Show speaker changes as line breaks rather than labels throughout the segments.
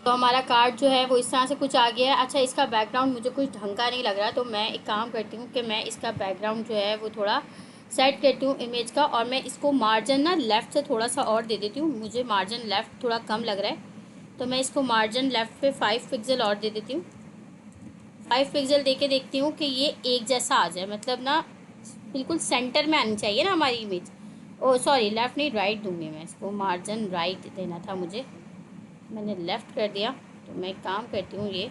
तो हमारा कार्ड जो है वो इस तरह से कुछ आ गया है। अच्छा, इसका बैकग्राउंड मुझे कुछ ढंग का नहीं लग रहा, तो मैं एक काम करती हूँ कि मैं इसका बैकग्राउंड जो है वो थोड़ा सेट करती हूँ इमेज का, और मैं इसको मार्जिन ना लेफ़्ट से थोड़ा सा और दे देती हूँ। मुझे मार्जिन लेफ़्ट थोड़ा कम लग रहा है, तो मैं इसको मार्जिन लेफ़्ट पे 5 पिक्सल और दे देती हूँ। 5 पिक्सल दे के देखती हूँ कि ये एक जैसा आ जाए, मतलब ना बिल्कुल सेंटर में आनी चाहिए ना हमारी इमेज। ओ सॉरी, लेफ़्ट नहीं राइट दूँगी मैं इसको, मार्जिन राइट देना था मुझे, मैंने लेफ़्ट कर दिया। तो मैं एक काम करती हूँ, ये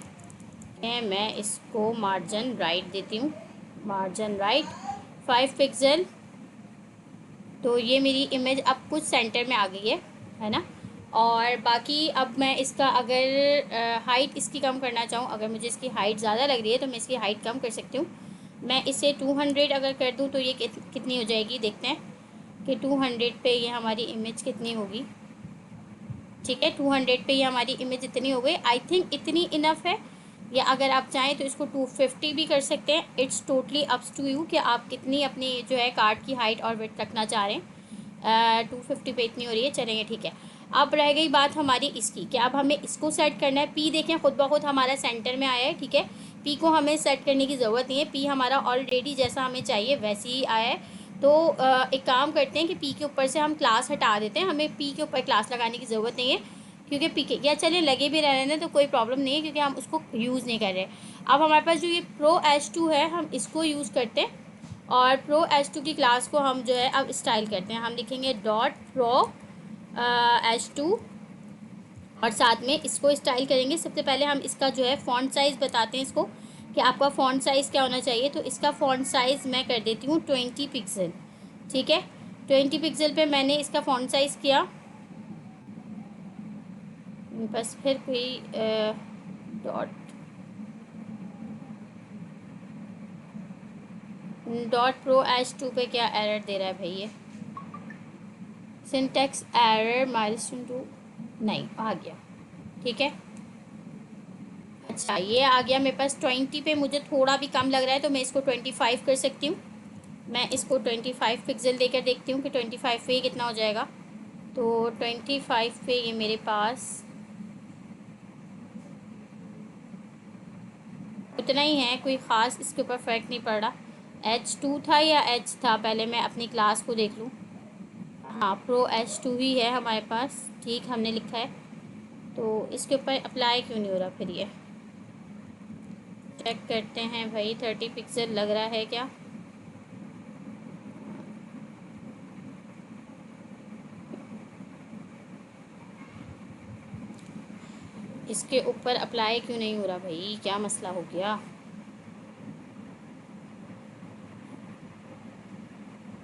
है मैं इसको मार्जिन राइट देती हूँ, मार्जिन राइट 5 पिक्सल। तो ये मेरी इमेज अब कुछ सेंटर में आ गई है ना। और बाकी अब मैं इसका अगर हाइट इसकी कम करना चाहूँ, अगर मुझे इसकी हाइट ज़्यादा लग रही है तो मैं इसकी हाइट कम कर सकती हूँ। मैं इसे 200 अगर कर दूँ तो ये कितनी हो जाएगी, देखते हैं कि 200 पे ये हमारी इमेज कितनी होगी। ठीक है, 200 पे ये हमारी इमेज इतनी हो गई। आई थिंक इतनी इनफ है, या अगर आप चाहें तो इसको 250 भी कर सकते हैं। It's totally up to you कि आप कितनी अपनी जो है कार्ड की हाइट और विड्थ रखना चाह रहे हैं। 250 पे इतनी हो रही है, चलेंगे ठीक है। अब रह गई बात हमारी इसकी, कि अब हमें इसको सेट करना है। पी देखें खुद ब खुद हमारा सेंटर में आया है, ठीक है। पी को हमें सेट करने की ज़रूरत नहीं है, पी हमारा ऑलरेडी जैसा हमें चाहिए वैसे ही आया है। तो एक काम करते हैं कि पी के ऊपर से हम क्लास हटा देते हैं, हमें पी के ऊपर क्लास लगाने की ज़रूरत नहीं है, क्योंकि पी के या चलिए लगे भी रह रहे तो कोई प्रॉब्लम नहीं है, क्योंकि हम उसको यूज़ नहीं कर रहे। अब हमारे पास जो ये प्रो H2 है, हम इसको यूज़ करते हैं, और प्रो H2 की क्लास को हम जो है अब स्टाइल करते हैं। हम लिखेंगे डॉट प्रो H2, और साथ में इसको स्टाइल करेंगे। सबसे पहले हम इसका जो है फ़ॉन्ट साइज़ बताते हैं इसको, कि आपका फ़ॉन्ट साइज़ क्या होना चाहिए। तो इसका फ़ॉन्ट साइज़ मैं कर देती हूँ 20 पिक्सल, ठीक है। 20 पिक्सल पे मैंने इसका फ़ॉन्ट साइज़ किया। बस फिर कोई डॉट प्रो H2 पे क्या एरर दे रहा है भाई, ये सिंटैक्स एरर माइलस्टोन 2 नहीं आ गया, ठीक है। अच्छा, ये आ गया मेरे पास। 20 पे मुझे थोड़ा भी कम लग रहा है, तो मैं इसको 25 कर सकती हूँ। मैं इसको 25 पिक्सल देकर देखती हूँ कि 25 पे ये कितना हो जाएगा। तो 25 पे ये मेरे पास उतना ही है, कोई ख़ास इसके ऊपर फ़र्क नहीं पड़ रहा। H2 था या H था, पहले मैं अपनी क्लास को देख लूँ। हाँ, प्रो H2 ही है हमारे पास, ठीक हमने लिखा है। तो इसके ऊपर अप्लाई क्यों नहीं हो रहा फिर, ये चेक करते हैं भाई। 30 पिक्सल लग रहा है क्या? इसके ऊपर अप्लाई क्यों नहीं हो रहा भाई, क्या मसला हो गया?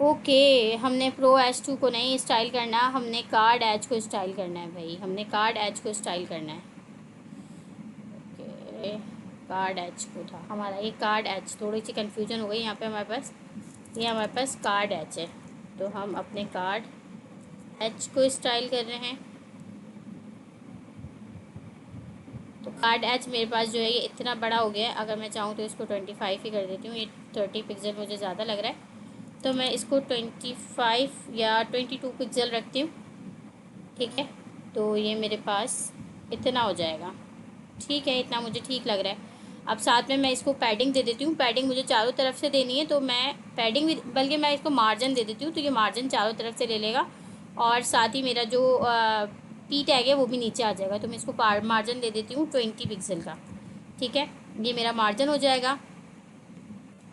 ओके, हमने प्रो H2 को नहीं स्टाइल करना, हमने कार्ड एच को स्टाइल करना है भाई, हमने कार्ड एच को स्टाइल करना है। ओके, कार्ड एच को था हमारा, ये कार्ड एच, थोड़ी सी कन्फ्यूजन हो गई यहाँ पे हमारे पास। ये हमारे पास कार्ड एच है, तो हम अपने कार्ड एच को स्टाइल कर रहे हैं। तो कार्ड एच मेरे पास जो है ये इतना बड़ा हो गया है, अगर मैं चाहूँ तो इसको 25 ही कर देती हूँ। ये 30 पिक्सल मुझे ज़्यादा लग रहा है, तो मैं इसको 25 या 22 पिक्सल रखती हूँ, ठीक है। तो ये मेरे पास इतना हो जाएगा, ठीक है, इतना मुझे ठीक लग रहा है। अब साथ में मैं इसको पैडिंग दे देती हूँ। पैडिंग मुझे चारों तरफ से देनी है, तो मैं पैडिंग भी, बल्कि मैं इसको मार्जिन दे देती हूँ, तो ये मार्जिन चारों तरफ से ले लेगा, और साथ ही मेरा जो पी टैग है वो भी नीचे आ जाएगा। तो मैं इसको मार्जिन दे देती हूँ 20 पिक्सल का, ठीक है। ये मेरा मार्जिन हो जाएगा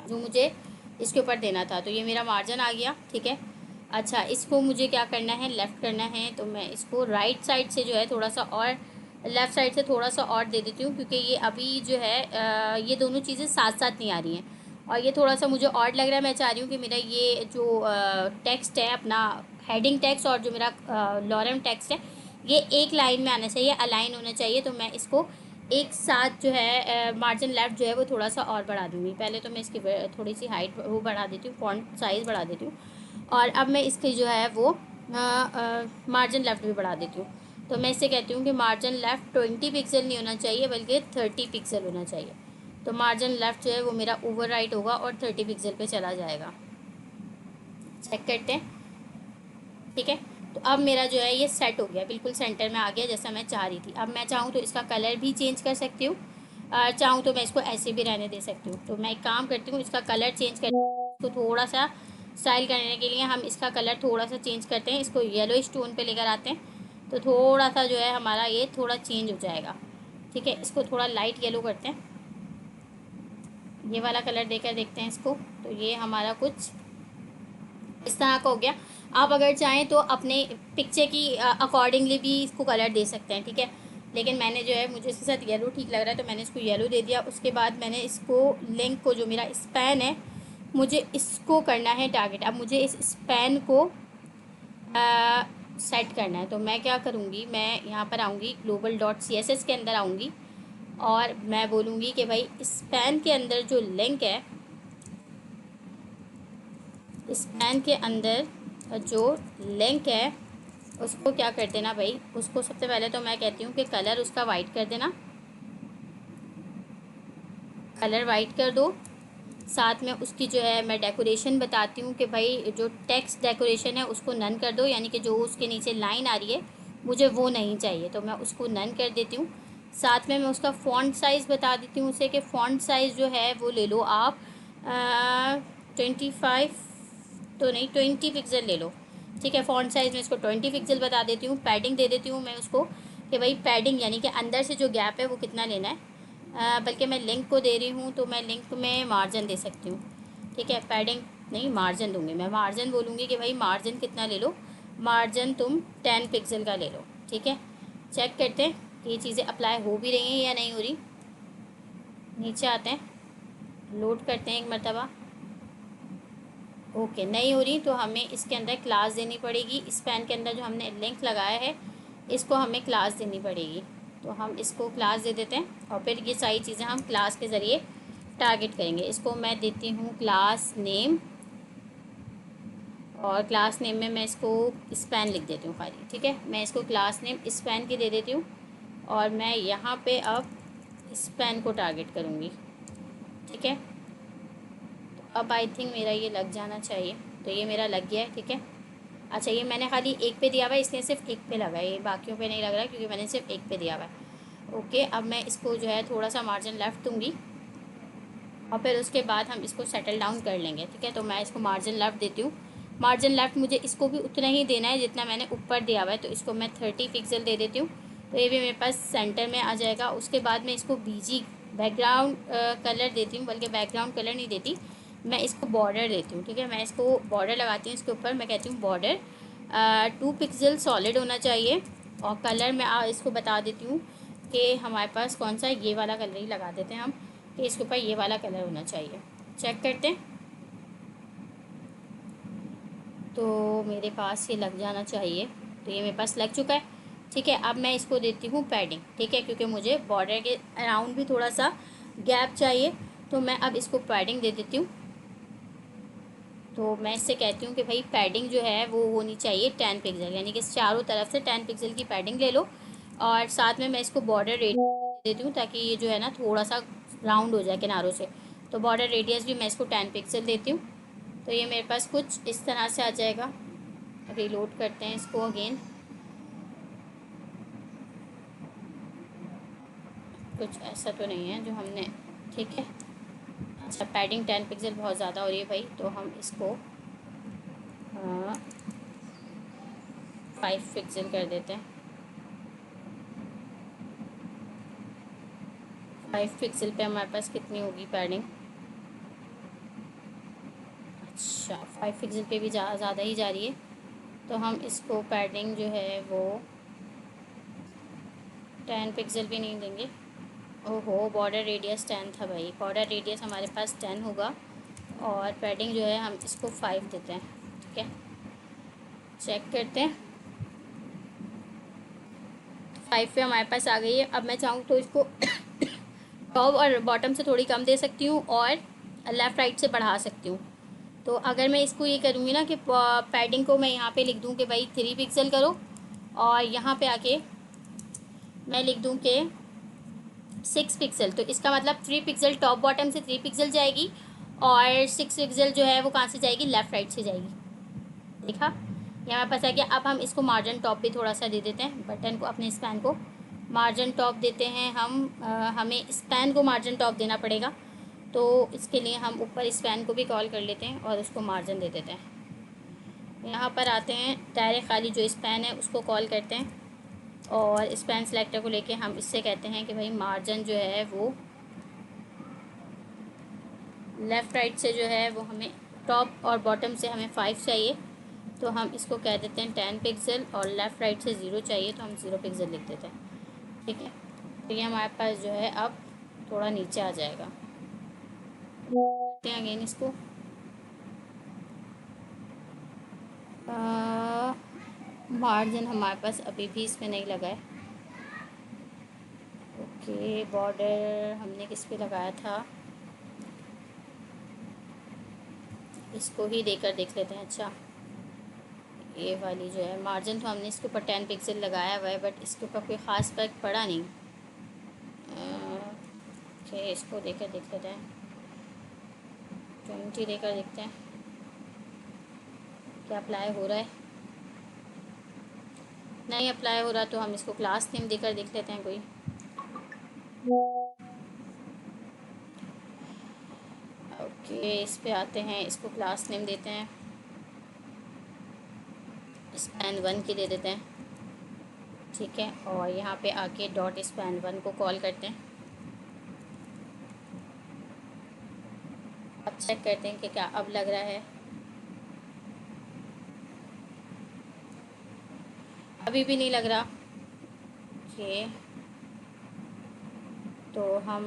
जो मुझे इसके ऊपर देना था। तो ये मेरा मार्जिन आ गया, ठीक है। अच्छा, इसको मुझे क्या करना है, लेफ़्ट करना है, तो मैं इसको राइट साइड से जो है थोड़ा सा और, लेफ़्ट साइड से थोड़ा सा और दे देती हूँ, क्योंकि ये अभी जो है ये दोनों चीज़ें साथ साथ नहीं आ रही हैं, और ये थोड़ा सा मुझे ऑड लग रहा है। मैं चाह रही हूँ कि मेरा ये जो टेक्स्ट है अपना, हेडिंग टेक्स्ट और जो मेरा लॉरम टेक्स्ट है, ये एक लाइन में आना चाहिए, अलाइन होना चाहिए। तो मैं इसको एक साथ जो है मार्जिन लेफ़्ट जो है वो थोड़ा सा और बढ़ा दूँगी। पहले तो मैं इसकी थोड़ी सी हाइट वो बढ़ा देती हूँ, फॉन्ट साइज़ बढ़ा देती हूँ, और अब मैं इसकी जो है वो मार्जिन लेफ़्ट भी बढ़ा देती हूँ। तो मैं इससे कहती हूँ कि मार्जिन लेफ़्ट 20 पिक्सल नहीं होना चाहिए, बल्कि 30 पिक्सल होना चाहिए। तो मार्जिन लेफ़्ट जो है वो मेरा ओवर राइट होगा और 30 पिक्सल पे चला जाएगा। चेक करते हैं, ठीक है। तो अब मेरा जो है ये सेट हो गया, बिल्कुल सेंटर में आ गया जैसा मैं चाह रही थी। अब मैं चाहूँ तो इसका कलर भी चेंज कर सकती हूँ, चाहूँ तो मैं इसको ऐसे भी रहने दे सकती हूँ। तो मैं एक काम करती हूँ, इसका कलर चेंज कर, तो थोड़ा सा स्टाइल करने के लिए हम इसका कलर थोड़ा सा चेंज करते हैं, इसको येलो स्टोन पे लेकर आते हैं, तो थोड़ा सा जो है हमारा ये थोड़ा चेंज हो जाएगा। ठीक है, इसको थोड़ा लाइट येलो करते हैं, ये वाला कलर देकर देखते हैं इसको। तो ये हमारा कुछ इस तरह का हो गया। आप अगर चाहें तो अपने पिक्चर की अकॉर्डिंगली भी इसको कलर दे सकते हैं, ठीक है। लेकिन मैंने जो है, मुझे इसके साथ येलो ठीक लग रहा है तो मैंने इसको येलो दे दिया। उसके बाद मैंने इसको लिंक को, जो मेरा स्पैन है, मुझे इसको करना है टारगेट। अब मुझे इस स्पैन को सेट करना है, तो मैं क्या करूँगी, मैं यहाँ पर आऊँगी, ग्लोबल डॉट CSS के अंदर आऊँगी और मैं बोलूँगी कि भाई स्पैन के अंदर जो लिंक है, स्पैन के अंदर जो लिंक है उसको क्या कर देना भाई, उसको सबसे पहले तो मैं कहती हूँ कि कलर उसका वाइट कर देना, कलर वाइट कर दो। साथ में उसकी जो है मैं डेकोरेशन बताती हूँ कि भाई जो टेक्स्ट डेकोरेशन है उसको नन कर दो, यानी कि जो उसके नीचे लाइन आ रही है मुझे वो नहीं चाहिए, तो मैं उसको नन कर देती हूँ। साथ में मैं उसका फ़ॉन्ट साइज़ बता देती हूँ उसे कि फ़ॉन्ट साइज़ जो है वो ले लो आप 25 तो नहीं, 20 पिक्सल ले लो। ठीक है, फ़ॉन्ट साइज़ में इसको 20 पिक्सल बता देती हूँ। पैडिंग दे देती हूँ मैं उसको कि भाई पैडिंग यानी कि अंदर से जो गैप है वो कितना लेना है। बल्कि मैं लिंक को दे रही हूँ तो मैं लिंक में मार्जिन दे सकती हूँ। ठीक है, पैडिंग नहीं, मार्जिन दूँगी मैं, मार्जिन बोलूँगी कि भाई मार्जिन कितना ले लो, मार्जिन तुम 10 पिक्सल का ले लो। ठीक है, चेक करते हैं कि ये चीज़ें अप्लाई हो भी रही हैं या नहीं हो रही। नीचे आते हैं, लोड करते हैं एक मरतबा। ओके, नहीं हो रही तो हमें इसके अंदर क्लास देनी पड़ेगी। स्पैन के अंदर जो हमने लिंक लगाया है इसको हमें क्लास देनी पड़ेगी, तो हम इसको क्लास दे देते हैं और फिर ये सारी चीज़ें हम क्लास के ज़रिए टारगेट करेंगे। इसको मैं देती हूँ क्लास नेम, और क्लास नेम में मैं इसको स्पैन लिख देती हूँ खाली। ठीक है, मैं इसको क्लास नेम स्पैन की दे देती हूँ और मैं यहाँ पे अब स्पैन को टारगेट करूँगी। ठीक है, तो अब आई थिंक मेरा ये लग जाना चाहिए, तो ये मेरा लग गया है। ठीक है, अच्छा ये मैंने खाली एक पे दिया हुआ है इसलिए सिर्फ एक पे लगा है, ये बाकियों पे नहीं लग रहा है क्योंकि मैंने सिर्फ एक पे दिया हुआ है। ओके, अब मैं इसको जो है थोड़ा सा मार्जिन लेफ़्ट दूँगी और फिर उसके बाद हम इसको सेटल डाउन कर लेंगे। ठीक है, तो मैं इसको मार्जिन लेफ़्ट देती हूँ। मार्जिन लेफ़्ट मुझे इसको भी उतना ही देना है जितना मैंने ऊपर दिया हुआ है, तो इसको मैं 30 पिक्सल दे देती हूँ, तो ये भी मेरे पास सेंटर में आ जाएगा। उसके बाद मैं इसको BG बैकग्राउंड कलर देती हूँ, बल्कि बैकग्राउंड कलर नहीं देती, मैं इसको बॉर्डर देती हूँ। ठीक है, मैं इसको बॉर्डर लगाती हूँ, इसके ऊपर मैं कहती हूँ बॉर्डर 2 पिक्सल सॉलिड होना चाहिए। और कलर मैं इसको बता देती हूँ कि हमारे पास कौन सा, ये वाला कलर ही लगा देते हैं हम, कि इसके ऊपर ये वाला कलर होना चाहिए। चेक करते हैं, तो मेरे पास ये लग जाना चाहिए, तो ये मेरे पास लग चुका है। ठीक है, अब मैं इसको देती हूँ पैडिंग। ठीक है, क्योंकि मुझे बॉर्डर के अराउंड भी थोड़ा सा गैप चाहिए, तो मैं अब इसको पैडिंग दे देती हूँ। तो मैं इससे कहती हूँ कि भाई पैडिंग जो है वो होनी चाहिए 10 पिक्सल, यानी कि चारों तरफ से 10 पिक्सल की पैडिंग ले लो। और साथ में मैं इसको बॉर्डर रेडियस देती हूँ ताकि ये जो है ना थोड़ा सा राउंड हो जाए किनारों से, तो बॉर्डर रेडियस भी मैं इसको 10 पिक्सल देती हूँ। तो ये मेरे पास कुछ इस तरह से आ जाएगा। रीलोड करते हैं इसको अगेन, कुछ ऐसा तो नहीं है जो हमने, ठीक है। अच्छा, पैडिंग 10 पिक्सल बहुत ज़्यादा हो रही है भाई, तो हम इसको 5 पिक्सल कर देते हैं। 5 पिक्सल पे हमारे पास कितनी होगी पैडिंग, अच्छा 5 पिक्सल पे भी ज़्यादा ही जा रही है, तो हम इसको पैडिंग जो है वो 10 पिक्सल भी नहीं देंगे। ओहो, बॉर्डर रेडियस 10 था भाई, बॉर्डर रेडियस हमारे पास 10 होगा और पैडिंग जो है हम इसको 5 देते हैं। ठीक है, चेक करते हैं, 5 पे हमारे पास आ गई है। अब मैं चाहूँ तो इसको टॉप और बॉटम से थोड़ी कम दे सकती हूँ और लेफ़्ट राइट से बढ़ा सकती हूँ। तो अगर मैं इसको ये करूँगी ना कि पैडिंग को मैं यहाँ पे लिख दूँ कि भाई 3 पिक्सल करो, और यहाँ पे आके मैं लिख दूँ कि 6 पिक्सल, तो इसका मतलब 3 पिक्सल टॉप बॉटम से 3 पिक्सल जाएगी और 6 पिक्सल जो है वो कहाँ से जाएगी, लेफ़्ट राइट से जाएगी। देखा, ये हमारे पास आ गया। अब हम इसको मार्जिन टॉप भी थोड़ा सा दे देते हैं, बटन को, अपने स्पैन को मार्जिन टॉप देते हैं हम। हमें स्पैन को मार्जिन टॉप देना पड़ेगा, तो इसके लिए हम ऊपर स्पैन को भी कॉल कर लेते हैं और उसको मार्जिन दे देते हैं। यहाँ पर आते हैं, डायरेक्ट खाली जो स्पैन है उसको कॉल करते हैं और स्पैन सेलेक्टर को लेके हम इससे कहते हैं कि भाई मार्जिन जो है वो लेफ़्ट राइट से जो है वो हमें टॉप और बॉटम से हमें 5 चाहिए, तो हम इसको कह देते हैं 10 पिक्सल, और लेफ़्ट राइट से 0 चाहिए तो हम 0 पिक्सल लिख देते हैं। ठीक है, तो ये हमारे पास जो है अब थोड़ा नीचे आ जाएगा। करते हैं अगेन इसको, मार्जिन हमारे पास अभी भी इसमें नहीं लगा है। ओके, बॉर्डर हमने किस पे लगाया था, इसको ही देकर देख लेते हैं। अच्छा, ये वाली जो है मार्जिन, तो हमने इसके ऊपर 10 पिक्सल लगाया हुआ है, बट इसके ऊपर कोई ख़ास फर्क पड़ा नहीं। ओके, इसको देकर देख लेते हैं, 20 देकर देखते हैं क्या अप्लाई हो रहा है। नहीं अप्लाई हो रहा, तो हम इसको क्लास नेम देकर देख लेते हैं कोई। ओके, इस पे आते हैं, इसको क्लास नेम देते हैं, स्पैन 1 की दे देते हैं। ठीक है, और यहाँ पे आके डॉट स्पैन 1 को कॉल करते हैं। अब चेक करते हैं कि क्या अब लग रहा है। अभी भी नहीं लग रहा। ओके, तो हम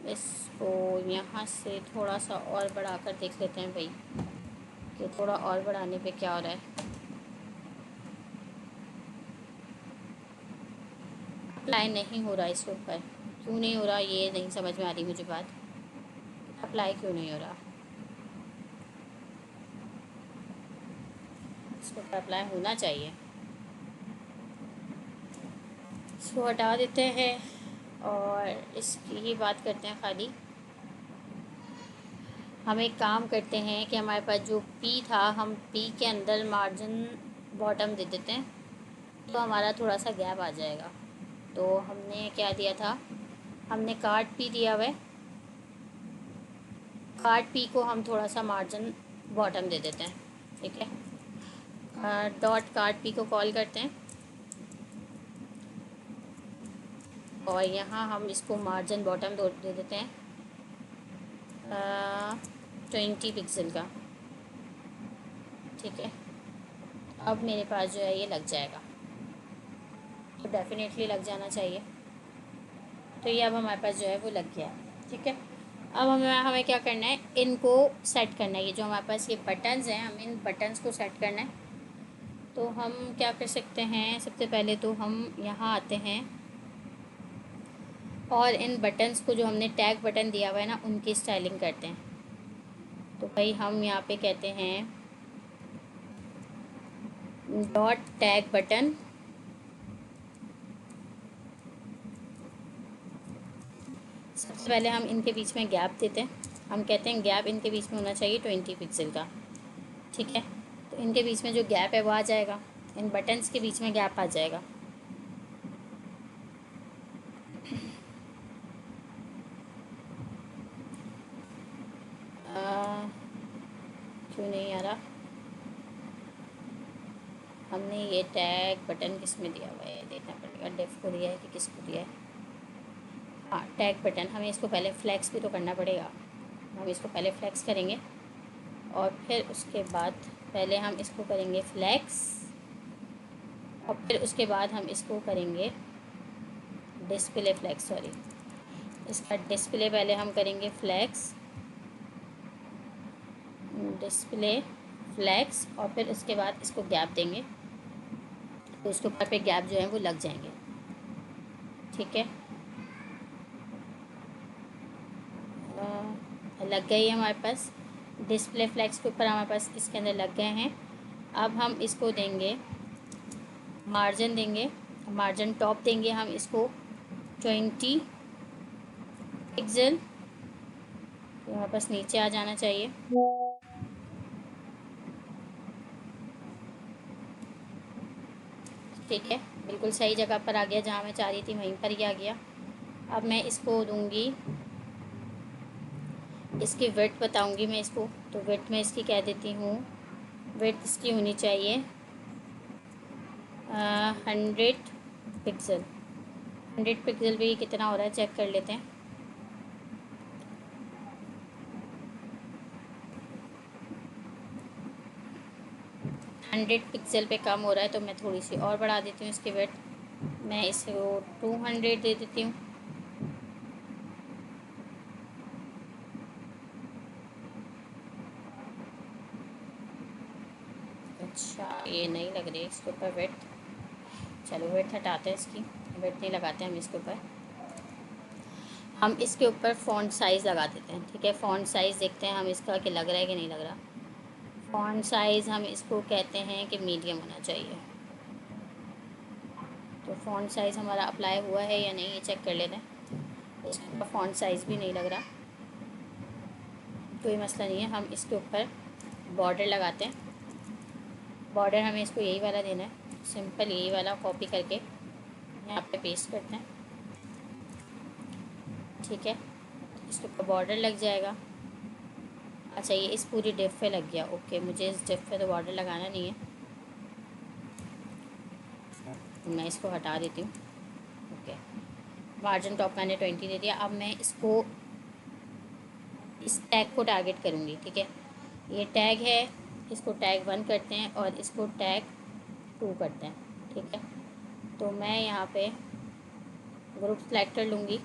इसको यहाँ से थोड़ा सा और बढ़ाकर देख लेते हैं भाई, कि थोड़ा और बढ़ाने पे क्या हो रहा है। अप्लाई नहीं हो रहा इसके ऊपर, क्यों नहीं हो रहा ये नहीं समझ में आ रही मुझे बात। अप्लाई क्यों नहीं हो रहा, इसके ऊपर अप्लाई होना चाहिए। इसको हटा देते हैं और इसकी ही बात करते हैं खाली। हम एक काम करते हैं कि हमारे पास जो पी था, हम पी के अंदर मार्जिन बॉटम दे देते हैं, तो हमारा थोड़ा सा गैप आ जाएगा। तो हमने क्या दिया था, हमने कार्ड पी दिया हुआ है, कार्ड पी को हम थोड़ा सा मार्जिन बॉटम दे देते हैं। ठीक है, डॉट कार्ड पी को कॉल करते हैं और यहाँ हम इसको मार्जिन बॉटम दे देते हैं 20 पिक्सल का। ठीक है, अब मेरे पास जो है ये लग जाएगा, तो डेफिनेटली लग जाना चाहिए। तो ये अब हमारे पास जो है वो लग गया है। ठीक है, अब हमें क्या करना है, इनको सेट करना है। ये जो हमारे पास ये बटन्स हैं, हमें इन बटन्स को सेट करना है। तो हम क्या कर सकते हैं, सबसे पहले तो हम यहाँ आते हैं और इन बटन्स को, जो हमने टैग बटन दिया हुआ है ना, उनकी स्टाइलिंग करते हैं। तो भाई हम यहाँ पे कहते हैं डॉट टैग बटन, सबसे पहले हम इनके बीच में गैप देते हैं। हम कहते हैं गैप इनके बीच में होना चाहिए 20 पिक्सल का। ठीक है, तो इनके बीच में जो गैप है वो आ जाएगा, इन बटन्स के बीच में गैप आ जाएगा। क्यों नहीं आ रहा, हमने ये टैग बटन किस में दिया हुआ है, देखना पड़ेगा, डेफ को दिया है कि किसको दिया है। हाँ, टैग बटन, हमें इसको पहले फ्लैक्स भी तो करना पड़ेगा। हम इसको पहले फ्लैक्स करेंगे और फिर उसके बाद पहले हम इसको करेंगे फ्लैक्स, और फिर उसके बाद हम इसको करेंगे डिस्प्ले फ्लैक्स, सॉरी, इसका डिस्प्ले पहले हम करेंगे फ्लैक्स, डिस्प्ले फ्लैक्स, और फिर उसके बाद इसको गैप देंगे, तो उसके ऊपर पे गैप जो है वो लग जाएंगे। ठीक है, लग गई है हमारे पास, डिस्प्ले फ्लैक्स के ऊपर हमारे पास इसके अंदर लग गए हैं। अब हम इसको देंगे मार्जिन, देंगे मार्जिन टॉप, देंगे हम इसको 20 पिक्सल, तो हमारे पास नीचे आ जाना चाहिए। ठीक है, बिल्कुल सही जगह पर आ गया, जहाँ मैं चाह रही थी वहीं पर ही आ गया। अब मैं इसको दूंगी, इसकी विड्थ बताऊंगी मैं इसको। तो विड्थ में इसकी कह देती हूँ, विड्थ इसकी होनी चाहिए 100 पिक्सल। 100 पिक्सल भी कितना हो रहा है चेक कर लेते हैं। 100 पिक्सल पे कम हो रहा है, तो मैं थोड़ी सी और बढ़ा देती हूँ इसकी विड्थ। मैं इसको 200 दे देती हूँ। अच्छा, ये नहीं लग रही इसके ऊपर विड्थ। चलो विड्थ हटाते हैं, इसकी विड्थ नहीं लगाते हम इसके ऊपर। हम इसके ऊपर फ़ॉन्ट साइज़ लगा देते हैं। ठीक है, फ़ॉन्ट साइज़ देखते हैं हम इसका कि लग रहा है कि नहीं लग रहा। फ़ॉन्ट साइज़ हम इसको कहते हैं कि मीडियम होना चाहिए। तो फ़ॉन्ट साइज़ हमारा अप्लाई हुआ है या नहीं, ये चेक कर लेते हैं। इसका फ़ॉन्ट साइज़ भी नहीं लग रहा, कोई मसला नहीं है। हम इसके ऊपर बॉर्डर लगाते हैं। बॉर्डर हमें इसको यही वाला देना है, सिंपल यही वाला कॉपी करके यहाँ पे पेस्ट करते हैं। ठीक है, इसके ऊपर बॉर्डर लग जाएगा। अच्छा, ये इस पूरी डिप पे लग गया। ओके, मुझे इस डिप पे तो बॉर्डर लगाना नहीं है, मैं इसको हटा देती हूँ। ओके, मार्जिन टॉप मैंने 20 दे दिया। अब मैं इसको, इस टैग को टारगेट करूँगी। ठीक है, ये टैग है, इसको टैग 1 करते हैं और इसको टैग 2 करते हैं। ठीक है, तो मैं यहाँ पे ग्रुप सेलेक्ट कर लूँगी।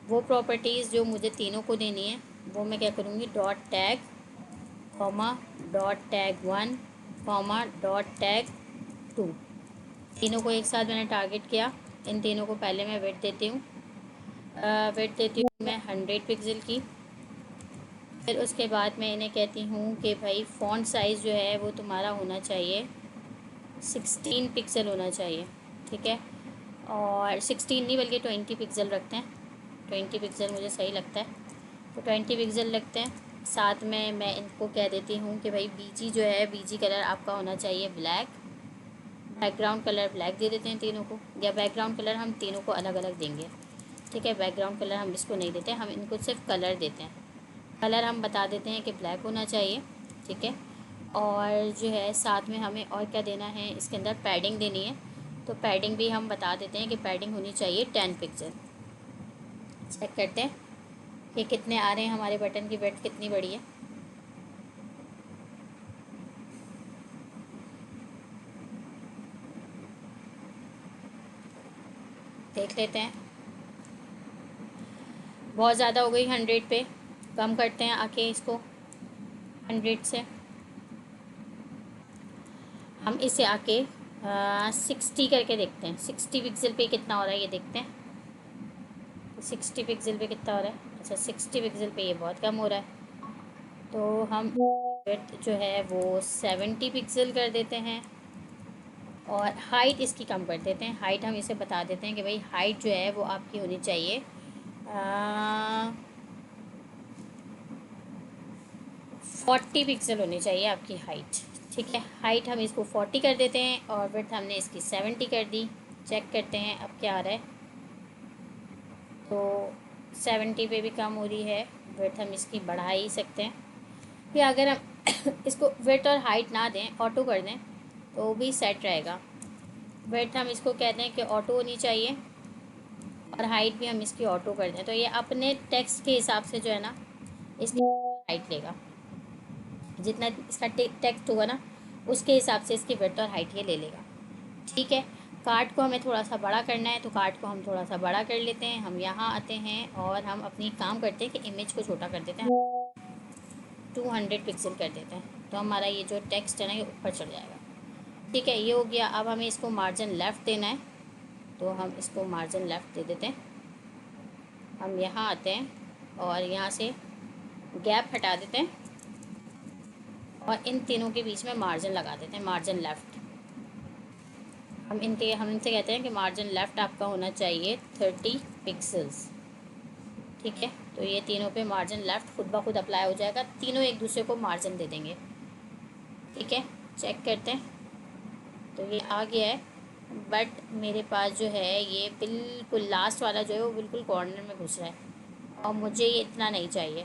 वो प्रॉपर्टीज़ जो मुझे तीनों को देनी है वो मैं क्या करूँगी, dot tag comma dot tag 1 comma dot tag 2, तीनों को एक साथ मैंने टारगेट किया। इन तीनों को पहले मैं वेट देती हूँ, वेट देती हूँ मैं 100 पिक्सल की। फिर उसके बाद मैं इन्हें कहती हूँ कि भाई फ़ॉन्ट साइज़ जो है वो तुम्हारा होना चाहिए 16 पिक्सल होना चाहिए। ठीक है, और 16 नहीं बल्कि 20 पिक्सल रखते हैं। 20 पिक्सल मुझे सही लगता है, तो 20 पिक्सल लगते हैं। साथ में मैं इनको कह देती हूँ कि भाई बीजी जो है, बीजी कलर आपका होना चाहिए ब्लैक। बैकग्राउंड कलर ब्लैक दे देते हैं तीनों को, या बैकग्राउंड कलर हम तीनों को अलग अलग देंगे। ठीक है, बैकग्राउंड कलर हम इसको नहीं देते, हम इनको सिर्फ कलर देते हैं। कलर हम बता देते हैं कि ब्लैक होना चाहिए। ठीक है, और जो है साथ में हमें और क्या देना है, इसके अंदर पैडिंग देनी है। तो पैडिंग भी हम बता देते हैं कि पैडिंग होनी चाहिए 10 पिक्सल। चेक करते हैं कि कितने आ रहे हैं, हमारे बटन की विड्थ कितनी बड़ी है। देख लेते हैं, बहुत ज़्यादा हो गई 100 पे, कम करते हैं आके इसको 100 से। हम इसे आके 60 करके देखते हैं, 60 पिक्सल पे कितना हो रहा है ये देखते हैं। 60 पिक्सल पे कितना हो रहा है, अच्छा 60 पिक्सल पे ये बहुत कम हो रहा है, तो हम विड्थ जो है वो 70 पिक्सल कर देते हैं। और हाइट इसकी कम कर देते हैं। हाइट हम इसे बता देते हैं कि भाई हाइट जो है वो आपकी होनी चाहिए 40 पिक्सल होनी चाहिए आपकी हाइट। ठीक है, हाइट हम इसको 40 कर देते हैं और विड्थ हमने इसकी 70 कर दी। चेक करते हैं अब क्या आ रहा है, तो 70 पे भी कम हो रही है। विड्थ हम इसकी बढ़ा ही सकते हैं, या अगर हम इसको विड्थ और हाइट ना दें, ऑटो कर दें तो वो भी सेट रहेगा। विड्थ हम इसको कहते हैं कि ऑटो होनी चाहिए, और हाइट भी हम इसकी ऑटो कर दें, तो ये अपने टेक्स्ट के हिसाब से जो है ना इसकी हाइट लेगा। जितना इसका टेक्स्ट होगा ना उसके हिसाब से इसकी विड्थ और हाइट ये ले लेगा। ठीक है, कार्ड को हमें थोड़ा सा बड़ा करना है, तो कार्ड को हम थोड़ा सा बड़ा कर लेते हैं। हम यहाँ आते हैं और हम अपनी काम करते हैं कि इमेज को छोटा कर देते हैं, 200 पिक्सल कर देते हैं, तो हमारा ये जो टेक्स्ट है ना ये ऊपर चढ़ जाएगा। ठीक है, ये हो गया। अब हमें इसको मार्जिन लेफ़्ट देना है, तो हम इसको मार्जिन लेफ़्ट दे देते हैं। हम यहाँ आते हैं और यहाँ से गैप हटा देते हैं और इन तीनों के बीच में मार्जिन लगा देते हैं, मार्जिन लेफ़्ट। हम इनसे कहते हैं कि मार्जिन लेफ़्ट आपका होना चाहिए 30 पिक्सल्स। ठीक है, तो ये तीनों पे मार्जिन लेफ़्ट खुद ब खुद अप्लाई हो जाएगा, तीनों एक दूसरे को मार्जिन दे देंगे। ठीक है, चेक करते हैं, तो ये आ गया है। बट मेरे पास जो है ये बिल्कुल लास्ट वाला जो है वो बिल्कुल कॉर्नर में घुस रहा है और मुझे ये इतना नहीं चाहिए,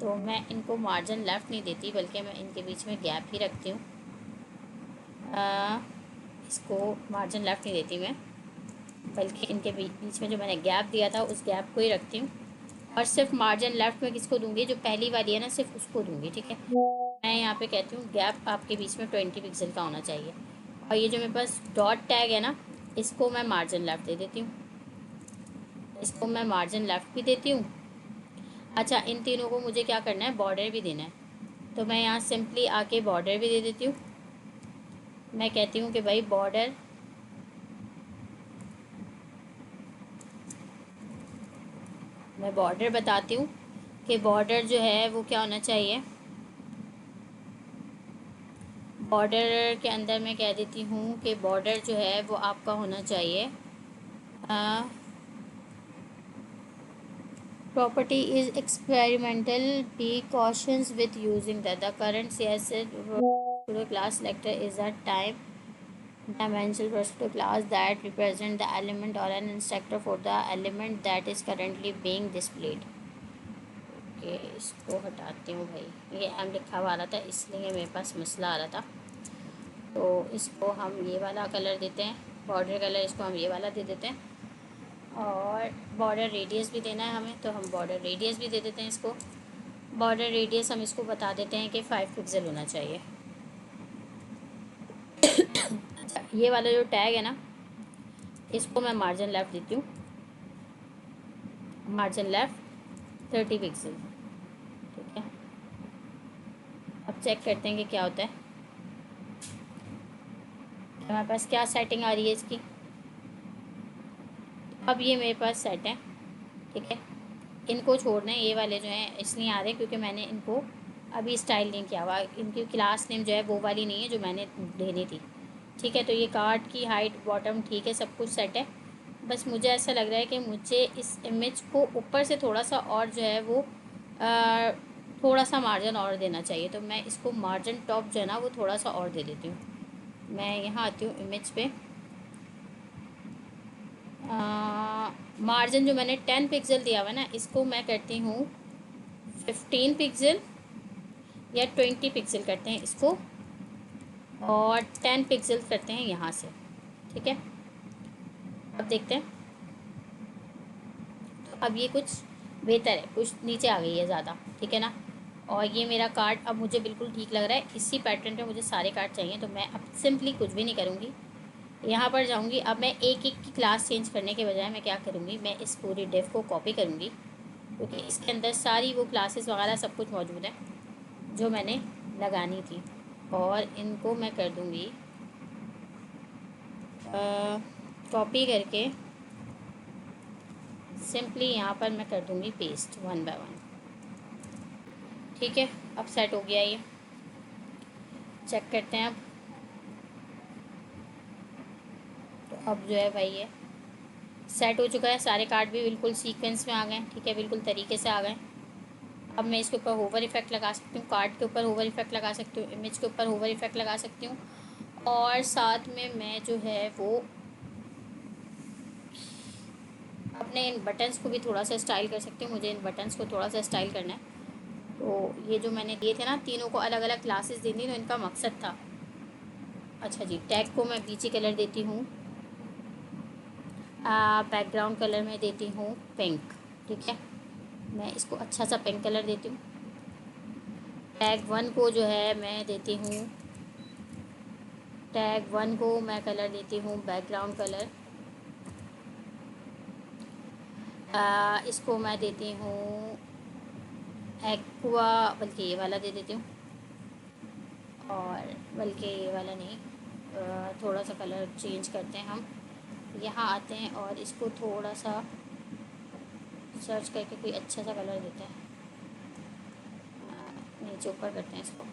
तो मैं इनको मार्जिन लेफ़्ट नहीं देती बल्कि मैं इनके बीच में गैप ही रखती हूँ। इसको मार्जिन लेफ़्ट नहीं देती मैं, बल्कि इनके बीच में जो मैंने गैप दिया था उस गैप को ही रखती हूँ। और सिर्फ मार्जिन लेफ़्ट में किसको दूंगी, जो पहली वाली है ना, सिर्फ उसको दूंगी, ठीक है। मैं यहाँ पे कहती हूँ गैप आपके बीच में 20 पिक्सल का होना चाहिए। और ये जो मेरे पास डॉट टैग है ना, इसको मैं मार्जिन लेफ़्ट दे देती हूँ, इसको मैं मार्जिन लेफ़्ट भी देती हूँ। अच्छा, इन तीनों को मुझे क्या करना है, बॉर्डर भी देना है, तो मैं यहाँ सिंपली आके बॉर्डर भी दे देती हूँ। मैं कहती हूँ कि भाई बॉर्डर, मैं बॉर्डर बताती हूँ कि बॉर्डर जो है वो क्या होना चाहिए। बॉर्डर के अंदर मैं कह देती हूँ कि बॉर्डर जो है वो आपका होना चाहिए, property is experimental, be cautious with using that. The current CSS pseudo class selector is a time dimensional pseudo class that represent the element or an instructor for the element that is currently being displayed. Okay, इसको हटाती हूँ भाई, ये M लिखा हुआ आ रहा था इसलिए मेरे पास मसला आ रहा था। तो इसको हम ये वाला कलर देते हैं, बॉर्डर कलर इसको हम ये वाला दे देते हैं। और बॉर्डर रेडियस भी देना है हमें, तो हम बॉर्डर रेडियस भी दे देते हैं इसको। बॉर्डर रेडियस हम इसको बता देते हैं कि 5 पिक्सल होना चाहिए। अच्छा, ये वाला जो टैग है ना, इसको मैं मार्जिन लेफ़्ट देती हूँ, मार्जिन लेफ़्ट 30 पिक्सल, ठीक है। अब चेक करते हैं कि क्या होता है, हमारे पास क्या सेटिंग आ रही है इसकी। अब ये मेरे पास सेट है, ठीक है। इनको छोड़ना है, ये वाले जो हैं इसलिए आ रहे हैं क्योंकि मैंने इनको अभी स्टाइल नहीं किया हुआ, इनकी क्लास नेम जो है वो वाली नहीं है जो मैंने देनी थी, ठीक है। तो ये कार्ड की हाइट बॉटम ठीक है, सब कुछ सेट है। बस मुझे ऐसा लग रहा है कि मुझे इस इमेज को ऊपर से थोड़ा सा और जो है वो थोड़ा सा मार्जिन और देना चाहिए, तो मैं इसको मार्जिन टॉप जो है ना वो थोड़ा सा और दे देती हूँ। मैं यहाँ आती हूँ इमेज पे, मार्जिन जो मैंने 10 पिक्सल दिया हुआ है ना, इसको मैं करती हूँ 15 पिक्सल या 20 पिक्सल करते हैं इसको, और 10 पिक्सल करते हैं यहाँ से, ठीक है। अब देखते हैं, तो अब ये कुछ बेहतर है, कुछ नीचे आ गई है ज़्यादा, ठीक है ना। और ये मेरा कार्ड अब मुझे बिल्कुल ठीक लग रहा है, इसी पैटर्न पे मुझे सारे कार्ड चाहिए, तो मैं अब सिंपली कुछ भी नहीं करूँगी, यहाँ पर जाऊँगी। अब मैं एक एक की क्लास चेंज करने के बजाय मैं क्या करूँगी, मैं इस पूरी डिव को कॉपी करूँगी, क्योंकि इसके अंदर सारी वो क्लासेस वगैरह सब कुछ मौजूद है जो मैंने लगानी थी। और इनको मैं कर दूँगी कॉपी करके, सिंपली यहाँ पर मैं कर दूँगी पेस्ट 1 बाय 1, ठीक है। अब सेट हो गया ये, चेक करते हैं अब। तो अब जो है भाई ये सेट हो चुका है, सारे कार्ड भी बिल्कुल सीक्वेंस में आ गए, ठीक है, बिल्कुल तरीके से आ गए। अब मैं इसके ऊपर होवर इफेक्ट लगा सकती हूँ, कार्ड के ऊपर होवर इफेक्ट लगा सकती हूँ, इमेज के ऊपर होवर इफेक्ट लगा सकती हूँ, और साथ में मैं जो है वो अपने इन बटन्स को भी थोड़ा सा स्टाइल कर सकती हूँ। मुझे इन बटन्स को थोड़ा सा स्टाइल करना है, तो ये जो मैंने दिए थे ना, तीनों को अलग अलग क्लासेस दी थी, तो इनका मकसद था। अच्छा जी, टैग को मैं बीची कलर देती हूँ, बैकग्राउंड कलर में देती हूँ पिंक, ठीक है। मैं इसको अच्छा सा पिंक कलर देती हूँ। टैग 1 को जो है मैं देती हूँ, टैग 1 को मैं कलर देती हूँ बैकग्राउंड कलर, इसको मैं देती हूँ एक्वा, बल्कि ये वाला दे देती हूँ, और बल्कि ये वाला नहीं, थोड़ा सा कलर चेंज करते हैं हम। यहाँ आते हैं और इसको थोड़ा सा सर्च करके कोई अच्छा सा कलर देते हैं, नीचे ऊपर करते हैं इसको,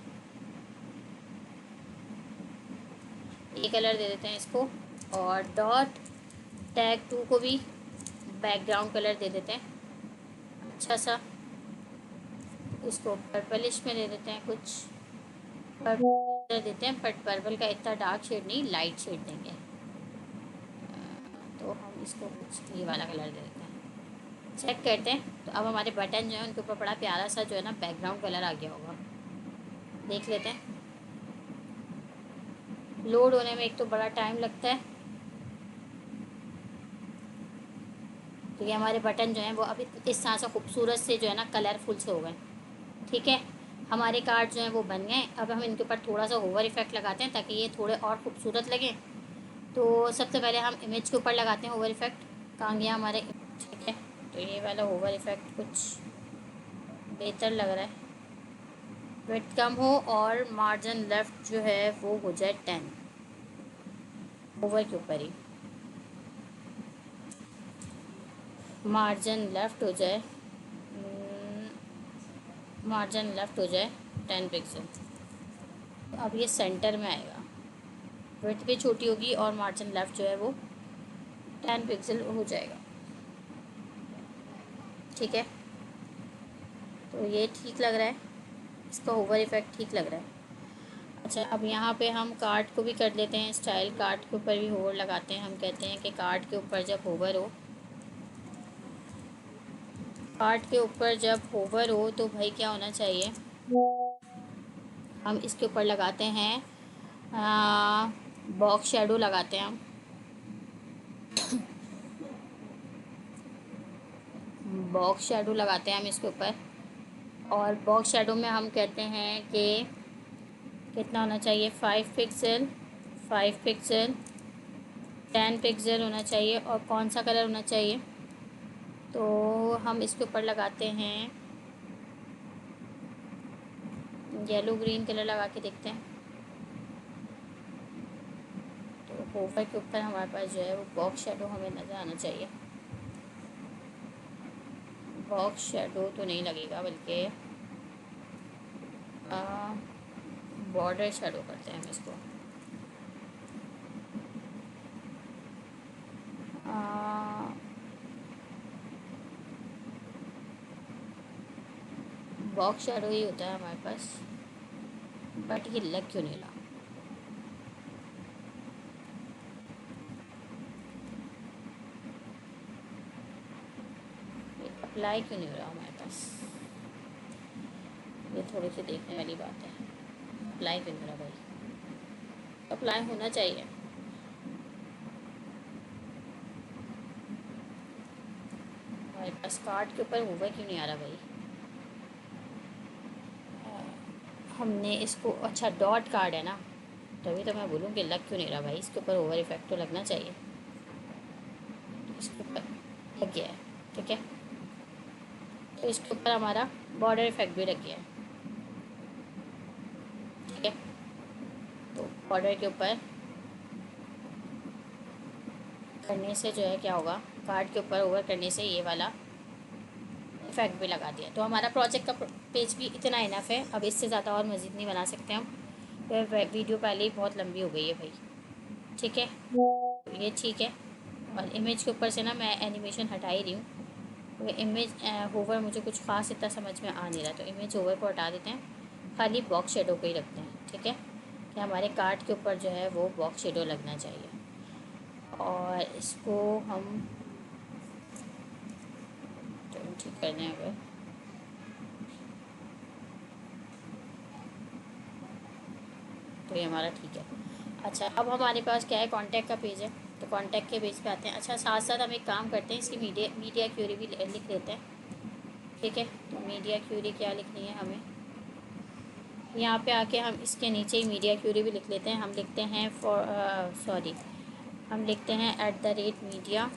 ये कलर दे देते हैं इसको। और डॉट टैग 2 को भी बैकग्राउंड कलर दे देते हैं अच्छा सा, इसको पर्पलिश में दे देते हैं, कुछ पर्पल देते हैं, बट पर्पल का इतना डार्क शेड नहीं, लाइट शेड देंगे। तो हम इसको कुछ ये वाला कलर दे देते हैं। चेक करते हैं। तो अब हमारे बटन जो है उनके ऊपर बड़ा प्यारा सा जो है ना बैकग्राउंड कलर आ गया होगा, देख लेते हैं। लोड होने में एक तो बड़ा टाइम लगता है। तो ये हमारे बटन जो हैं वो अभी इस तरह से खूबसूरत से जो है ना कलरफुल से हो गए। ठीक है, हमारे कार्ड जो हैं वो बन गए। अब हम इनके ऊपर थोड़ा सा ओवर इफेक्ट लगाते हैं ताकि ये थोड़े और खूबसूरत लगें। तो सबसे पहले हम इमेज के ऊपर लगाते हैं ओवर इफेक्ट। कहाँ गया हमारे, ठीक है। तो ये वाला ओवर इफेक्ट कुछ बेहतर लग रहा है। विड्थ कम हो और मार्जिन लेफ्ट जो है वो हो जाए 10 ओवर के ऊपर ही। मार्जिन लेफ्ट हो जाए, मार्जिन लेफ्ट हो जाए 10 पिक्सल। अब ये सेंटर में आएगा, विड्थ भी छोटी होगी और मार्जिन लेफ्ट जो है वो 10 पिक्सल हो जाएगा। ठीक है, तो ये ठीक लग रहा है, इसका ओवर इफेक्ट ठीक लग रहा है। अच्छा, अब यहाँ पे हम कार्ड को भी कर लेते हैं स्टाइल। कार्ड के ऊपर भी होवर लगाते हैं। हम कहते हैं कि कार्ड के ऊपर जब होवर हो, कार्ड के ऊपर जब होवर हो तो भाई क्या होना चाहिए, हम इसके ऊपर लगाते हैं बॉक्स शेडो लगाते हैं हम। बॉक्स शेडो लगाते हैं हम इसके ऊपर। और बॉक्स शेडो में हम कहते हैं कि कितना होना चाहिए, 5 पिक्सल, 5 पिक्सल, 10 पिक्सल होना चाहिए। और कौन सा कलर होना चाहिए, तो हम इसके ऊपर लगाते हैं येलो ग्रीन कलर लगा के देखते हैं। तो होवर के ऊपर हमारे पास जो है वो बॉक्स शेडो हमें नज़र आना चाहिए। बॉक्स शेडो तो नहीं लगेगा, बल्कि बॉर्डर शेडो करते हैं हम इसको। बॉक्स शेडो ही होता है हमारे पास, बट ये लग क्यों नहीं रहा। ये अप्लाई क्यों नहीं हो रहा हमारे पास, ये थोड़ी सी देखने वाली बात है। अप्लाई क्यों नहीं हो रहा भाई, अप्लाई होना चाहिए। हमारे पास कार्ड के ऊपर होवर क्यों नहीं आ रहा भाई। हमने इसको, अच्छा डॉट कार्ड है ना, तभी तो मैं बोलूँ कि लग क्यों नहीं रहा भाई। इसके ऊपर ओवर इफेक्ट तो लगना चाहिए। इसके ऊपर लग गया है, ठीक है। तो इसके ऊपर हमारा बॉर्डर इफेक्ट भी लग गया है, ठीक है। तो बॉर्डर के ऊपर करने से जो है क्या होगा, कार्ड के ऊपर ओवर करने से ये वाला इफेक्ट भी लगा दिया। तो हमारा प्रोजेक्ट का पेज भी इतना इनफ है। अब इससे ज़्यादा और मज़ीद नहीं बना सकते हम, तो वीडियो पहले ही बहुत लंबी हो गई है भाई, ठीक है। ये ठीक है। और इमेज के ऊपर से ना मैं एनिमेशन हटा ही रही हूँ, तो इमेज होवर मुझे कुछ ख़ास इतना समझ में आ नहीं रहा। तो इमेज होवर को हटा देते हैं, खाली बॉक्स शेडो को ही रखते हैं, ठीक है। कि हमारे कार्ड के ऊपर जो है वो बॉक्स शेडो लगना चाहिए। और इसको हम तो ठीक कर दें अगर, तो ये हमारा ठीक है। अच्छा, अब हमारे पास क्या है, कॉन्टैक्ट का पेज है। तो कॉन्टैक्ट के पेज पे आते हैं। अच्छा, साथ साथ हम एक काम करते हैं, इसकी मीडिया क्यूरी भी लिख लेते हैं, ठीक है। तो मीडिया क्यूरी क्या लिखनी है हमें, यहाँ पे आके हम इसके नीचे ही मीडिया क्यूरी भी लिख लेते हैं। हम लिखते हैं हम लिखते हैं @मीडिया,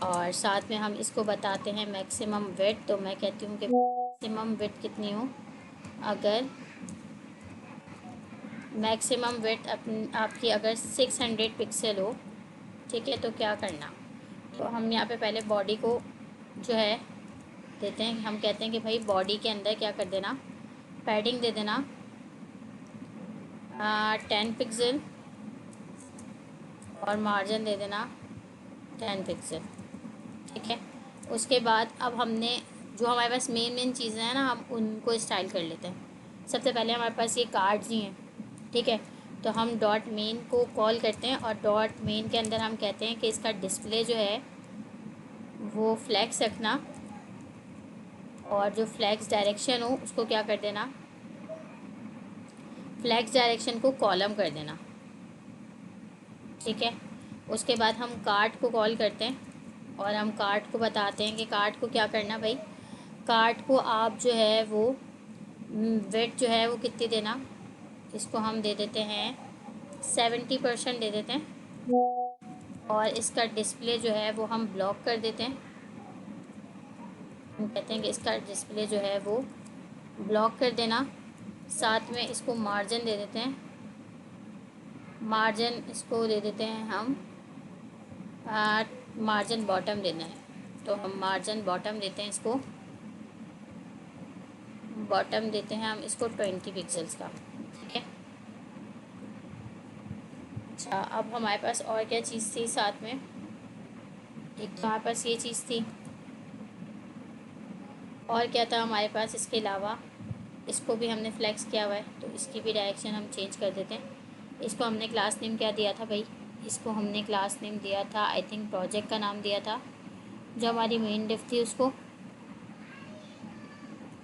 और साथ में हम इसको बताते हैं मैक्सिमम विड्थ। तो मैं कहती हूँ कि मैक्सिमम विड्थ कितनी हो, अगर मैक्सिमम विड्थ आपकी अगर 600 पिक्सल हो, ठीक है। तो क्या करना, तो हम यहाँ पे पहले बॉडी को जो है देते हैं। हम कहते हैं कि भाई बॉडी के अंदर क्या कर देना, पैडिंग दे देना 10 पिक्सल, और मार्जिन दे देना 10 पिक्सल, ठीक है। उसके बाद अब हमने जो हमारे पास मेन चीज़ें हैं ना, हम उनको स्टाइल कर लेते हैं। सबसे पहले हमारे पास ये कार्ड्स ही हैं, ठीक है। तो हम डॉट मेन को कॉल करते हैं और डॉट मेन के अंदर हम कहते हैं कि इसका डिस्प्ले जो है वो फ्लैक्स रखना, और जो फ्लैक्स डायरेक्शन हो उसको क्या कर देना, फ्लैक्स डायरेक्शन को कॉलम कर देना। ठीक है। उसके बाद हम कार्ट को कॉल करते हैं और हम कार्ट को बताते हैं कि कार्ट को क्या करना भाई, कार्ट को आप जो है वो वेट जो है वो कितनी देना, इसको हम दे देते हैं 70% दे देते हैं, और इसका डिस्प्ले जो है वो हम ब्लॉक कर देते हैं। हम कहते हैं कि इसका डिस्प्ले जो है वो ब्लॉक कर देना। साथ में इसको मार्जिन दे देते हैं, मार्जिन इसको दे देते हैं हम मार्जिन बॉटम देना है तो हम मार्जिन बॉटम देते हैं, इसको बॉटम देते हैं हम इसको 20 पिक्सल्स का। ठीक है। अच्छा, अब हमारे पास और क्या चीज़ थी साथ में, एक तो हमारे पास ये चीज़ थी, और क्या था हमारे पास इसके अलावा, इसको भी हमने फ्लेक्स किया हुआ है तो इसकी भी डायरेक्शन हम चेंज कर देते हैं। इसको हमने क्लास नेम क्या दिया था भाई, इसको हमने क्लास नेम दिया था, आई थिंक प्रोजेक्ट का नाम दिया था, जो हमारी मेन डिफ थी उसको,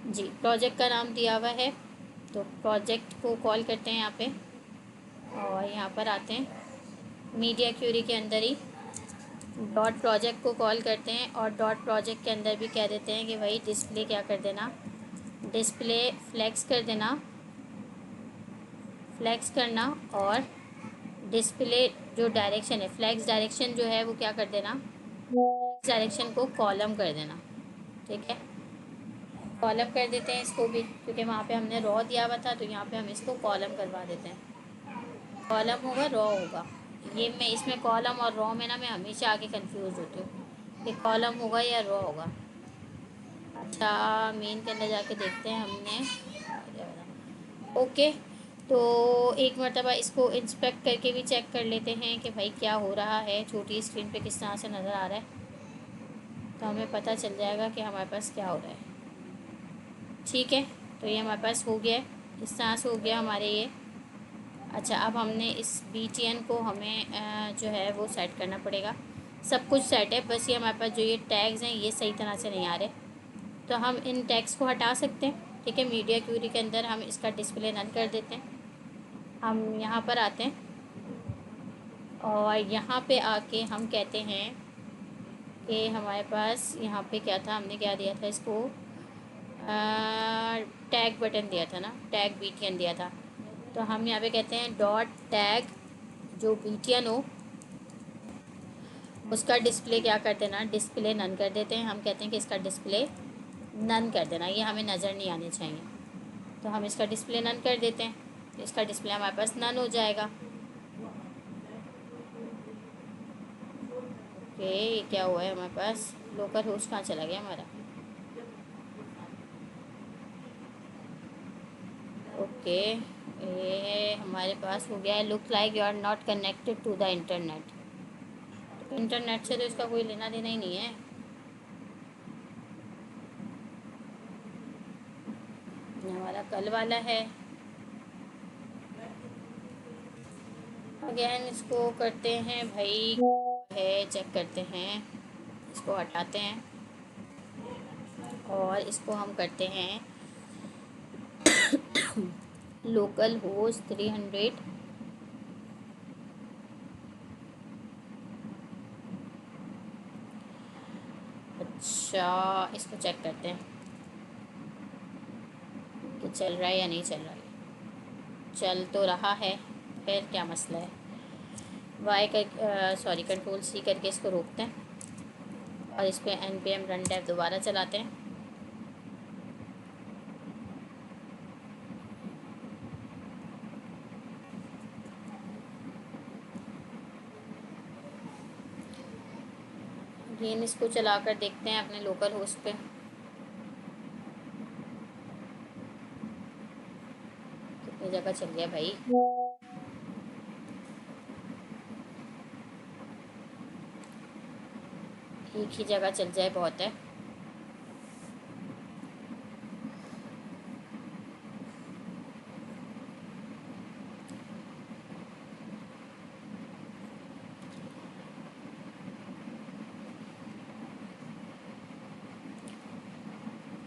जी प्रोजेक्ट का नाम दिया हुआ है। तो प्रोजेक्ट को कॉल करते हैं यहाँ पे, और यहाँ पर आते हैं मीडिया क्यूरी के अंदर ही डॉट प्रोजेक्ट को कॉल करते हैं, और डॉट प्रोजेक्ट के अंदर भी कह देते हैं कि भाई डिस्प्ले क्या कर देना, डिस्प्ले फ्लैक्स कर देना, फ्लैक्स करना, और डिस्प्ले जो डायरेक्शन है, फ्लैक्स डायरेक्शन जो है वो क्या कर देना, फ्लैक्स डायरेक्शन को कॉलम कर देना। ठीक है, कॉलम कर देते हैं इसको भी, क्योंकि वहाँ पे हमने रॉ दिया हुआ था तो यहाँ पे हम इसको कॉलम करवा देते हैं। कॉलम होगा रॉ होगा, ये मैं इसमें कॉलम और रॉ में ना मैं हमेशा आगे कंफ्यूज होती हूँ कि कॉलम होगा या रॉ होगा। अच्छा, मेन के अंदर जाके देखते हैं हमने, ओके। तो एक मरतबा इसको इंस्पेक्ट करके भी चेक कर लेते हैं कि भाई क्या हो रहा है, छोटी स्क्रीन पे किस तरह से नज़र आ रहा है, तो हमें पता चल जाएगा कि हमारे पास क्या हो रहा है। ठीक है, तो ये हमारे पास हो गया है, इस तरह से हो गया हमारे ये। अच्छा, अब हमने इस BTN को हमें जो है वो सेट करना पड़ेगा। सब कुछ सेट है, बस ये हमारे पास जो ये टैग्स हैं ये सही तरह से नहीं आ रहे, तो हम इन टैग्स को हटा सकते हैं। ठीक है, मीडिया क्यूरी के अंदर हम इसका डिस्प्ले नल कर देते हैं। हम यहाँ पर आते हैं और यहाँ पे आके हम कहते हैं कि हमारे पास यहाँ पे क्या था, हमने क्या दिया था इसको, टैग बटन दिया था ना, टैग BTN दिया था, तो हम यहाँ पे कहते हैं डॉट टैग जो BTN हो उसका डिस्प्ले क्या कर देना, डिस्प्ले नन कर देते हैं। हम कहते हैं कि इसका डिस्प्ले नन कर देना, ये हमें नज़र नहीं आने चाहिए, तो हम इसका डिस्प्ले नन कर देते हैं, तो इसका डिस्प्ले हमारे पास नन हो जाएगा। ओके, ये क्या हुआ है हमारे पास, लोकल होस्ट कहाँ चला गया हमारा, ओके ये हमारे पास हो गया है, look like you are not connected to the internet. तो इंटरनेट से तो इसका कोई लेना देना ही नहीं है, ये हमारा कल वाला है। अगेन इसको करते हैं भाई, है चेक करते हैं, इसको हटाते हैं और इसको हम करते हैं लोकल होस्ट 300। अच्छा, इसको चेक करते हैं कि चल रहा है या नहीं चल रहा है। चल तो रहा है, फिर क्या मसला है, वाई कर सॉरी कंट्रोल C करके इसको रोकते हैं और इस पर npm रन डेव दोबारा चलाते हैं। अगेन इसको चला कर देखते हैं अपने लोकल होस्ट पे, कितनी जगह चल गया भाई, एक ही जगह चल जाए बहुत है।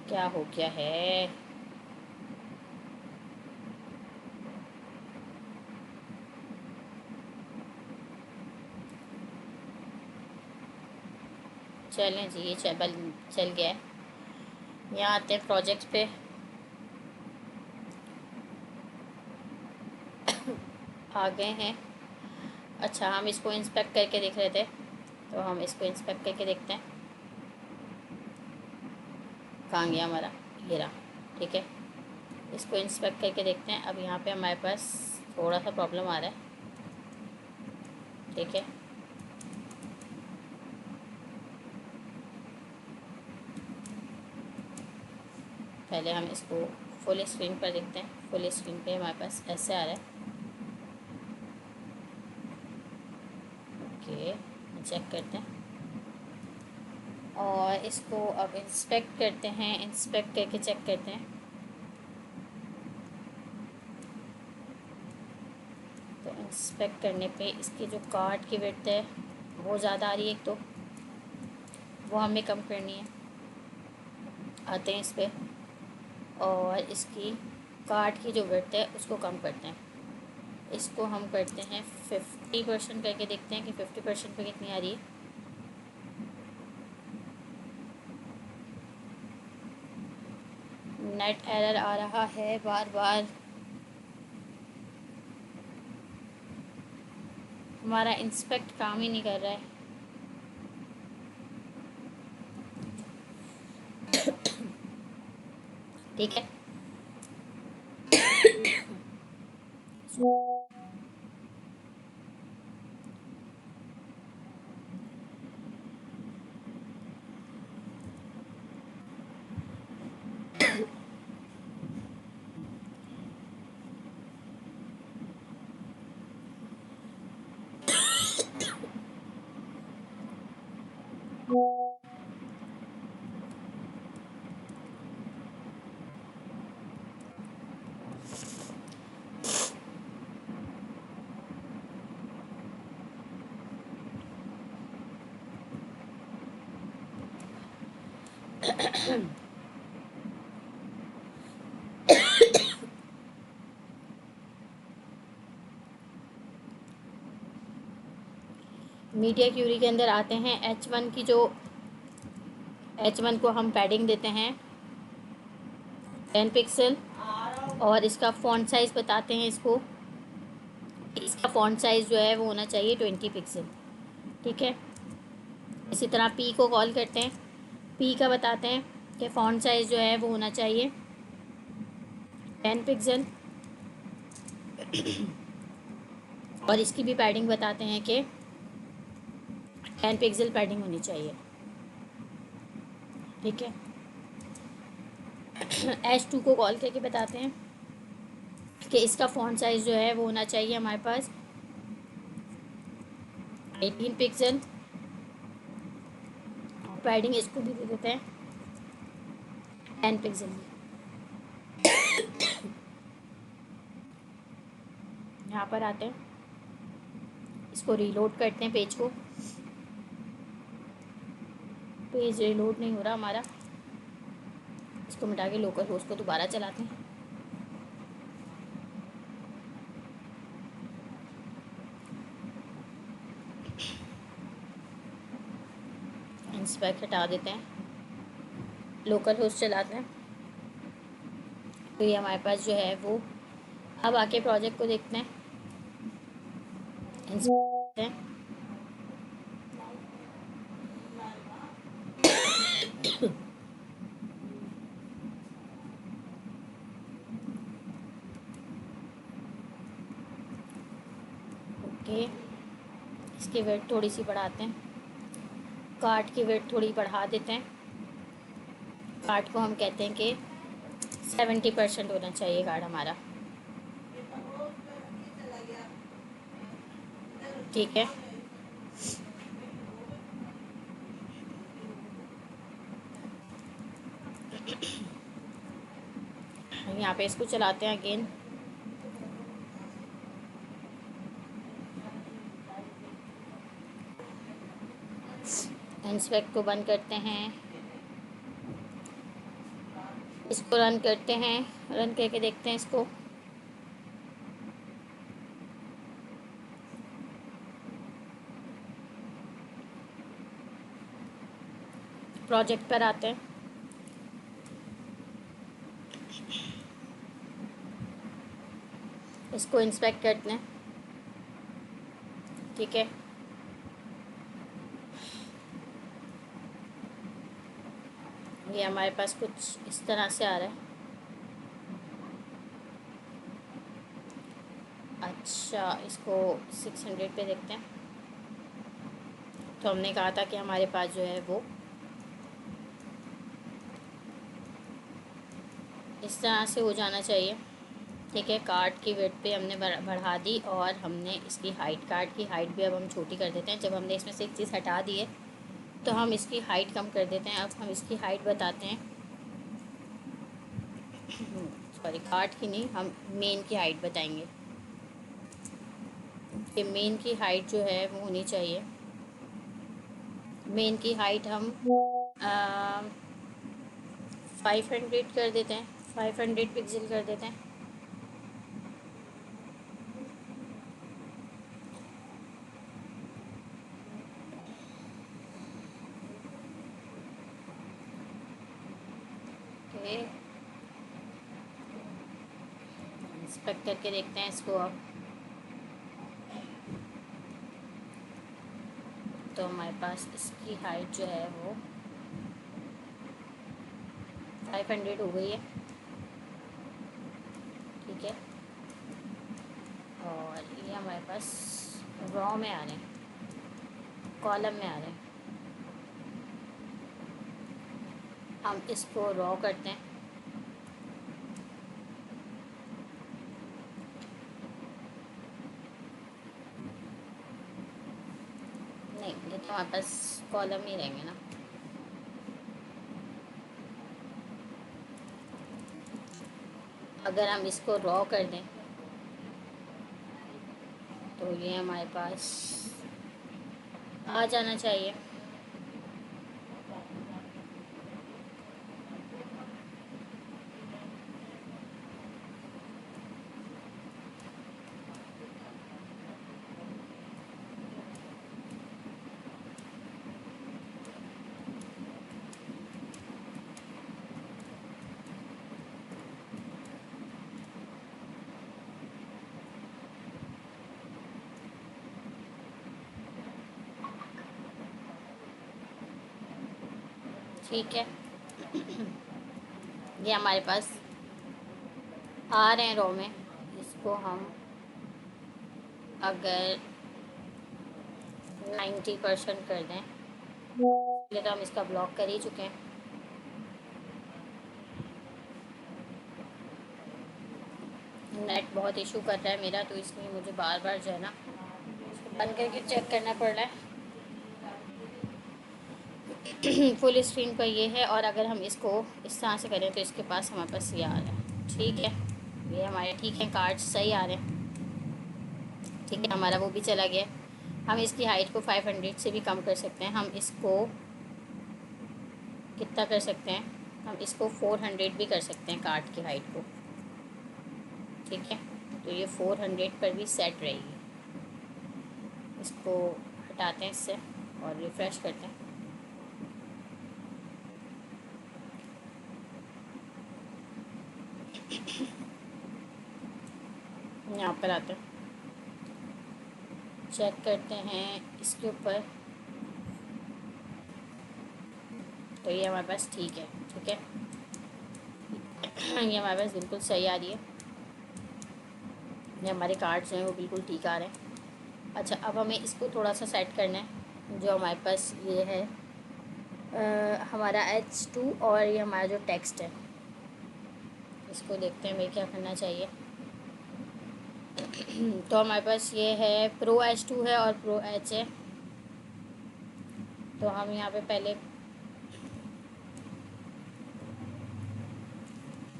क्या हो गया है? चलें जी, ये चल गया है। यहाँ आते हैं प्रोजेक्ट पे। आ गए हैं। अच्छा, हम इसको इंस्पेक्ट करके देख रहे थे, तो हम इसको इंस्पेक्ट करके देखते हैं। कहाँ गया हमारा? ये रहा। ठीक है, इसको इंस्पेक्ट करके देखते हैं। अब यहाँ पे हमारे पास थोड़ा सा प्रॉब्लम आ रहा है। ठीक है, पहले हम इसको फुल स्क्रीन पर देखते हैं। फुल स्क्रीन पे हमारे पास ऐसे आ रहा है। ओके, चेक करते हैं और इसको अब इंस्पेक्ट करते हैं। इंस्पेक्ट करके चेक करते हैं। तो इंस्पेक्ट करने पे इसकी जो कार्ड की विड्थ है वो ज़्यादा आ रही है। एक तो वो हमें कम करनी है। आते हैं इस पर और इसकी कार्ड की जो विड्थ है उसको कम करते हैं। इसको हम करते हैं 50% करके देखते हैं कि 50% पे कितनी आ रही है। नेट एरर आ रहा है बार बार। हमारा इंस्पेक्ट काम ही नहीं कर रहा है। ठीक है, मीडिया क्यूरी के अंदर आते हैं। H1 को हम पैडिंग देते हैं 10 पिक्सल और इसका फ़ॉन्ट साइज़ बताते हैं इसको। इसका फ़ॉन्ट साइज़ जो है वो होना चाहिए 20 पिक्सल। ठीक है, इसी तरह पी को कॉल करते हैं। पी का बताते हैं कि फ़ॉन्ट साइज़ जो है वो होना चाहिए 10 पिक्सल और इसकी भी पैडिंग बताते हैं कि 10 पिक्सल पैडिंग होनी चाहिए। ठीक है, H2 को कॉल करके बताते हैं कि इसका फ़ॉन्ट साइज़ जो है वो होना चाहिए हमारे पास 18 पिक्सल। पैडिंग इसको भी दे देते हैं 10 पिक्सल की। यहाँ पर आते हैं, इसको रीलोड करते हैं पेज को। पेज रीलोड नहीं हो रहा हमारा। इसको मिटा के लोकल होस्ट को दोबारा चलाते हैं। इंस्पेक्ट हटा देते हैं, लोकल होस्ट चलाते हैं। तो ये हमारे पास जो है वो, अब आके प्रोजेक्ट को देखते हैं। इंस्पेक्ट हैं, ओके, इसकी वेट थोड़ी सी बढ़ाते हैं। कार्ड की वेट थोड़ी बढ़ा देते हैं। कार्ड को हम कहते हैं कि 70% होना चाहिए कार्ड हमारा। ठीक है, यहाँ पे इसको चलाते हैं अगेन। इंस्पेक्ट को बंद करते हैं। इसको रन करते हैं, रन करके देखते हैं इसको। प्रोजेक्ट पर आते हैं, इसको इंस्पेक्ट करते हैं। ठीक है, ये हमारे पास कुछ इस तरह से आ रहा है। अच्छा, इसको 600 पे देखते हैं। तो हमने कहा था कि हमारे पास जो है वो इस तरह से हो जाना चाहिए। ठीक है, कार्ड की विड्थ पे हमने बढ़ा दी और हमने इसकी हाइट, कार्ड की हाइट भी अब हम छोटी कर देते हैं। जब हमने इसमें से एक चीज़ हटा दी है तो हम इसकी हाइट कम कर देते हैं। अब हम इसकी हाइट बताते हैं, सॉरी कार्ड की नहीं, हम मेन की हाइट बताएंगे कि मेन की हाइट जो है वो होनी चाहिए। मेन की हाइट हम 500 कर देते हैं, 500 पिक्सल कर देते हैं। ओके, इंस्पेक्ट करके देखते हैं इसको अब। तो हमारे पास इसकी हाइट जो है वो 500 हो गई है। ठीक है, और ये हमारे पास रॉ में आ रहे हैं, कॉलम में आ रहे हैं। हम इसको रॉ करते हैं। नहीं, ये तो हमारे पास कॉलम ही रहेंगे ना। अगर हम इसको रॉ कर दें तो ये हमारे पास आ जाना चाहिए। ठीक है, ये हमारे पास आ रहे हैं रॉ में। इसको हम अगर 90% कर दें, ये तो हम इसका ब्लॉक कर ही चुके हैं। नेट बहुत इशू कर रहा है मेरा, तो इसलिए मुझे बार बार जो है ना इसको बंद करके चेक करना पड़ रहा है। फुल स्क्रीन पर ये है, और अगर हम इसको इस तरह से करें तो इसके पास हमारे पास ये आ रहा है। ठीक है, ये हमारे ठीक है, कार्ड्स सही आ रहे हैं। ठीक है, हमारा वो भी चला गया। हम इसकी हाइट को 500 से भी कम कर सकते हैं। हम इसको कितना कर सकते हैं, हम इसको 400 भी कर सकते हैं कार्ड की हाइट को। ठीक है, तो ये 400 पर भी सेट रहेगी। इसको हटाते हैं इससे और रिफ़्रेश करते हैं। यहाँ पर आते हैं, चेक करते हैं इसके ऊपर, तो ये हमारे पास ठीक है। ठीक है, ये हमारे पास बिल्कुल सही आ रही है। ये हमारे कार्ड्स हैं वो बिल्कुल ठीक आ रहे हैं। अच्छा, अब हमें इसको थोड़ा सा सेट करना है। जो हमारे पास ये है हमारा H2 और ये हमारा जो टेक्स्ट है, इसको देखते हैं हमें क्या करना चाहिए। तो हमारे पास ये है प्रो H2 है और प्रो H है। तो हम यहाँ पे पहले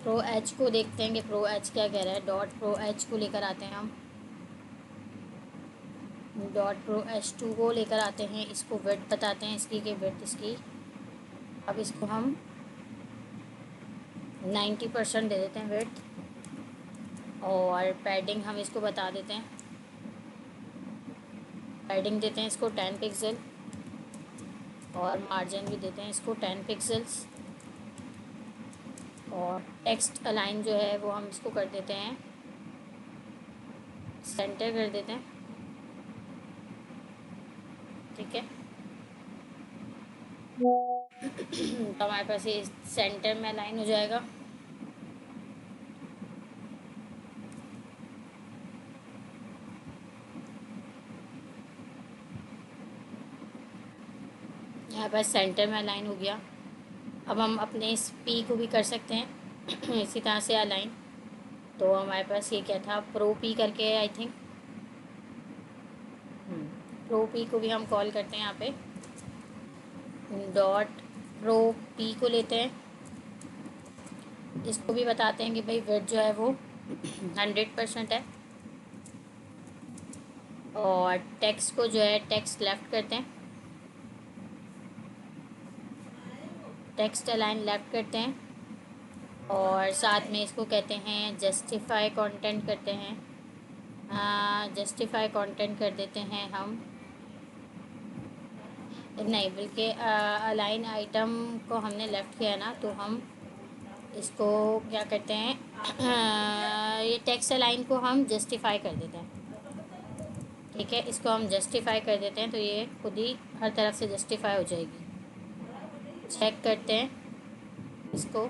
प्रो H को देखते हैं कि प्रो H क्या कह रहा है। डॉट प्रो H को लेकर आते हैं हम, डॉट प्रो H2 को लेकर आते हैं। इसको विड्थ बताते हैं इसकी, कि विड्थ इसकी, अब इसको हम 90% दे देते हैं विड्थ। और पैडिंग हम इसको बता देते हैं, पैडिंग देते हैं इसको 10 पिक्सल, और मार्जिन भी देते हैं इसको 10 पिक्सल्स। और टेक्स्ट अलाइन जो है वो हम इसको कर देते हैं, सेंटर कर देते हैं, ठीक है। तो हमारे पास ये सेंटर में अलाइन हो जाएगा। यहाँ पर सेंटर में अलाइन हो गया। अब हम अपने इस पी को भी कर सकते हैं इसी तरह से अलाइन। तो हमारे पास ये क्या था, प्रो पी करके है आई थिंक। प्रो पी को भी हम कॉल करते हैं यहाँ पे, डॉट प्रो पी को लेते हैं। इसको भी बताते हैं कि भाई विड्थ जो है वो 100% है। और टेक्स्ट को जो है टेक्स्ट लेफ़्ट करते हैं, टेक्स्ट अलाइन लेफ़्ट करते हैं। और साथ में इसको कहते हैं जस्टिफाई कंटेंट करते हैं, जस्टिफाई कंटेंट कर देते हैं हम, नहीं बल्कि अलाइन आइटम को हमने लेफ़्ट किया ना, तो हम इसको क्या करते हैं ये टेक्स्ट अलाइन को हम जस्टिफाई कर देते हैं, ठीक है। इसको हम जस्टिफाई कर देते हैं तो ये खुद ही हर तरफ से जस्टिफाई हो जाएगी। चेक करते हैं इसको,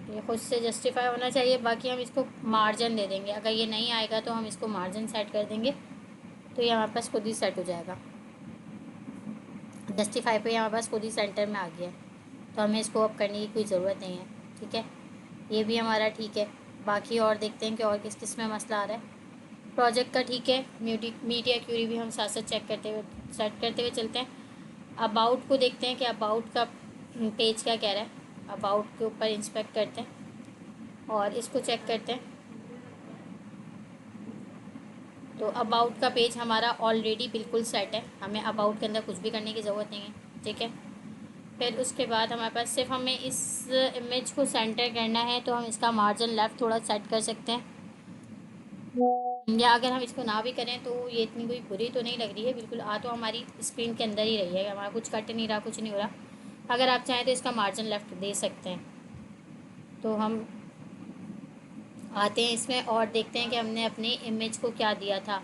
ये खुद से जस्टिफाई होना चाहिए। बाकी हम इसको मार्जिन दे देंगे, अगर ये नहीं आएगा तो हम इसको मार्जिन सेट कर देंगे, तो ये हमारे पास खुद ही सेट हो जाएगा। जस्टिफाई पे हमारे पास खुद ही सेंटर में आ गया है, तो हमें इसको अब करने की कोई ज़रूरत नहीं है, ठीक है। ये भी हमारा ठीक है। बाकी और देखते हैं कि और किस किस में मसला आ रहा है। प्रोजेक्ट का ठीक है, मीडिया क्यूरी भी हम साथ साथ चेक करते हुए सेट करते हुए चलते हैं। अबाउट को देखते हैं कि अबाउट का पेज क्या कह रहा है। अबाउट के ऊपर इंस्पेक्ट करते हैं और इसको चेक करते हैं। तो अबाउट का पेज हमारा ऑलरेडी बिल्कुल सेट है, हमें अबाउट के अंदर कुछ भी करने की ज़रूरत नहीं है, ठीक है। फिर उसके बाद हमारे पास सिर्फ हमें इस इमेज को सेंटर करना है, तो हम इसका मार्जिन लेफ़्ट थोड़ा सेट कर सकते हैं, या अगर हम इसको ना भी करें तो ये इतनी कोई बुरी तो नहीं लग रही है, बिल्कुल आ तो हमारी स्क्रीन के अंदर ही रही है, हमारा कुछ कट नहीं रहा, कुछ नहीं हो रहा। अगर आप चाहें तो इसका मार्जिन लेफ़्ट दे सकते हैं। तो हम आते हैं इसमें और देखते हैं कि हमने अपनी इमेज को क्या दिया था।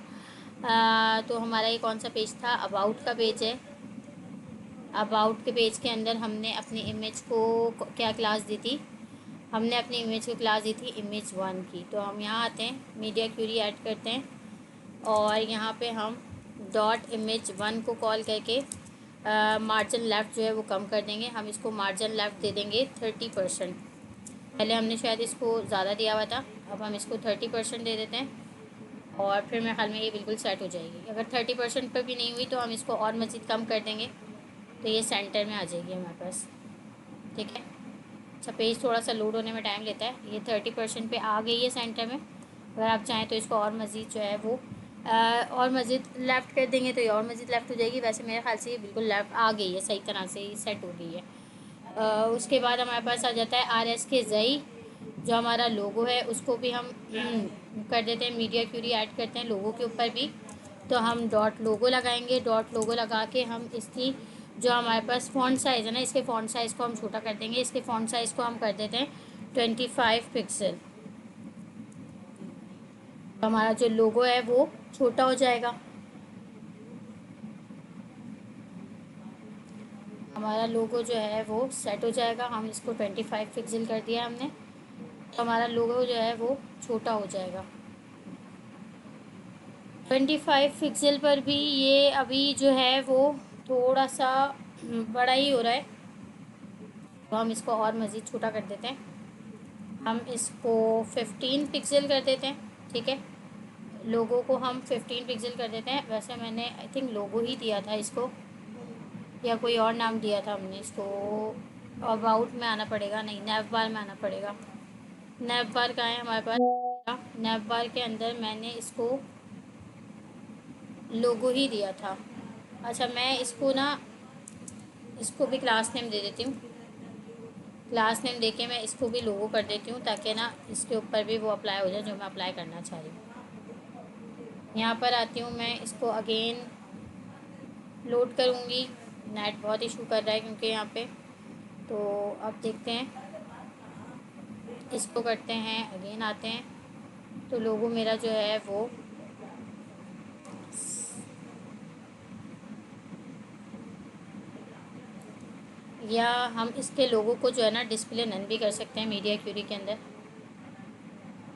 तो हमारा ये कौन सा पेज था, अबाउट का पेज है। अबाउट के पेज के अंदर हमने अपनी इमेज को क्या क्लास दी थी, हमने अपनी इमेज को क्लास दी थी इमेज 1 की। तो हम यहाँ आते हैं, मीडिया क्यूरी ऐड करते हैं और यहाँ पे हम डॉट इमेज 1 को कॉल करके मार्जिन लेफ़्ट जो है वो कम कर देंगे। हम इसको मार्जिन लेफ़्ट दे देंगे 30%। पहले हमने शायद इसको ज़्यादा दिया हुआ था, अब हम इसको 30% दे देते हैं और फिर मेरे ख्याल में ये बिल्कुल सेट हो जाएगी। अगर 30% पर भी नहीं हुई तो हम इसको और मज़ीद कम कर देंगे, तो ये सेंटर में आ जाएगी हमारे पास, ठीक है। अच्छा, पेज थोड़ा सा लोड होने में टाइम लेता है। ये 30% पे आ गई है सेंटर में। अगर आप चाहें तो इसको और मज़ीद जो है वो और मज़ीद लेफ़्ट कर देंगे तो ये और मज़ीद लेफ़्ट हो जाएगी। वैसे मेरे ख्याल से ये बिल्कुल लेफ़्ट आ गई है, सही तरह से सेट हो गई है। उसके बाद हमारे पास आ जाता है RS के ज़ई, जो हमारा लोगो है उसको भी हम कर देते हैं, मीडिया क्यूरी ऐड करते हैं लोगो के ऊपर भी। तो हम डॉट लोगो लगाएंगे, डॉट लोगो लगा के हम इसकी जो हमारे पास फ़ॉन्ट साइज़ है ना, इसके फ़ॉन्ट साइज़ को हम छोटा कर देंगे। इसके फ़ॉन्ट साइज़ को हम कर देते हैं 25 पिक्सल। तो हमारा जो लोगो है वो छोटा हो जाएगा। हमारा लोगो जो है वो सेट हो जाएगा। हम इसको 25 पिक्सल कर दिया हमने, तो हमारा लोगो जो है वो छोटा हो जाएगा। 25 पिक्सल पर भी ये अभी जो है वो थोड़ा सा बड़ा ही हो रहा है, तो हम इसको और मज़ीद छोटा कर देते हैं। हम इसको 15 पिक्सल कर देते हैं, ठीक है। लोगो को हम 15 पिक्सल कर देते हैं। वैसे मैंने आई थिंक लोगो ही दिया था इसको, या कोई और नाम दिया था हमने इसको। अबाउट में आना पड़ेगा, नहीं नैव बार में आना पड़ेगा। नैव बार कहाँ है हमारे पास, नैव बार के अंदर मैंने इसको लोगो ही दिया था। अच्छा, मैं इसको ना इसको भी क्लास नेम दे देती हूँ, क्लास नेम देके मैं इसको भी लोगो कर देती हूँ ताकि ना इसके ऊपर भी वो अप्लाई हो जाए जो मैं अप्लाई करना चाह रही हूँ। यहाँ पर आती हूँ मैं, इसको अगेन लोड करूँगी। नेट बहुत इशू कर रहा है क्योंकि यहाँ पे, तो अब देखते हैं, इसको करते हैं, अगेन आते हैं, तो लोगो मेरा जो है वो या हम इसके लोगों को जो है ना डिस्प्ले नन भी कर सकते हैं। मीडिया क्यूरी के अंदर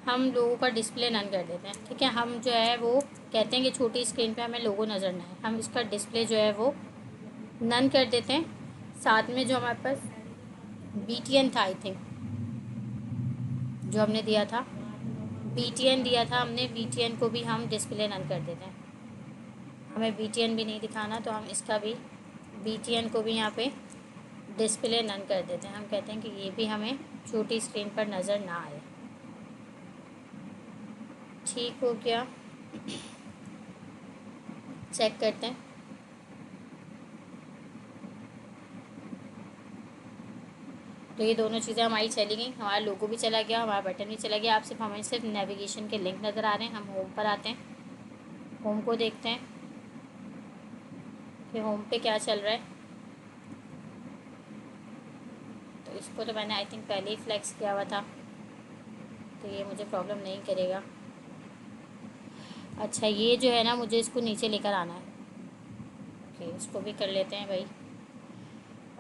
हम लोगों का डिस्प्ले नन कर देते हैं, ठीक है। हम जो है वो कहते हैं कि छोटी स्क्रीन पे हमें लोगो नज़र ना आए, हम इसका डिस्प्ले जो है वो नन कर देते हैं। साथ में जो हमारे पास BTN था, आई थिंक जो हमने दिया था, BTN दिया था हमने, BTN को भी हम डिस्प्ले नन कर देते हैं। हमें BTN भी नहीं दिखाना तो हम इसका भी BTN को भी यहाँ पे डिस्प्ले नन कर देते हैं। हम कहते हैं कि ये भी हमें छोटी स्क्रीन पर नज़र ना आए। ठीक हो गया, चेक करते हैं। तो ये दोनों चीज़ें हमारी चली गई, हमारा लोगो भी चला गया, हमारा बटन भी चला गया। आप सिर्फ हमें सिर्फ नेविगेशन के लिंक नज़र आ रहे हैं। हम होम पर आते हैं, होम को देखते हैं कि होम पे क्या चल रहा है। तो इसको तो मैंने आई थिंक पहले ही फ्लैक्स किया हुआ था, तो ये मुझे प्रॉब्लम नहीं करेगा। अच्छा, ये जो है ना मुझे इसको नीचे लेकर आना है। ओके, इसको भी कर लेते हैं भाई।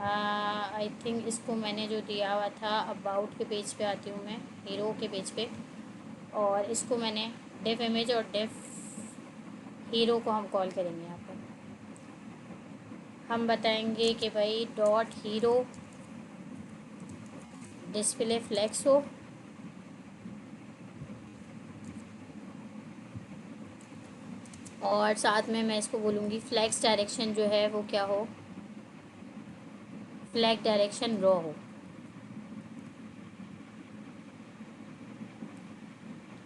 आई थिंक इसको मैंने जो दिया हुआ था, अबाउट के पेज पे आती हूँ मैं, हीरो के पेज पे, और इसको मैंने डेफ इमेज और डेफ हीरो को हम कॉल करेंगे। यहाँ पर हम बताएंगे कि भाई डॉट हीरो डिस्प्ले फ्लैक्स हो, और साथ में मैं इसको बोलूँगी फ्लैक्स डायरेक्शन जो है वो क्या हो, फ्लैग डायरेक्शन रॉ हो।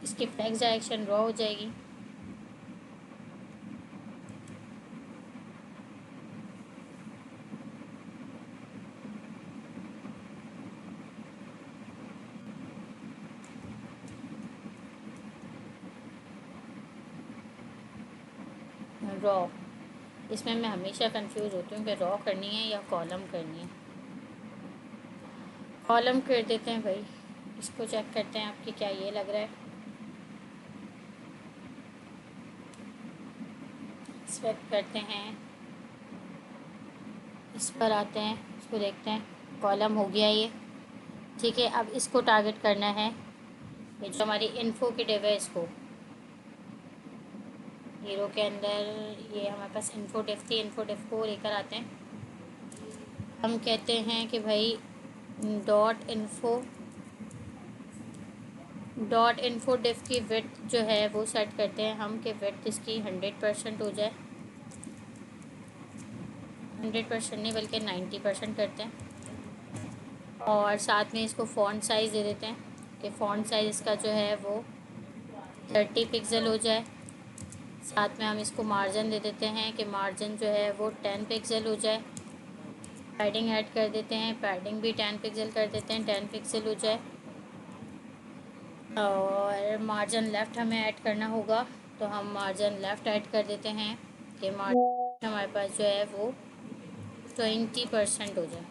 इसकी फ्लैक्स डायरेक्शन रॉ हो जाएगी। रॉ, इसमें मैं हमेशा कंफ्यूज होती हूँ कि रॉ करनी है या कॉलम करनी है। कॉलम कर देते हैं भाई। इसको चेक करते हैं आपकी क्या ये लग रहा है। सेलेक्ट करते हैं, इस पर आते हैं, इसको देखते हैं, कॉलम हो गया ये, ठीक है। अब इसको टारगेट करना है, ये जो हमारी इन्फो की डिव है, इसको हीरो के अंदर ये हमारे पास इन्फो डिव थी, इन्फो डिव को लेकर आते हैं। हम कहते हैं कि भाई डॉट इन्फो डिव की विड्थ जो है वो सेट करते हैं हम कि विड्थ इसकी 100% हो जाए। 100% नहीं बल्कि 90% करते हैं। और साथ में इसको फ़ॉन्ट साइज़ दे देते हैं कि फ़ॉन्ट साइज़ इसका जो है वो 30 पिक्सल हो जाए। साथ में हम इसको मार्जिन दे देते हैं कि मार्जिन जो है वो 10 पिक्सल हो जाए। पैडिंग ऐड कर देते हैं, पैडिंग भी 10 पिक्सल कर देते हैं, 10 पिक्सल हो जाए। और मार्जिन लेफ़्ट हमें ऐड करना होगा, तो हम मार्जिन लेफ़्ट ऐड कर देते हैं कि मार्जिन हमारे पास जो है वो 20% हो जाए।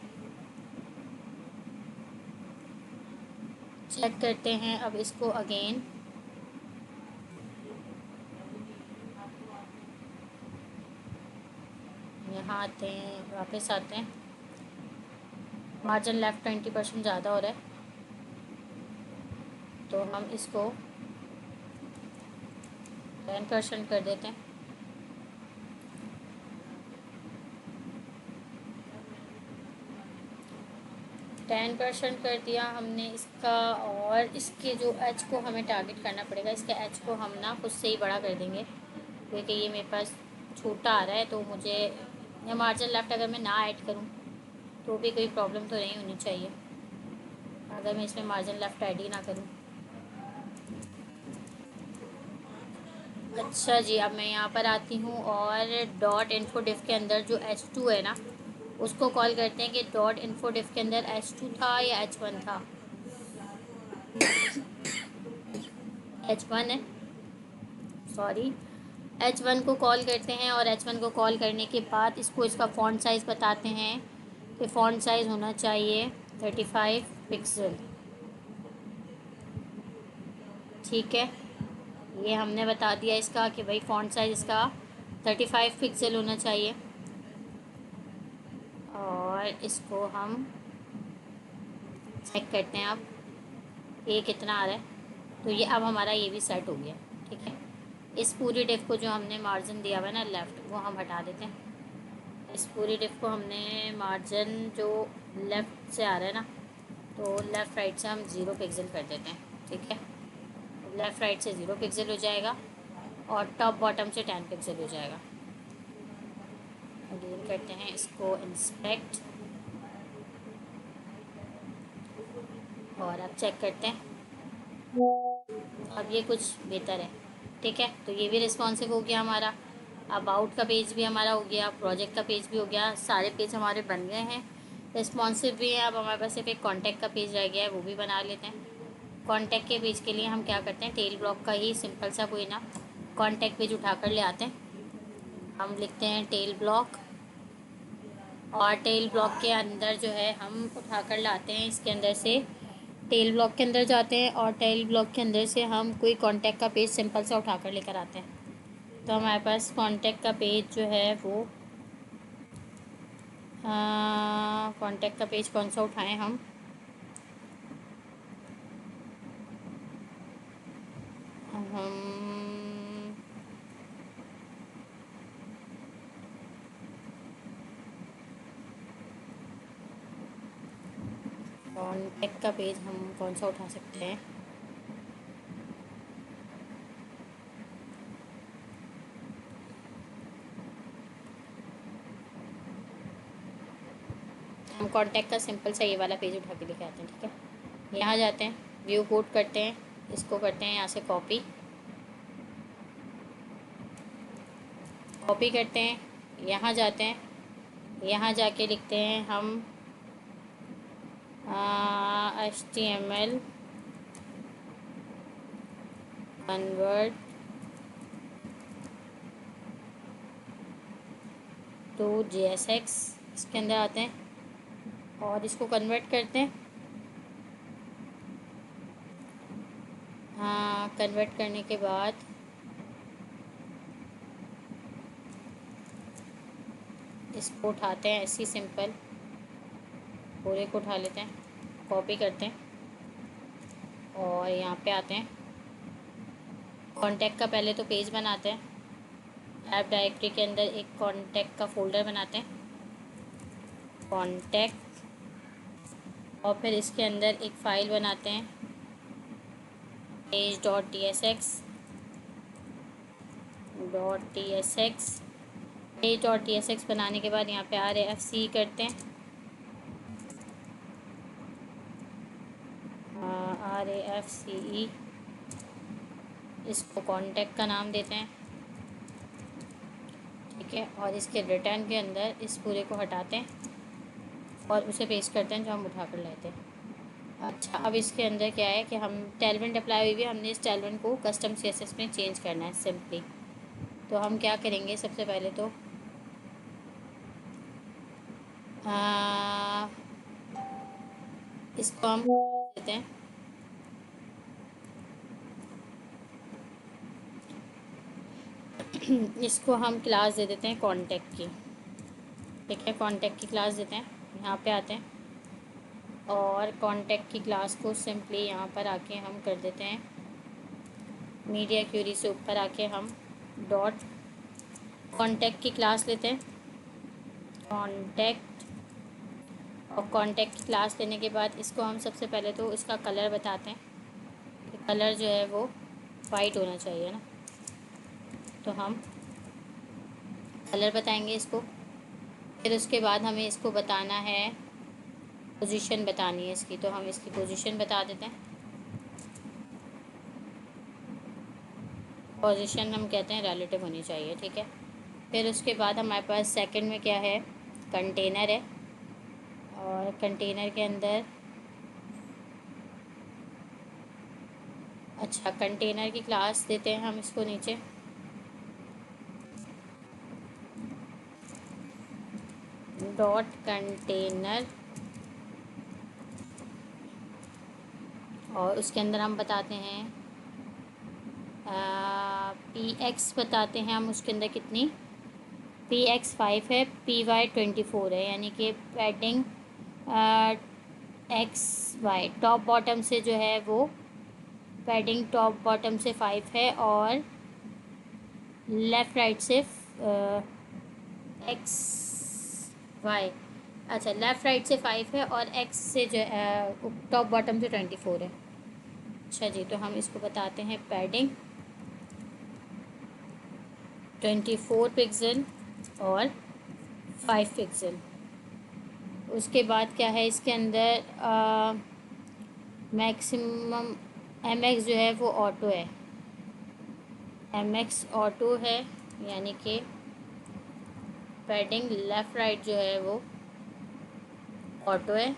चेक करते हैं। अब इसको अगेन यहाँ आते हैं, वापस आते हैं, मार्जिन लेफ़्ट 20% ज़्यादा हो रहा है, तो हम इसको 10% कर देते हैं। टेन परसेंट कर दिया हमने इसका, और इसके जो एच को हमें टारगेट करना पड़ेगा। इसके एच को हम ना खुद से ही बड़ा कर देंगे क्योंकि ये मेरे पास छोटा आ रहा है, तो मुझे या मार्जिन लेफ़्ट अगर मैं ना ऐड करूँ तो भी कोई प्रॉब्लम तो नहीं होनी चाहिए अगर मैं इसमें मार्जिन लेफ़्ट ऐड ही ना करूँ। अच्छा जी, अब मैं यहाँ पर आती हूँ और डॉट इन्फो डिव के अंदर जो H2 है ना, उसको कॉल करते हैं कि डॉट इन्फो डिफ के अंदर H2 था या H1 था। H1 है, सॉरी, H1 को कॉल करते हैं और H1 को कॉल करने के बाद इसको इसका फ़ॉन्ट साइज़ बताते हैं कि फ़ॉन्ट साइज़ होना चाहिए 35 पिक्सल। ठीक है, ये हमने बता दिया इसका कि भाई फ़ॉन्ट साइज़ इसका 35 पिक्सल होना चाहिए। और इसको हम चेक करते हैं अब ये कितना आ रहा है। तो ये अब हमारा ये भी सेट हो गया। ठीक है, इस पूरी डिफ को जो हमने मार्जिन दिया हुआ है ना लेफ़्ट, वो हम हटा देते हैं। इस पूरी डिफ को हमने मार्जिन जो लेफ़्ट से आ रहा है ना, तो लेफ़्ट राइट से हम 0 पिक्सल कर देते हैं। ठीक है, लेफ़्ट राइट से 0 पिक्सल हो जाएगा और टॉप बॉटम से 10 पिक्सल हो जाएगा। अगेन करते हैं इसको इंस्पेक्ट और अब चेक करते हैं। अब ये कुछ बेहतर है। ठीक है, तो ये भी रिस्पॉन्सिव हो गया हमारा। अबाउट का पेज भी हमारा हो गया, प्रोजेक्ट का पेज भी हो गया, सारे पेज हमारे बन गए हैं, रिस्पॉन्सिव भी है। अब हमारे पास सिर्फ एक कॉन्टैक्ट का पेज रह गया है, वो भी बना लेते हैं। कॉन्टैक्ट के पेज के लिए हम क्या करते हैं, टेल ब्लॉक का ही सिंपल सा कोई ना कॉन्टैक्ट पेज उठा कर ले आते हैं। हम लिखते हैं टेल ब्लॉक और टेल ब्लॉक के अंदर जो है हम उठा कर लाते हैं, इसके अंदर से टेल ब्लॉक के अंदर जाते हैं और टेल ब्लॉक के अंदर से हम कोई कॉन्टैक्ट का पेज सिंपल सा उठा कर लेकर आते हैं। तो हमारे पास कॉन्टैक्ट का पेज जो है वो कॉन्टैक्ट का पेज कौन सा उठाएं हम कॉन्टैक्ट का पेज हम कौन सा उठा सकते हैं। हम कॉन्टैक्ट का सिंपल सा ये वाला पेज उठा के लेके आते हैं। ठीक है, यहाँ जाते हैं, व्यू कोड करते हैं, इसको करते हैं यहाँ से कॉपी, कॉपी करते हैं, यहाँ जाते हैं, यहाँ जाके लिखते हैं हम HTML कन्वर्ट टू JSX, इसके अंदर आते हैं और इसको कन्वर्ट करते हैं। कन्वर्ट करने के बाद इसको उठाते हैं, ऐसी सिंपल पूरे को उठा लेते हैं, कॉपी करते हैं और यहाँ पे आते हैं। कॉन्टैक्ट का पहले तो पेज बनाते हैं, ऐप डायरेक्टरी के अंदर एक कॉन्टैक्ट का फ़ोल्डर बनाते हैं, कॉन्टैक्ट, और फिर इसके अंदर एक फ़ाइल बनाते हैं page.tsx page.tsx बनाने के बाद यहाँ पे RAFC करते हैं, RAFCE, इसको कॉन्टैक्ट का नाम देते हैं। ठीक है, और इसके रिटर्न के अंदर इस पूरे को हटाते हैं और उसे पेस्ट करते हैं जो हम उठा कर लेते हैं। अच्छा, अब इसके अंदर क्या है कि हम टेलविंड अप्लाई हुई भी, हमने इस टेलविंड को कस्टम CSS में चेंज करना है सिंपली। तो हम क्या करेंगे, सबसे पहले तो इसको हम देते हैं, इसको हम क्लास दे देते हैं कॉन्टैक्ट की। ठीक है, कॉन्टैक्ट की क्लास देते हैं, यहाँ पे आते हैं और कॉन्टैक्ट की क्लास को सिंपली यहाँ पर आके हम कर देते हैं मीडिया क्यूरी से ऊपर आके हम डॉट कॉन्टैक्ट की क्लास लेते हैं, कॉन्टैक्ट, और कॉन्टैक्ट की क्लास लेने के बाद इसको हम सबसे पहले तो इसका कलर बताते हैं कि कलर जो है वो वाइट होना चाहिए ना, तो हम कलर बताएंगे इसको। फिर उसके बाद हमें इसको बताना है, पोजीशन बतानी है इसकी, तो हम इसकी पोजीशन बता देते हैं। पोजीशन हम कहते हैं रिलेटिव होनी चाहिए। ठीक है, फिर उसके बाद हमारे पास सेकंड में क्या है, कंटेनर है और कंटेनर के अंदर, अच्छा कंटेनर की क्लास देते हैं हम इसको नीचे। डॉट कंटेनर, और उसके अंदर हम बताते हैं PX बताते हैं हम उसके अंदर कितनी, PX 5 है, PY 24 है, यानी कि पैडिंग XY टॉप बॉटम से जो है वो पैडिंग टॉप बॉटम से 5 है और लेफ़्ट राइट से XY, अच्छा लेफ़्ट राइट से 5 है और X से जो टॉप बॉटम से 24 है। अच्छा जी, तो हम इसको बताते हैं पैडिंग 24 पिक्सल और 5 पिक्सल। उसके बाद क्या है इसके अंदर, मैक्सिमम MX जो है वो ऑटो है, MX ऑटो है, यानी कि पैडिंग लेफ़्ट राइट जो है वो ऑटो है।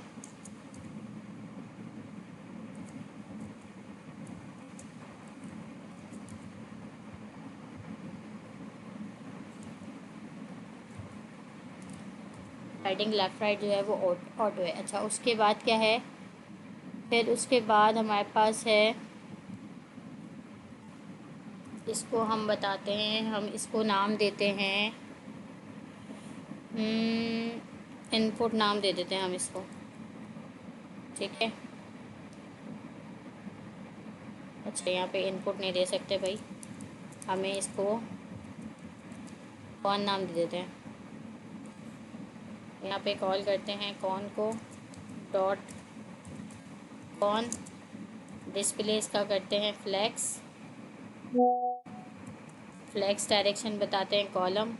पैडिंग लेफ़्ट राइट जो है वो ऑटो है। अच्छा उसके बाद क्या है, फिर उसके बाद हमारे पास है, इसको हम बताते हैं, हम इसको नाम देते हैं इनपुट नाम दे देते हैं हम इसको, ठीक है। अच्छा यहाँ पे इनपुट नहीं दे सकते भाई, हमें इसको कौन नाम दे देते हैं। यहाँ पे कॉल करते हैं कौन को, डॉट कौन, डिस्प्ले इसका करते हैं फ्लैक्स, फ्लैक्स डायरेक्शन बताते हैं कॉलम,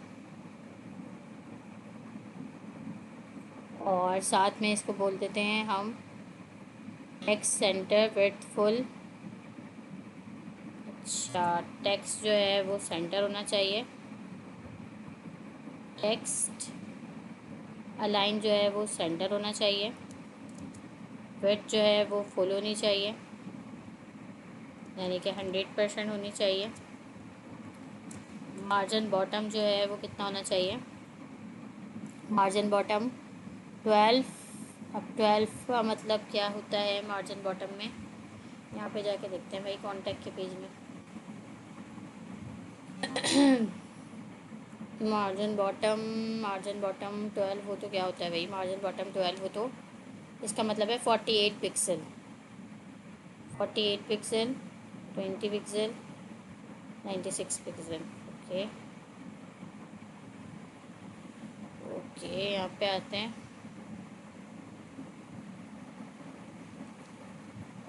और साथ में इसको बोल देते हैं हम टेक्स्ट सेंटर विड्थ फुल। अच्छा टेक्स्ट जो है वो सेंटर होना चाहिए, टेक्स्ट अलाइन जो है वो सेंटर होना चाहिए, विड्थ जो है वो फुल होनी चाहिए, यानी कि 100% होनी चाहिए। मार्जिन बॉटम जो है वो कितना होना चाहिए, मार्जिन बॉटम 12। अब 12 का मतलब क्या होता है मार्जिन बॉटम में, यहाँ पे जाके देखते हैं भाई कॉन्टैक्ट के पेज में। मार्जिन बॉटम 12 हो तो क्या होता है भाई, मार्जिन बॉटम 12 हो तो इसका मतलब है 48 pixel, 48 pixel, 20 pixel, 96 pixel. Okay okay, यहाँ पे आते हैं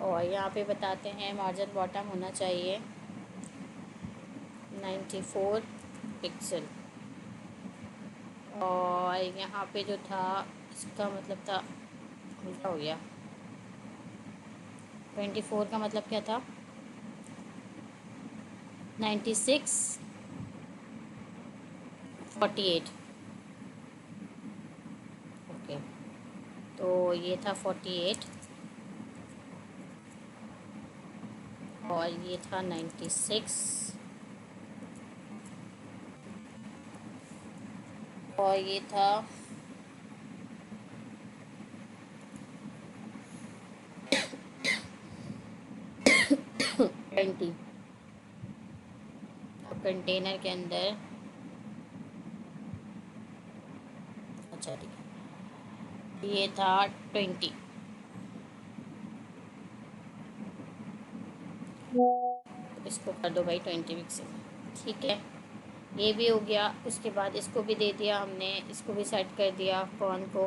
और यहाँ पे बताते हैं मार्जिन बॉटम होना चाहिए 94 पिक्सल, और यहाँ पे जो था इसका मतलब था उल्टा हो गया, 24 का मतलब क्या था 96 48। ओके तो ये था 48 और ये था 96 और ये था 20। अब कंटेनर के अंदर, अच्छा ठीक है, ये था 20, इसको कर दो भाई 20 पिक्सल, ठीक है। ये भी हो गया, उसके बाद इसको भी दे दिया हमने, इसको भी सेट कर दिया कौन को।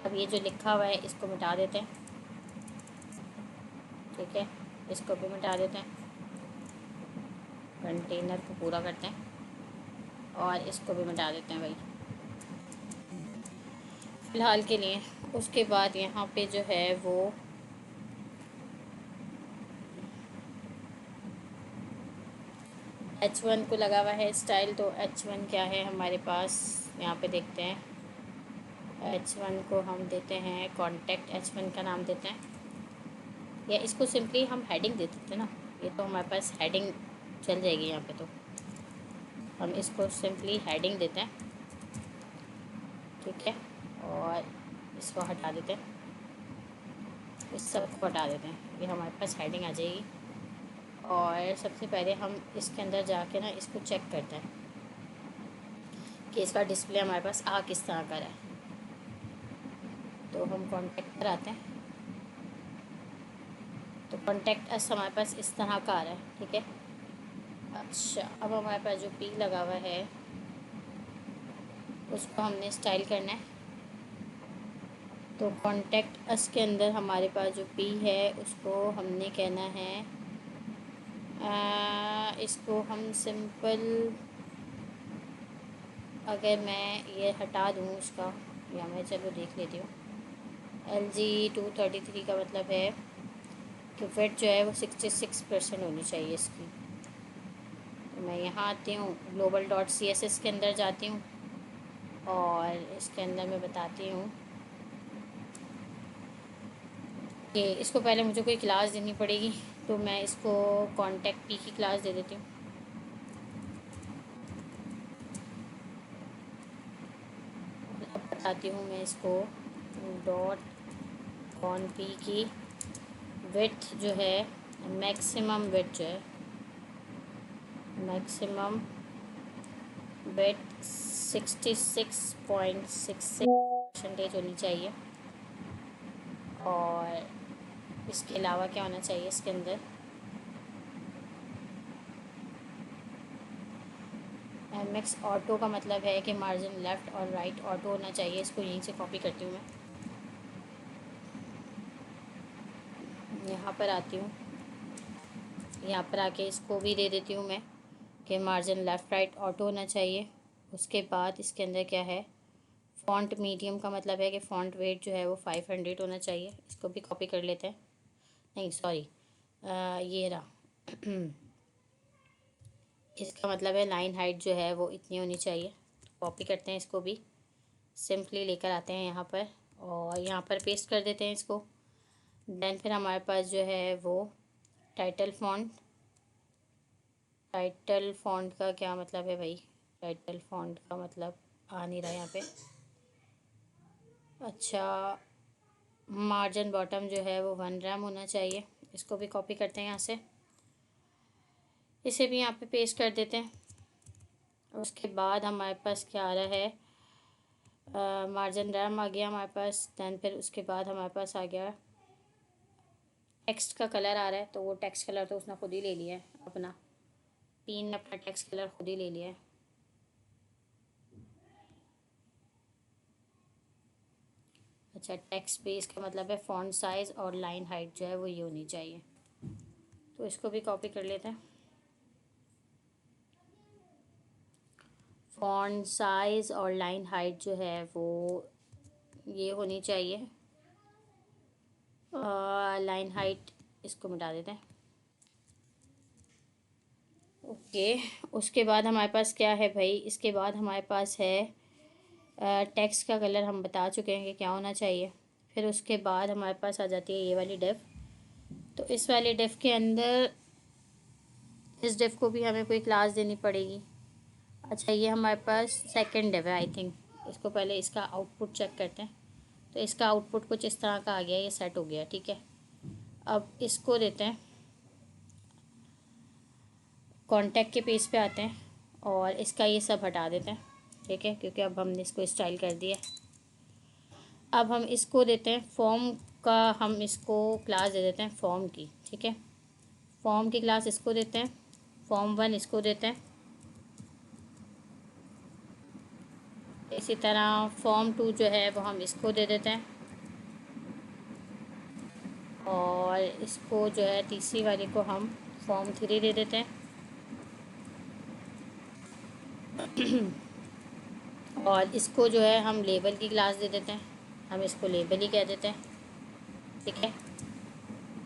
अब ये जो लिखा हुआ है इसको मिटा देते हैं, ठीक है, इसको भी मिटा देते हैं, कंटेनर को पूरा करते हैं और इसको भी मिटा देते हैं भाई फ़िलहाल के लिए। उसके बाद यहाँ पे जो है वो H1 को लगा हुआ है स्टाइल, तो H1 क्या है हमारे पास, यहाँ पे देखते हैं H1 को हम देते हैं कॉन्टैक्ट H1 का नाम देते हैं, या इसको सिंपली हम हेडिंग दे देते हैं ना, ये तो हमारे पास हेडिंग चल जाएगी यहाँ पे, तो हम इसको सिंपली हेडिंग देते हैं, ठीक है। और इसको हटा देते हैं, इस सब को हटा देते हैं, ये हमारे पास हेडिंग आ जाएगी। और सबसे पहले हम इसके अंदर जाके ना इसको चेक करते हैं कि इसका डिस्प्ले हमारे पास आ किस तरह का है। तो हम कॉन्टैक्ट पर आते हैं, तो कॉन्टैक्ट अस हमारे पास इस तरह का आ रहा है, ठीक है। अच्छा, अब हमारे पास जो पी लगा हुआ है उसको हमने स्टाइल करना है। तो कॉन्टैक्ट अस के अंदर हमारे पास जो पी है उसको हमने कहना है इसको हम सिंपल, अगर मैं ये हटा दूँ इसका, या मैं चलो देख लेती हूँ। LG233 का मतलब है कि वेट जो है वो 66% होनी चाहिए इसकी। तो मैं यहाँ आती हूँ, global.css के अंदर जाती हूँ और इसके अंदर मैं बताती हूँ कि इसको पहले मुझे कोई क्लास देनी पड़ेगी, तो मैं इसको कॉन्टैक्ट पी की क्लास दे देती हूँ। अब बताती हूँ मैं इसको डॉट कॉन पी की विड्थ जो है, मैक्सिमम विड्थ जो है, मैक्सिमम विड्थ 66.66% होनी चाहिए। और इसके अलावा क्या होना चाहिए इसके अंदर, MX ऑटो का मतलब है कि मार्जिन लेफ़्ट और राइट ऑटो होना चाहिए। इसको यहीं से कॉपी करती हूँ मैं, यहाँ पर आती हूँ, यहाँ पर आके इसको भी दे देती हूँ मैं कि मार्जिन लेफ़्ट राइट ऑटो होना चाहिए। उसके बाद इसके अंदर क्या है, फ़ॉन्ट मीडियम का मतलब है कि फ़ॉन्ट वेट जो है वो 500 होना चाहिए। इसको भी कॉपी कर लेते हैं, नहीं सॉरी, ये रहा इसका मतलब है लाइन हाइट जो है वो इतनी होनी चाहिए। तो कॉपी करते हैं, इसको भी सिंपली लेकर आते हैं यहाँ पर और यहाँ पर पेस्ट कर देते हैं इसको। देन फिर हमारे पास जो है वो टाइटल फ़ॉन्ट का क्या मतलब है भाई, टाइटल फ़ॉन्ट का मतलब आ नहीं रहा यहाँ पे। अच्छा, मार्जिन बॉटम जो है वो 1 rem होना चाहिए। इसको भी कॉपी करते हैं यहाँ से, इसे भी यहाँ पे पेस्ट कर देते हैं। उसके बाद हमारे पास क्या आ रहा है, मार्जिन रैम आ गया हमारे पास। दैन फिर उसके बाद हमारे पास आ गया टेक्स्ट का कलर आ रहा है, तो वो टेक्स्ट कलर तो उसने खुद ही ले लिया है अपना, पीन ने अपना टेक्स्ट कलर खुद ही ले लिया है। अच्छा, टेक्स्ट बेस का मतलब है फ़ॉन्ट साइज़ और लाइन हाइट जो है वो ये होनी चाहिए। तो इसको भी कॉपी कर लेते हैं। फ़ॉन्ट साइज़ और लाइन हाइट जो है वो ये होनी चाहिए। लाइन हाइट इसको मिटा देते हैं, ओके। उसके बाद हमारे पास क्या है भाई, इसके बाद हमारे पास है टेक्स्ट का कलर हम बता चुके हैं कि क्या होना चाहिए। फिर उसके बाद हमारे पास आ जाती है ये वाली डिव। तो इस वाली डिव के अंदर इस डिव को भी हमें कोई क्लास देनी पड़ेगी। अच्छा, ये हमारे पास सेकंड डिव है आई थिंक। इसको पहले इसका आउटपुट चेक करते हैं। तो इसका आउटपुट कुछ इस तरह का आ गया, ये सेट हो गया, ठीक है। अब इसको देते हैं, कॉन्टैक्ट के पेज पे आते हैं और इसका ये सब हटा देते हैं, ठीक है, क्योंकि अब हमने इसको स्टाइल कर दिया। अब हम इसको देते हैं फॉर्म का, हम इसको क्लास दे देते हैं फॉर्म की, ठीक है। फॉर्म की क्लास इसको देते हैं, फॉर्म 1 इसको देते हैं। इसी तरह फॉर्म 2 जो है वो हम इसको दे देते हैं और इसको जो है तीसरी वाली को हम फॉर्म 3 दे देते हैं। और इसको जो है हम लेबल की क्लास दे देते हैं, हम इसको लेबल ही कह देते हैं, ठीक है।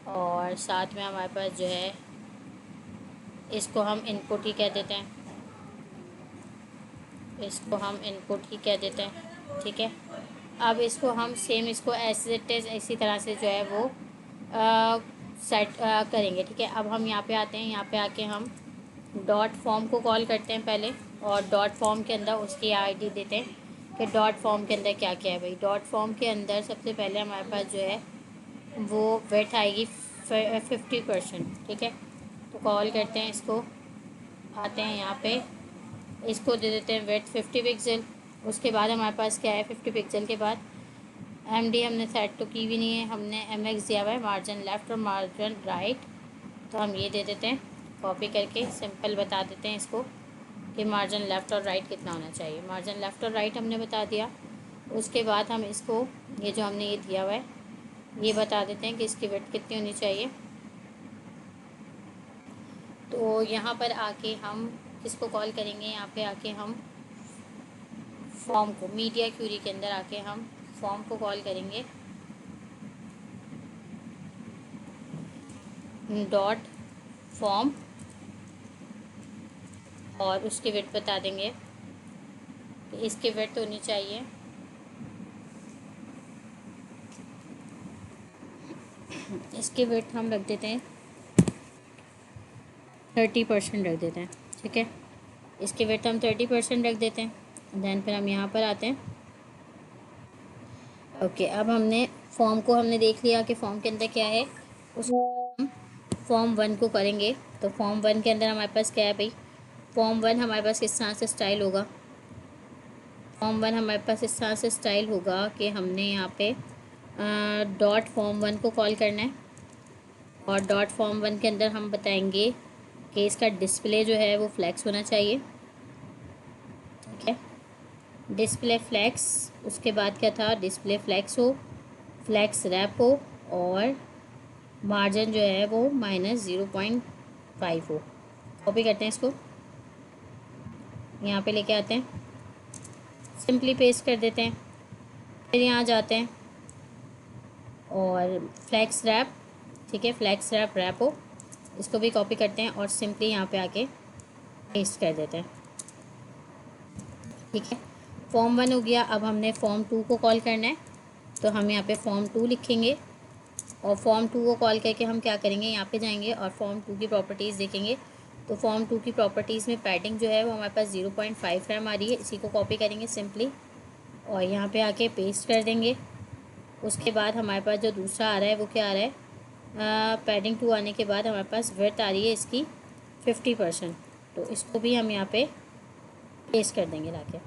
और साथ में हमारे पास जो है इसको हम इनपुट ही कह देते हैं, इसको हम इनपुट ही कह देते हैं, ठीक है। अब इसको हम सेम इसको ऐसे इसी तरह से जो है वो सेट करेंगे। ठीक है, अब हम यहाँ पे आते हैं, यहाँ पे आके हम डॉट फॉर्म को कॉल करते हैं पहले, और डॉट फॉर्म के अंदर उसकी आईडी देते हैं कि डॉट फॉर्म के अंदर क्या क्या है भाई। डॉट फॉर्म के अंदर सबसे पहले हमारे पास जो है वो वेट आएगी 50%। ठीक है, तो कॉल करते हैं इसको, आते हैं यहाँ पे, इसको दे देते हैं वेट 50 पिक्सल। उसके बाद हमारे पास क्या है, 50 पिक्सल के बाद एमडी हमने सेट तो की भी नहीं है, हमने एमएक्स दिया हुआ है, मार्जिन लेफ़्ट और मार्जिन राइट। तो हम ये दे देते हैं, कॉपी करके सिंपल बता देते हैं इसको कि मार्जिन लेफ़्ट और राइट कितना होना चाहिए। मार्जिन लेफ़्ट और राइट हमने बता दिया। उसके बाद हम इसको ये जो हमने ये दिया हुआ है ये बता देते हैं कि इसकी विड्थ कितनी होनी चाहिए। तो यहाँ पर आके हम किसको कॉल करेंगे, यहाँ पे आके हम फॉर्म को, मीडिया क्यूरी के अंदर आके हम फॉर्म को कॉल करेंगे, डॉट फॉर्म, और उसकी विड्थ बता देंगे कि इसकी विड्थ होनी चाहिए इसकी विड्थ हम रख देते हैं 30% रख देते हैं। ठीक है, इसकी विड्थ हम 30% रख देते हैं। देन फिर हम यहाँ पर आते हैं। ओके, अब हमने फॉर्म को हमने देख लिया कि फॉर्म के अंदर क्या है। उसको हम फॉर्म 1 को करेंगे। तो फॉर्म 1 के अंदर हमारे पास क्या है भाई, फॉर्म 1 हमारे पास किस तरह से स्टाइल होगा, फॉर्म 1 हमारे पास इस तरह से स्टाइल होगा कि हमने यहाँ पे डॉट फॉर्म 1 को कॉल करना है, और डॉट फॉर्म 1 के अंदर हम बताएंगे कि इसका डिस्प्ले जो है वो फ्लैक्स होना चाहिए। ठीक है, डिस्प्ले फ्लैक्स, उसके बाद क्या था, डिस्प्ले फ्लैक्स हो, फ्लैक्स रैप हो, और मार्जिन जो है वो -0.5 हो। कॉपी करते हैं इसको, यहाँ पे लेके आते हैं, सिंपली पेस्ट कर देते हैं। फिर यहाँ जाते हैं और फ्लैक्स रैप, ठीक है, फ्लैक्स रैप रैप हो, इसको भी कॉपी करते हैं और सिंपली यहाँ पे आके पेस्ट कर देते हैं। ठीक है, फॉर्म 1 हो गया। अब हमने फॉर्म 2 को कॉल करना है, तो हम यहाँ पे फॉर्म 2 लिखेंगे, और फॉर्म 2 को कॉल करके हम क्या करेंगे, यहाँ पे जाएंगे और फॉर्म 2 की प्रॉपर्टीज़ देखेंगे। तो फॉर्म 2 की प्रॉपर्टीज़ में पैडिंग जो है वो हमारे पास 0.5 रैम आ रही है। इसी को कॉपी करेंगे सिंपली और यहाँ पे आके पेस्ट कर देंगे। उसके बाद हमारे पास जो दूसरा आ रहा है वो क्या आ रहा है, पैडिंग 2 आने के बाद हमारे पास विड्थ आ रही है इसकी 50%। तो इसको भी हम यहाँ पे पेस्ट कर देंगे लाके।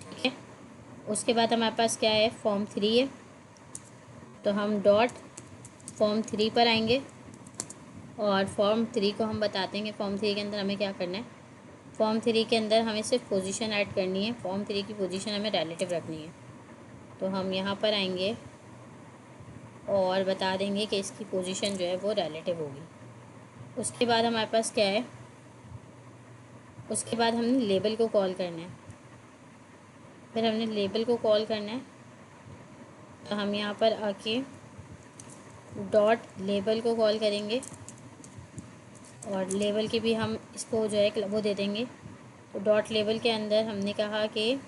ठीक है, उसके बाद हमारे पास क्या है, फॉर्म 3 है, तो हम डॉट फॉर्म 3 पर आएंगे और फॉर्म 3 को हम बताते हैं कि फॉर्म 3 के अंदर हमें क्या करना है। फॉर्म 3 के अंदर हमें सिर्फ पोजीशन ऐड करनी है, फॉर्म 3 की पोजीशन हमें रिलेटिव रखनी है। तो हम यहाँ पर आएंगे और बता देंगे कि इसकी पोजीशन जो है वो रिलेटिव होगी। उसके बाद हमारे पास क्या है, उसके बाद हमने लेबल को कॉल करना है। फिर हमने लेबल को कॉल करना है, तो हम यहाँ पर आके डॉट लेबल को कॉल करेंगे और लेबल की भी हम इसको जो है वो दे देंगे। तो डॉट लेबल के अंदर हमने कहा कि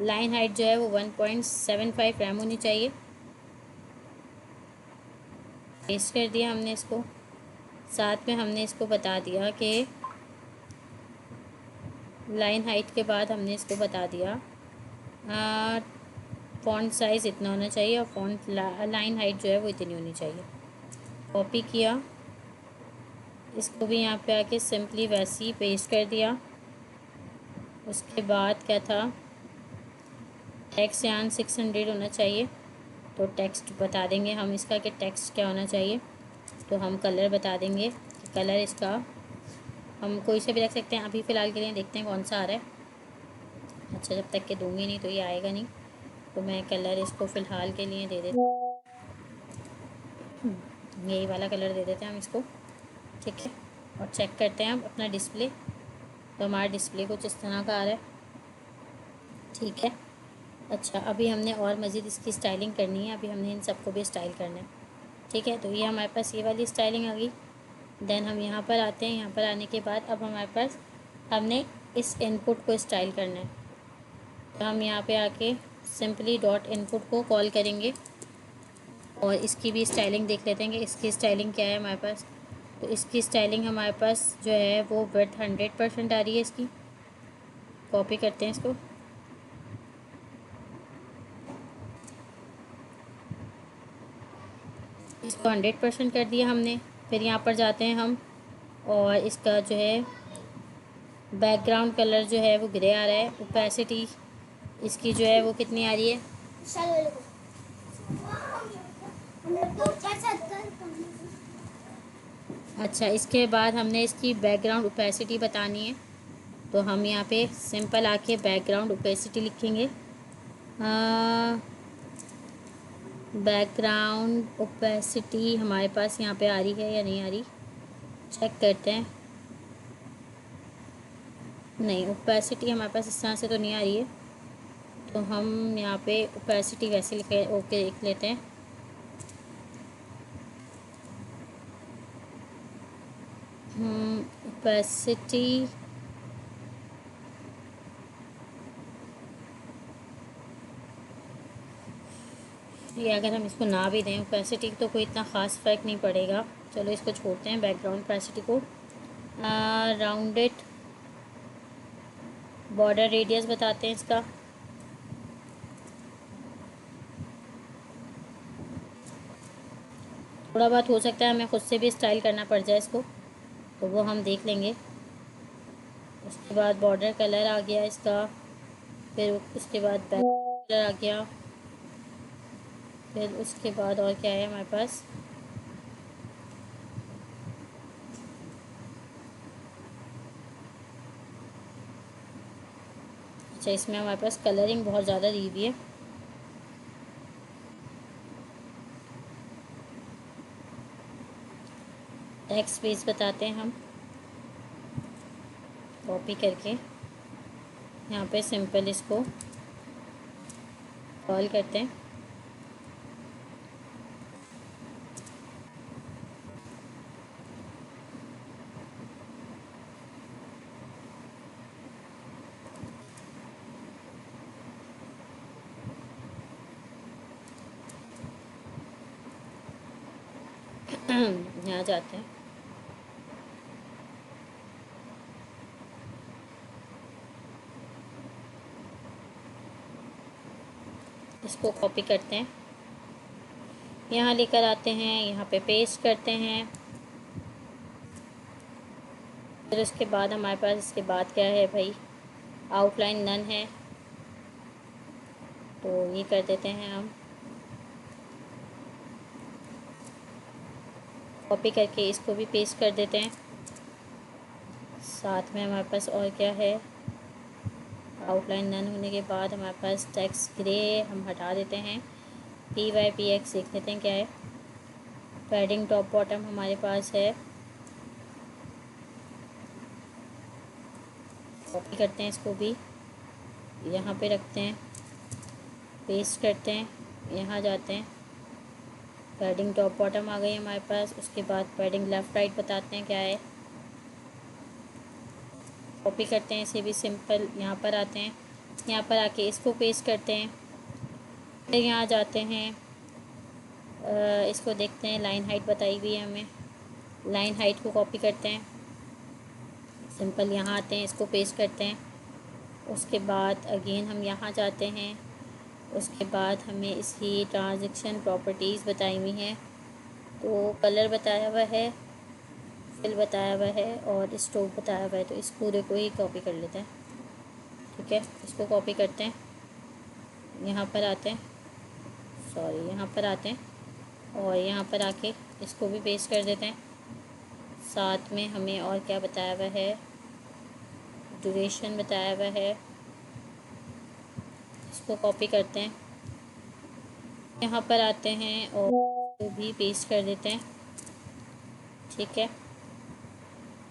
लाइन हाइट जो है वो 1.75 रैम होनी चाहिए। पेस्ट कर दिया हमने इसको, साथ में हमने इसको बता दिया कि लाइन हाइट के बाद हमने इसको बता दिया फ़ॉन्ट साइज़ इतना होना चाहिए और फ़ॉन्ट लाइन हाइट जो है वो इतनी होनी चाहिए। कॉपी किया, इसको भी यहाँ पे आके सिंपली वैसे ही पेस्ट कर दिया। उसके बाद क्या था, टेक्स्ट यहाँ 600 होना चाहिए, तो टेक्स्ट बता देंगे हम इसका कि टेक्स्ट क्या होना चाहिए। तो हम कलर बता देंगे कि कलर इसका हम कोई से भी रख सकते हैं। अभी फ़िलहाल के लिए देखते हैं कौन सा आ रहा है। अच्छा, जब तक के दूँगी नहीं तो ये आएगा नहीं, तो मैं कलर इसको फ़िलहाल के लिए दे देती हूँ, यही वाला कलर दे देते हैं हम इसको। ठीक है, और चेक करते हैं अब अपना डिस्प्ले, तो हमारा डिस्प्ले कुछ इस तरह का आ रहा है। ठीक है, अच्छा, अभी हमने और मज़ीद इसकी स्टाइलिंग करनी है, अभी हमने इन सबको भी स्टाइल करना है। ठीक है, तो ये हमारे पास ये वाली स्टाइलिंग आ गई। देन हम यहाँ पर आते हैं, यहाँ पर आने के बाद अब हमारे पास हमने इस इनपुट को स्टाइल करना है। हम यहाँ पे आके सिंपली डॉट इनपुट को कॉल करेंगे और इसकी भी स्टाइलिंग देख लेते हैं कि इसकी स्टाइलिंग क्या है हमारे पास। तो इसकी स्टाइलिंग हमारे पास जो है वो विड्थ 100% आ रही है इसकी। कॉपी करते हैं इसको, इसको 100% कर दिया हमने। फिर यहाँ पर जाते हैं हम और इसका जो है बैकग्राउंड कलर जो है वो ग्रे आ रहा है। ओपेसिटी इसकी जो है वो कितनी आ रही है, अच्छा इसके बाद हमने इसकी बैकग्राउंड ओपेसिटी बतानी है। तो हम यहाँ पे सिंपल आके बैकग्राउंड ओपेसिटी लिखेंगे। बैकग्राउंड ओपेसिटी हमारे पास यहाँ पे आ रही है या नहीं आ रही, चेक करते हैं। नहीं, ओपेसिटी हमारे पास इस तरह से तो नहीं आ रही है, तो हम यहाँ पे ओपेसिटी वैसे लिखे ओके लिख लेते हैं। ओपेसिटी ये अगर हम इसको ना भी दें ओपेसिटी तो कोई इतना ख़ास फ़र्क नहीं पड़ेगा, चलो इसको छोड़ते हैं बैकग्राउंड ओपेसिटी को। राउंडेड बॉर्डर रेडियस बताते हैं इसका, थोड़ा बहुत हो सकता है हमें ख़ुद से भी स्टाइल करना पड़ जाए इसको, तो वो हम देख लेंगे। उसके बाद बॉर्डर कलर आ गया इसका, फिर उसके बाद बैकग्राउंड कलर आ गया, फिर उसके बाद और क्या है हमारे पास, अच्छा इसमें हमारे पास कलरिंग बहुत ज़्यादा दी हुई है। टेक्स्ट स्पेस बताते हैं हम, कॉपी करके यहाँ पे सिंपल इसको कॉल करते हैं। यहाँ जाते हैं, इसको कॉपी करते हैं, यहाँ लेकर आते हैं, यहाँ पे पेस्ट करते हैं। फिर उसके बाद हमारे पास इसके बाद क्या है भाई, आउटलाइन नन है, तो ये कर देते हैं हम, कॉपी करके इसको भी पेस्ट कर देते हैं। साथ में हमारे पास और क्या है, आउटलाइन नन होने के बाद हमारे पास टेक्स्ट ग्रे हम हटा देते हैं, PYPX देख लेते हैं क्या है। पैडिंग टॉप बॉटम हमारे पास है, कॉपी करते हैं इसको भी, यहाँ पे रखते हैं, पेस्ट करते हैं, यहाँ जाते हैं, पैडिंग टॉप बॉटम आ गई हमारे पास। उसके बाद पैडिंग लेफ़्ट राइट बताते हैं क्या है, कॉपी करते हैं इसे भी सिंपल, यहाँ पर आते हैं, यहाँ पर आके इसको पेस्ट करते हैं। फिर यहाँ जाते हैं, इसको देखते हैं, लाइन हाइट बताई हुई है हमें, लाइन हाइट को कॉपी करते हैं, सिंपल यहाँ आते हैं, इसको पेस्ट करते हैं। उसके बाद अगेन हम यहाँ जाते हैं, उसके बाद हमें इसकी ट्रांजैक्शन प्रॉपर्टीज़ बताई हुई हैं, तो कलर बताया हुआ है, फिल बताया हुआ है और स्ट्रोक बताया हुआ है, तो इस पूरे को ही कॉपी कर लेते हैं। ठीक है, इसको कॉपी करते हैं, यहाँ पर आते हैं, सॉरी यहाँ पर आते हैं और यहाँ पर आके इसको भी पेस्ट कर देते हैं। साथ में हमें और क्या बताया हुआ है, ड्यूरेशन बताया हुआ है, इसको कॉपी करते हैं, यहाँ पर आते हैं और इसको भी पेस्ट कर देते हैं। ठीक है,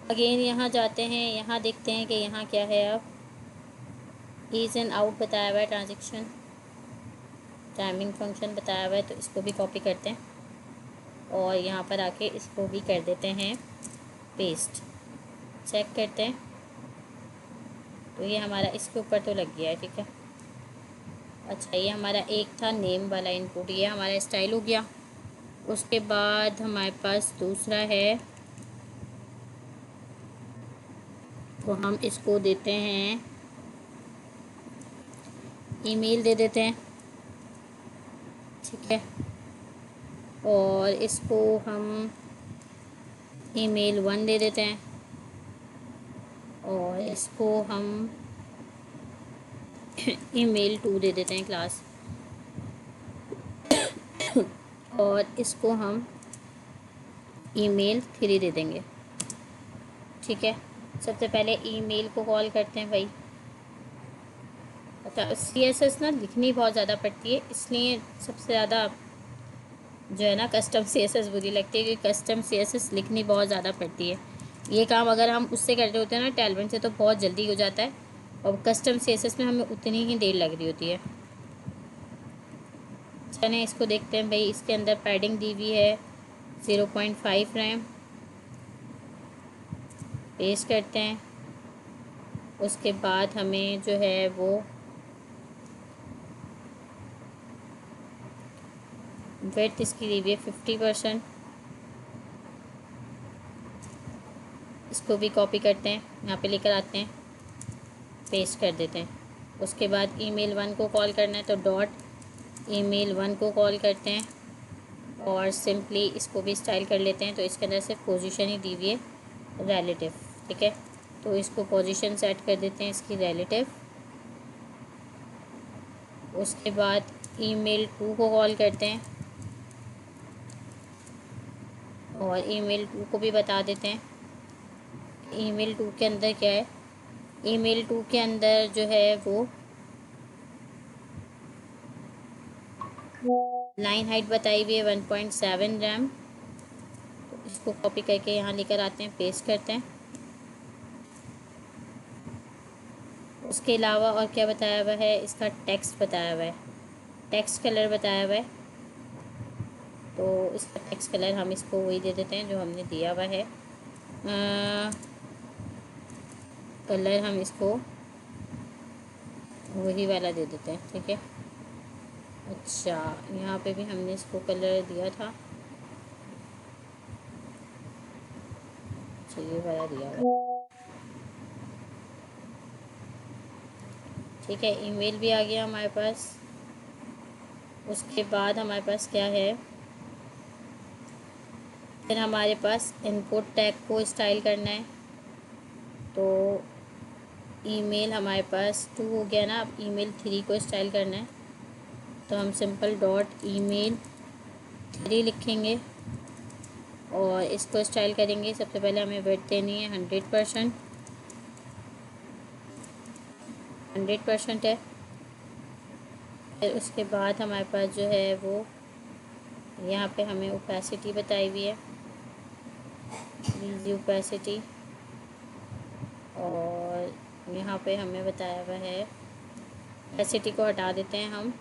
अगेन यहाँ जाते हैं, यहाँ देखते हैं कि यहाँ क्या है, अब ईज एंड आउट बताया हुआ है, ट्रांजेक्शन टाइमिंग फंक्शन बताया हुआ है, तो इसको भी कॉपी करते हैं और यहाँ पर आके इसको भी कर देते हैं पेस्ट। चेक करते हैं, तो ये हमारा इसके ऊपर तो लग गया है। ठीक है, अच्छा, ये हमारा एक था नेम वाला इनपुट, ये हमारा स्टाइल हो गया। उसके बाद हमारे पास दूसरा है, तो हम इसको देते हैं ईमेल दे देते हैं, ठीक है। और इसको हम ईमेल 1 दे देते हैं, और इसको हम ईमेल 2 दे देते हैं क्लास, और इसको हम ईमेल 3 दे देंगे, ठीक है। सबसे पहले ईमेल को कॉल करते हैं भाई। अच्छा, CSS ना लिखनी बहुत ज़्यादा पड़ती है, इसलिए सबसे ज़्यादा जो है ना कस्टम CSS बुरी लगती है, क्योंकि कस्टम CSS लिखनी बहुत ज़्यादा पड़ती है। ये काम अगर हम उससे कर रहे होते हैं ना टैलवेंट से, तो बहुत जल्दी हो जाता है, और कस्टम CSS में हमें उतनी ही देर लग रही होती है। चलें इसको देखते हैं भाई। इसके अंदर पैडिंग दी हुई है 0.5 रैम, पेस्ट करते हैं। उसके बाद हमें जो है वो विड्थ इसकी दी हुई है 50%, इसको भी कॉपी करते हैं, यहाँ पे लेकर आते हैं, पेस्ट कर देते हैं। उसके बाद ईमेल 1 को कॉल करना है, तो डॉट ईमेल 1 को कॉल करते हैं, और सिंपली इसको भी स्टाइल कर लेते हैं। तो इसके अंदर सिर्फ पोजीशन ही दी हुई है रिलेटिव, ठीक है। तो इसको पोजीशन सेट कर देते हैं इसकी रिलेटिव। उसके बाद ईमेल 2 को कॉल करते हैं, और ईमेल 2 को भी बता देते हैं ईमेल 2 के अंदर क्या है। ईमेल 2 के अंदर जो है वो लाइन हाइट बताई हुई है 1.7 रैम। तो इसको कॉपी करके यहाँ लेकर आते हैं, पेस्ट करते हैं। उसके अलावा और क्या बताया हुआ है, इसका टेक्स्ट बताया हुआ है, टेक्स्ट कलर बताया हुआ है। तो इसका टेक्स्ट कलर हम इसको वही दे देते हैं जो हमने दिया हुआ है। कलर हम इसको वही वाला दे देते हैं, ठीक है। अच्छा, यहाँ पे भी हमने इसको कलर दिया था, ये वाला दिया हुआ है, ठीक है। ईमेल भी आ गया हमारे पास। उसके बाद हमारे पास क्या है, फिर हमारे पास इनपुट टैग को स्टाइल करना है। तो ईमेल हमारे पास 2 हो गया ना, अब ईमेल 3 को स्टाइल करना है। तो हम सिंपल डॉट ईमेल 3 लिखेंगे, और इसको स्टाइल करेंगे। सबसे पहले हमें विड्थ देनी है 100%, 100% है। फिर उसके बाद हमारे पास जो है वो यहाँ पे हमें ओपेसिटी बताई हुई है, ईजी ओपेसिटी। और यहाँ पे हमें बताया हुआ है, ओपेसिटी को हटा देते हैं हम।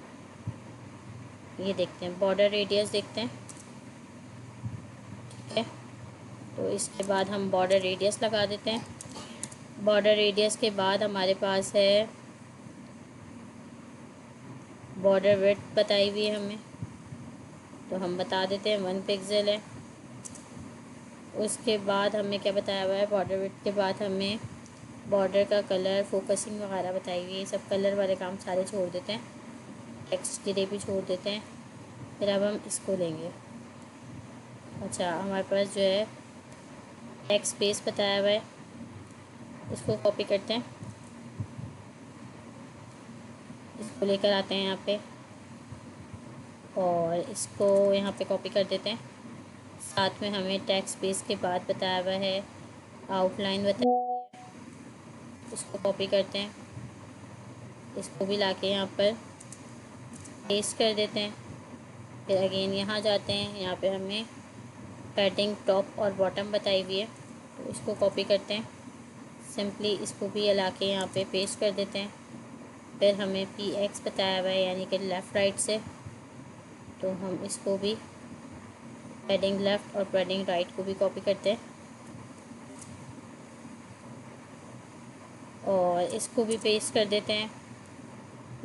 ये देखते हैं बॉर्डर रेडियस देखते हैं, ठीक है। तो इसके बाद हम बॉर्डर रेडियस लगा देते हैं। बॉर्डर रेडियस के बाद हमारे पास है बॉर्डर विड्थ बताई हुई है हमें, तो हम बता देते हैं 1 पिक्सल है। उसके बाद हमें क्या बताया हुआ है, बॉर्डर विड्थ के बाद हमें बॉर्डर का कलर, फोकसिंग वगैरह बताई हुई है। सब कलर वाले काम सारे छोड़ देते हैं, टेक्स्ट ग्रे भी छोड़ देते हैं। फिर अब हम इसको लेंगे। अच्छा, हमारे पास जो है टेक्स्ट स्पेस बताया हुआ है, इसको कॉपी करते हैं, इसको लेकर आते हैं यहाँ पे, और इसको यहाँ पे कॉपी कर देते हैं। साथ में हमें टेक्स्ट स्पेस के बाद बताया हुआ है आउटलाइन बताया हुआ है, इसको कॉपी करते हैं, इसको भी लाके यहाँ पर पेस्ट कर देते हैं। फिर अगेन यहाँ जाते हैं, यहाँ पे हमें पैडिंग टॉप और बॉटम बताई हुई है, तो इसको कॉपी करते हैं, सिंपली इसको भी लाके यहाँ पे पेस्ट कर देते हैं। फिर हमें PX बताया हुआ है, यानी कि लेफ़्ट राइट से, तो हम इसको भी पैडिंग लेफ़्ट और पैडिंग राइट को भी कॉपी करते हैं, और इसको भी पेस्ट कर देते हैं।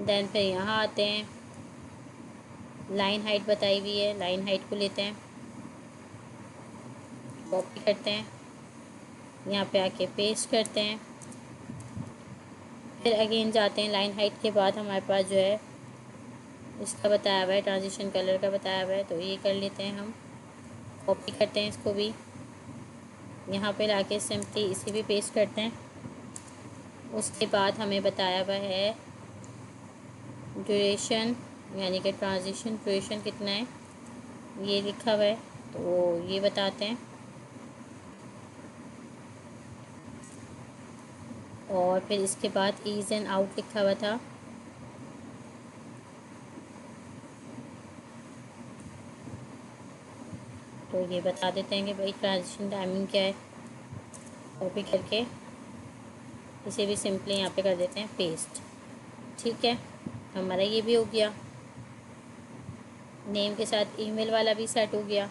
देन फिर यहाँ आते हैं, लाइन हाइट बताई हुई है, लाइन हाइट को लेते हैं, कॉपी करते हैं, यहाँ पे आके पेस्ट करते हैं। फिर अगेन जाते हैं, लाइन हाइट के बाद हमारे पास जो है इसका बताया हुआ है, ट्रांजिशन कलर का बताया हुआ है, तो ये कर लेते हैं हम, कॉपी करते हैं इसको भी, यहाँ पे लाके सिंपली इसे भी पेस्ट करते हैं। उसके बाद हमें बताया हुआ है ड्यूरेशन, यानी कि ट्रांजिशन ड्यूरेशन कितना है ये लिखा हुआ है, तो ये बताते हैं। और फिर इसके बाद ईज एंड आउट लिखा हुआ था, तो ये बता देते हैं कि भाई ट्रांजिशन टाइमिंग क्या है। कॉपी करके इसे भी सिंपली यहाँ पे कर देते हैं पेस्ट। ठीक है, हमारा ये भी हो गया, नेम के साथ ईमेल वाला भी सेट हो गया।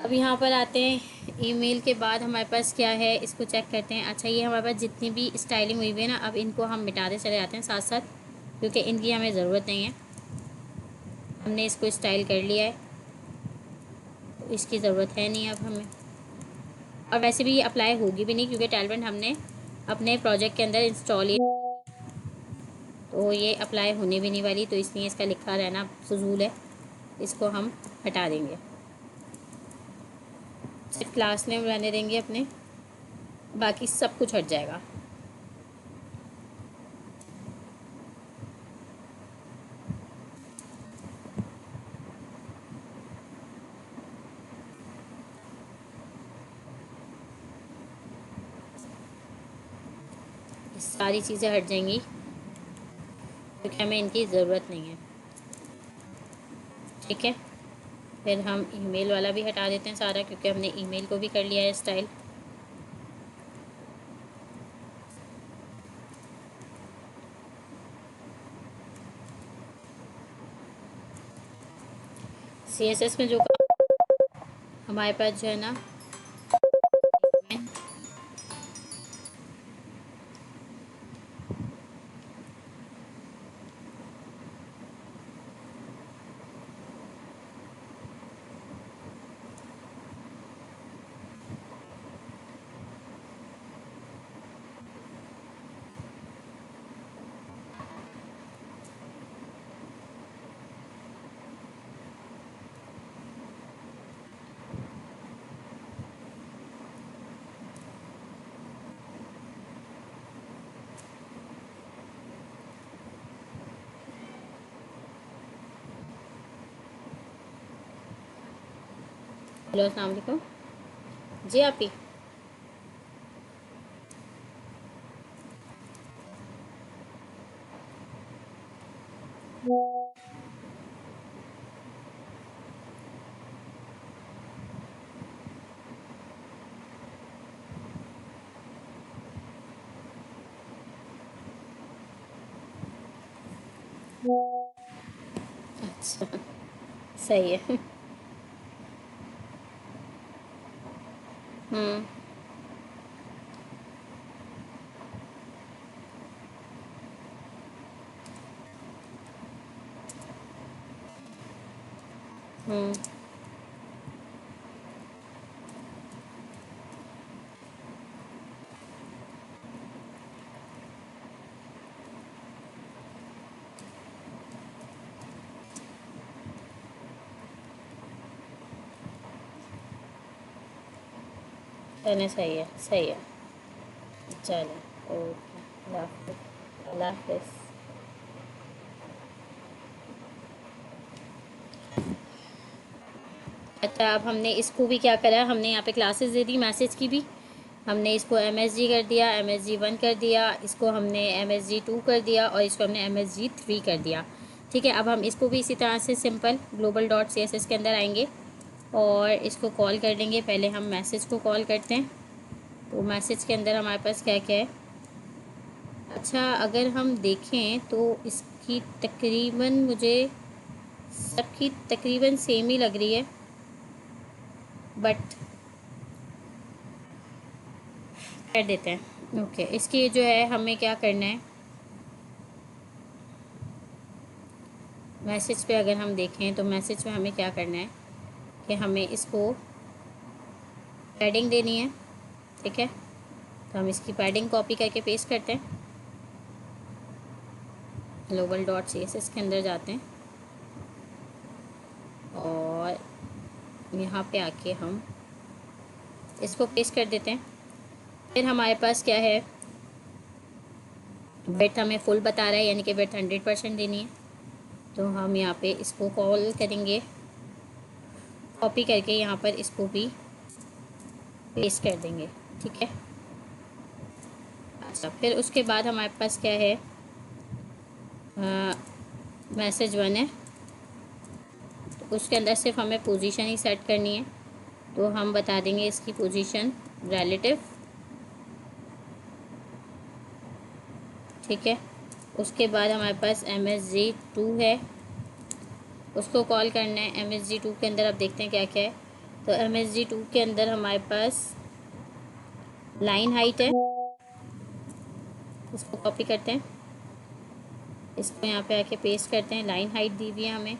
अब यहाँ पर आते हैं, ईमेल के बाद हमारे पास क्या है इसको चेक करते हैं। अच्छा, ये हमारे पास जितनी भी स्टाइलिंग हुई हुई है ना, अब इनको हम मिटाते चले जाते हैं साथ साथ, क्योंकि इनकी हमें ज़रूरत नहीं है। हमने इसको स्टाइल कर लिया है, तो इसकी ज़रूरत है नहीं अब हमें। और वैसे भी ये अप्लाई होगी भी नहीं, क्योंकि टैलवेंट हमने अपने प्रोजेक्ट के अंदर इंस्टॉल ही, तो ये अप्लाई होने भी नहीं वाली, तो इसलिए इसका लिखा रहना फजूल है, इसको हम हटा देंगे। सिर्फ क्लास नेम रहने देंगे अपने, बाकी सब कुछ हट जाएगा। सारी चीज़ें हट जाएंगी, क्योंकि हमें इनकी ज़रूरत नहीं है। ठीक है, फिर हम ईमेल वाला भी हटा देते हैं सारा, क्योंकि हमने ईमेल को भी कर लिया है स्टाइल। सीएसएस में जो हमारे पास जो है ना, हेलो अस्सलाम वालेकुम जी। आप ही अच्छा, सही है। हम्म हम्म चले, सही है, सही है। चलो, ओके, अल्लाह हाफिज़, अल्लाह हाफिज़। अच्छा, अब हमने इसको भी क्या करा, हमने यहाँ पे क्लासेस दे दी मैसेज की भी, हमने इसको MSG कर दिया, MSG 1 कर दिया, इसको हमने MSG 2 कर दिया, और इसको हमने MSG 3 कर दिया। ठीक है, अब हम इसको भी इसी तरह से सिंपल ग्लोबल डॉट CSS के अंदर आएंगे और इसको कॉल कर लेंगे। पहले हम मैसेज को कॉल करते हैं, तो मैसेज के अंदर हमारे पास क्या क्या है। अच्छा, अगर हम देखें तो इसकी तकरीबन, मुझे सबकी तकरीबन सेम ही लग रही है, बट कर देते हैं। ओके, इसकी जो है हमें क्या करना है, मैसेज पे अगर हम देखें तो मैसेज में हमें क्या करना है कि हमें इसको पैडिंग देनी है, ठीक है। तो हम इसकी पैडिंग कॉपी करके पेस्ट करते हैं, ग्लोबल डॉट CSS के अंदर जाते हैं और यहाँ पे आके हम इसको पेस्ट कर देते हैं। फिर हमारे पास क्या है, विड्थ हमें फुल बता रहा है, यानी कि विड्थ 100% देनी है। तो हम यहाँ पे इसको कॉल करेंगे, कॉपी करके यहाँ पर इसको भी पेस्ट कर देंगे, ठीक है। अच्छा, फिर उसके बाद हमारे पास क्या है, मैसेज 1 है, तो उसके अंदर सिर्फ हमें पोजीशन ही सेट करनी है। तो हम बता देंगे इसकी पोजीशन रिलेटिव, ठीक है। उसके बाद हमारे पास MSG2 है, उसको कॉल करना है। MSG2 के अंदर आप देखते हैं क्या क्या है। तो MSG2 के अंदर हमारे पास लाइन हाइट है, इसको कॉपी करते हैं, इसको यहाँ पे आके पेस्ट करते हैं। लाइन हाइट दी हुई है हमें,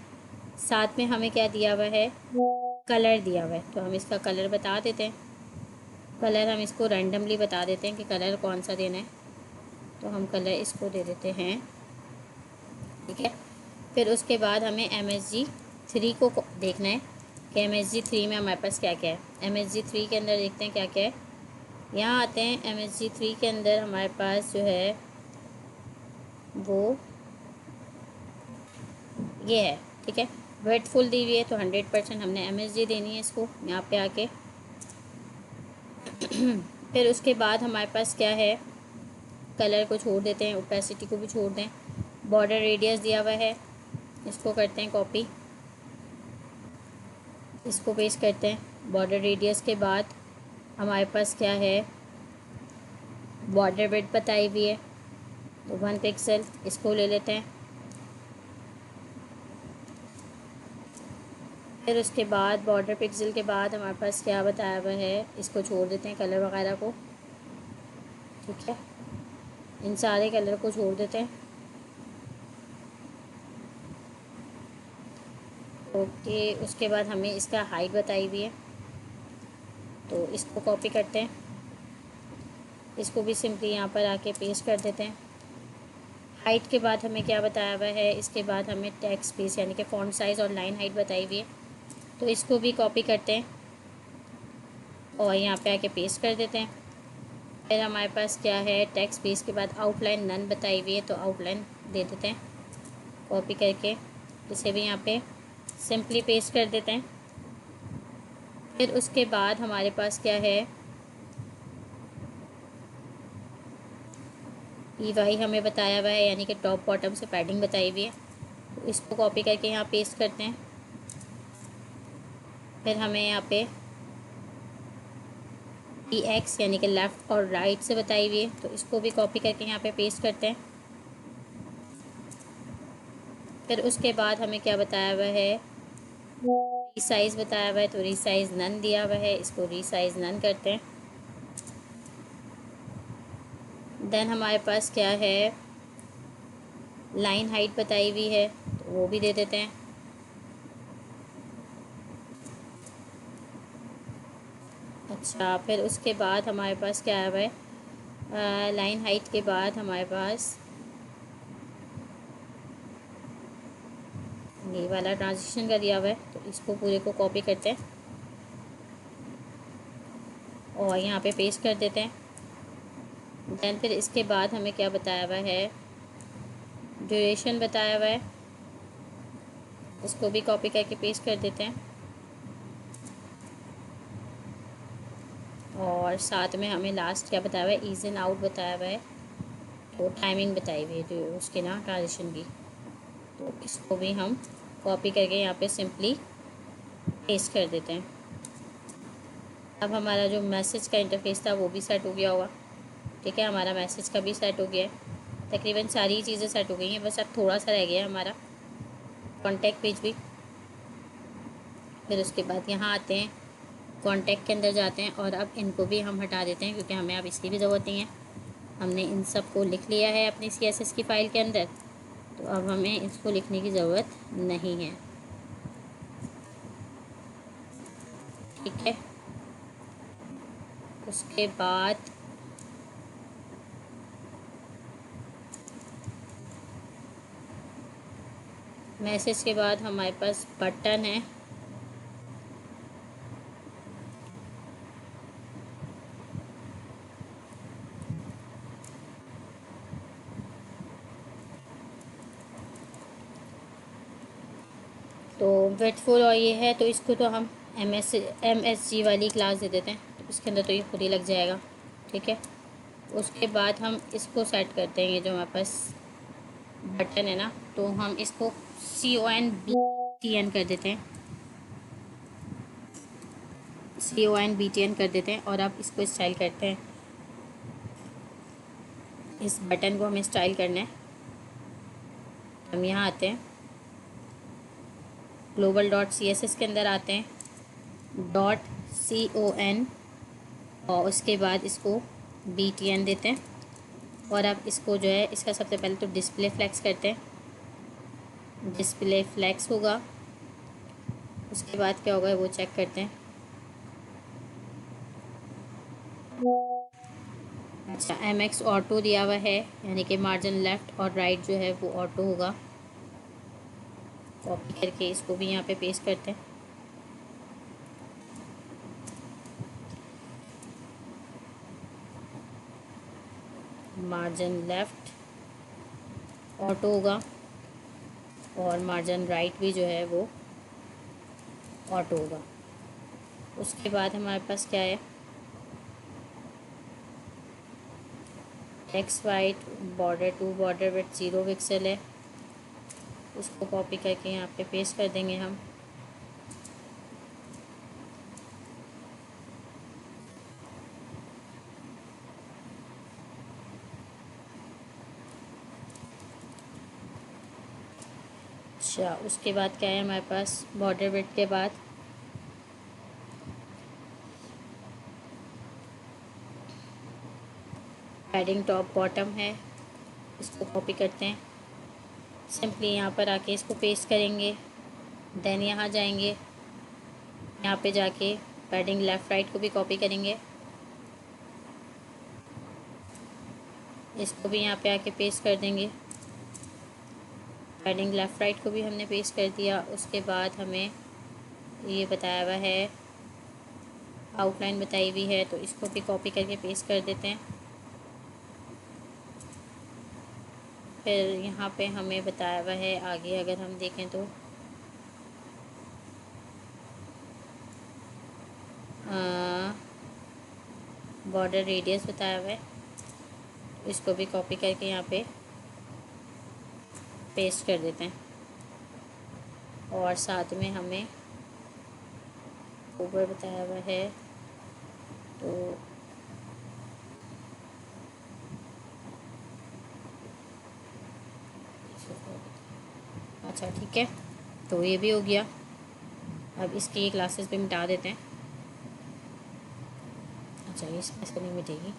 साथ में हमें क्या दिया हुआ है, कलर दिया हुआ है। तो हम इसका कलर बता देते हैं। कलर हम इसको रैंडमली बता देते हैं कि कलर कौन सा देना है। तो हम कलर इसको दे देते हैं, ठीक है। फिर उसके बाद हमें MSG3 को देखना है कि MSG3 में हमारे पास क्या क्या है। MSG3 के अंदर देखते हैं क्या क्या है। यहाँ आते हैं, MSG3 के अंदर हमारे पास जो है वो ये है, ठीक है। वेट फुल दी हुई है, तो 100% हमने MSG देनी है इसको यहाँ पे आके। फिर उसके बाद हमारे पास क्या है, कलर को छोड़ देते हैं, ओपेसिटी को भी छोड़ दें। बॉर्डर रेडियस दिया हुआ है, इसको करते हैं कॉपी, इसको पेस्ट करते हैं। बॉर्डर रेडियस के बाद हमारे पास क्या है, बॉर्डर विड्थ बताई हुई है, तो 1 पिक्सल इसको ले लेते हैं। फिर उसके बाद बॉर्डर पिक्सल के बाद हमारे पास क्या बताया हुआ है, इसको छोड़ देते हैं कलर वगैरह को, ठीक है। इन सारे कलर को छोड़ देते हैं, ओके। उसके बाद हमें इसका हाइट बताई हुई है, तो इसको कॉपी करते हैं, इसको भी सिंपली यहाँ पर आके पेस्ट कर देते हैं। हाइट के बाद हमें क्या बताया हुआ है, इसके बाद हमें टेक्स्ट स्पेस यानी कि फ़ॉन्ट साइज़ और लाइन हाइट बताई हुई है, तो इसको भी कॉपी करते हैं और यहाँ पे आके पेस्ट कर देते हैं। फिर हमारे पास क्या है, टेक्स्ट स्पेस के बाद आउटलाइन नन बताई हुई है, तो आउटलाइन दे देते हैं कॉपी करके, इसे भी यहाँ पे सिंपली पेस्ट कर देते हैं। फिर उसके बाद हमारे पास क्या है, EY हमें बताया हुआ है, यानी कि टॉप बॉटम से पैडिंग बताई हुई है, तो इसको कॉपी करके यहाँ पेस्ट करते हैं। फिर हमें यहाँ पे EX यानी कि लेफ़्ट और राइट से बताई हुई है, तो इसको भी कॉपी करके यहाँ पे पेस्ट करते हैं। फिर उसके बाद हमें क्या बताया हुआ है, रीसाइज़ बताया हुआ है, तो रीसाइज़ नन दिया हुआ है, इसको रीसाइज़ नन करते हैं। देन हमारे पास क्या है, लाइन हाइट बताई हुई है, तो वो भी दे देते हैं। अच्छा, फिर उसके बाद हमारे पास क्या है भाई, लाइन हाइट के बाद हमारे पास ये वाला ट्रांजिशन का दिया हुआ है, तो इसको पूरे को कॉपी करते हैं और यहाँ पे पेस्ट कर देते हैं। दैन फिर इसके बाद हमें क्या बताया हुआ है, ड्यूरेशन बताया हुआ है, इसको भी कॉपी करके पेस्ट कर देते हैं और साथ में हमें लास्ट क्या बताया हुआ है, ईज इन आउट बताया हुआ है, तो टाइमिंग बताई हुई है जो उसके ना ट्रांजिशन की, तो इसको भी हम कॉपी करके यहाँ पे सिंपली पेस्ट कर देते हैं। अब हमारा जो मैसेज का इंटरफेस था वो भी सेट हो गया होगा, ठीक है। हमारा मैसेज का भी सेट हो गया है, तकरीबन सारी चीज़ें सेट हो गई हैं, बस अब थोड़ा सा रह गया है हमारा कॉन्टैक्ट पेज भी। फिर उसके बाद यहाँ आते हैं, कॉन्टैक्ट के अंदर जाते हैं और अब इनको भी हम हटा देते हैं, क्योंकि हमें अब इसकी भी ज़रूरत नहीं है। हमने इन सब को लिख लिया है अपनी CSS की फ़ाइल के अंदर। तो अब हमें इसको लिखने की ज़रूरत नहीं है। ठीक है, उसके बाद मैसेज के बाद हमारे पास बटन है। तो वेटफुल और ये है, तो इसको तो हम MSG वाली क्लास दे देते हैं, तो इसके अंदर तो ये खुद ही लग जाएगा। ठीक है, उसके बाद हम इसको सेट करते हैं। ये जो हमारे पास बटन है ना, तो हम इसको CONBTN कर देते हैं, CONBTN कर देते हैं। और अब इसको स्टाइल करते हैं। इस बटन को हमें स्टाइल करना है। हम यहाँ आते हैं, global.css के अंदर आते हैं, .con, और उसके बाद इसको BTN देते हैं। और अब इसको जो है, इसका सबसे पहले तो डिस्प्ले फ्लैक्स करते हैं। डिस्प्ले फ्लैक्स होगा, उसके बाद क्या होगा वो चेक करते हैं। अच्छा, MX ऑटो दिया हुआ है, यानी कि मार्जिन लेफ़्ट और राइट जो है वो ऑटो होगा। कॉपी करके इसको भी यहाँ पे पेस्ट करते हैं। मार्जिन लेफ़्ट ऑटो होगा और मार्जिन राइट भी जो है वो ऑटो होगा। उसके बाद हमारे पास क्या है, text white border to border with 0 pixel है, उसको कॉपी करके यहाँ पे पेस्ट कर देंगे हम। अच्छा, उसके बाद क्या है हमारे पास, बॉर्डर विड्थ के बाद पैडिंग टॉप बॉटम है, इसको कॉपी करते हैं। सिंपली यहाँ पर आके इसको पेस्ट करेंगे। देन यहाँ जाएंगे, यहाँ पे जाके पैडिंग लेफ़्ट राइट को भी कॉपी करेंगे, इसको भी यहाँ पे आके पेस्ट कर देंगे। पैडिंग लेफ़्ट राइट को भी हमने पेस्ट कर दिया। उसके बाद हमें ये बताया हुआ है, आउटलाइन बताई हुई है, तो इसको भी कॉपी करके पेस्ट कर देते हैं। फिर यहाँ पे हमें बताया हुआ है आगे, अगर हम देखें तो बॉर्डर रेडियस बताया हुआ है, इसको भी कॉपी करके यहाँ पे पेस्ट कर देते हैं। और साथ में हमें ऊपर बताया हुआ है, तो अच्छा ठीक है, तो ये भी हो गया। अब इसकी ये क्लासेस भी मिटा देते हैं। अच्छा, इसमें से नहीं मिटेगी,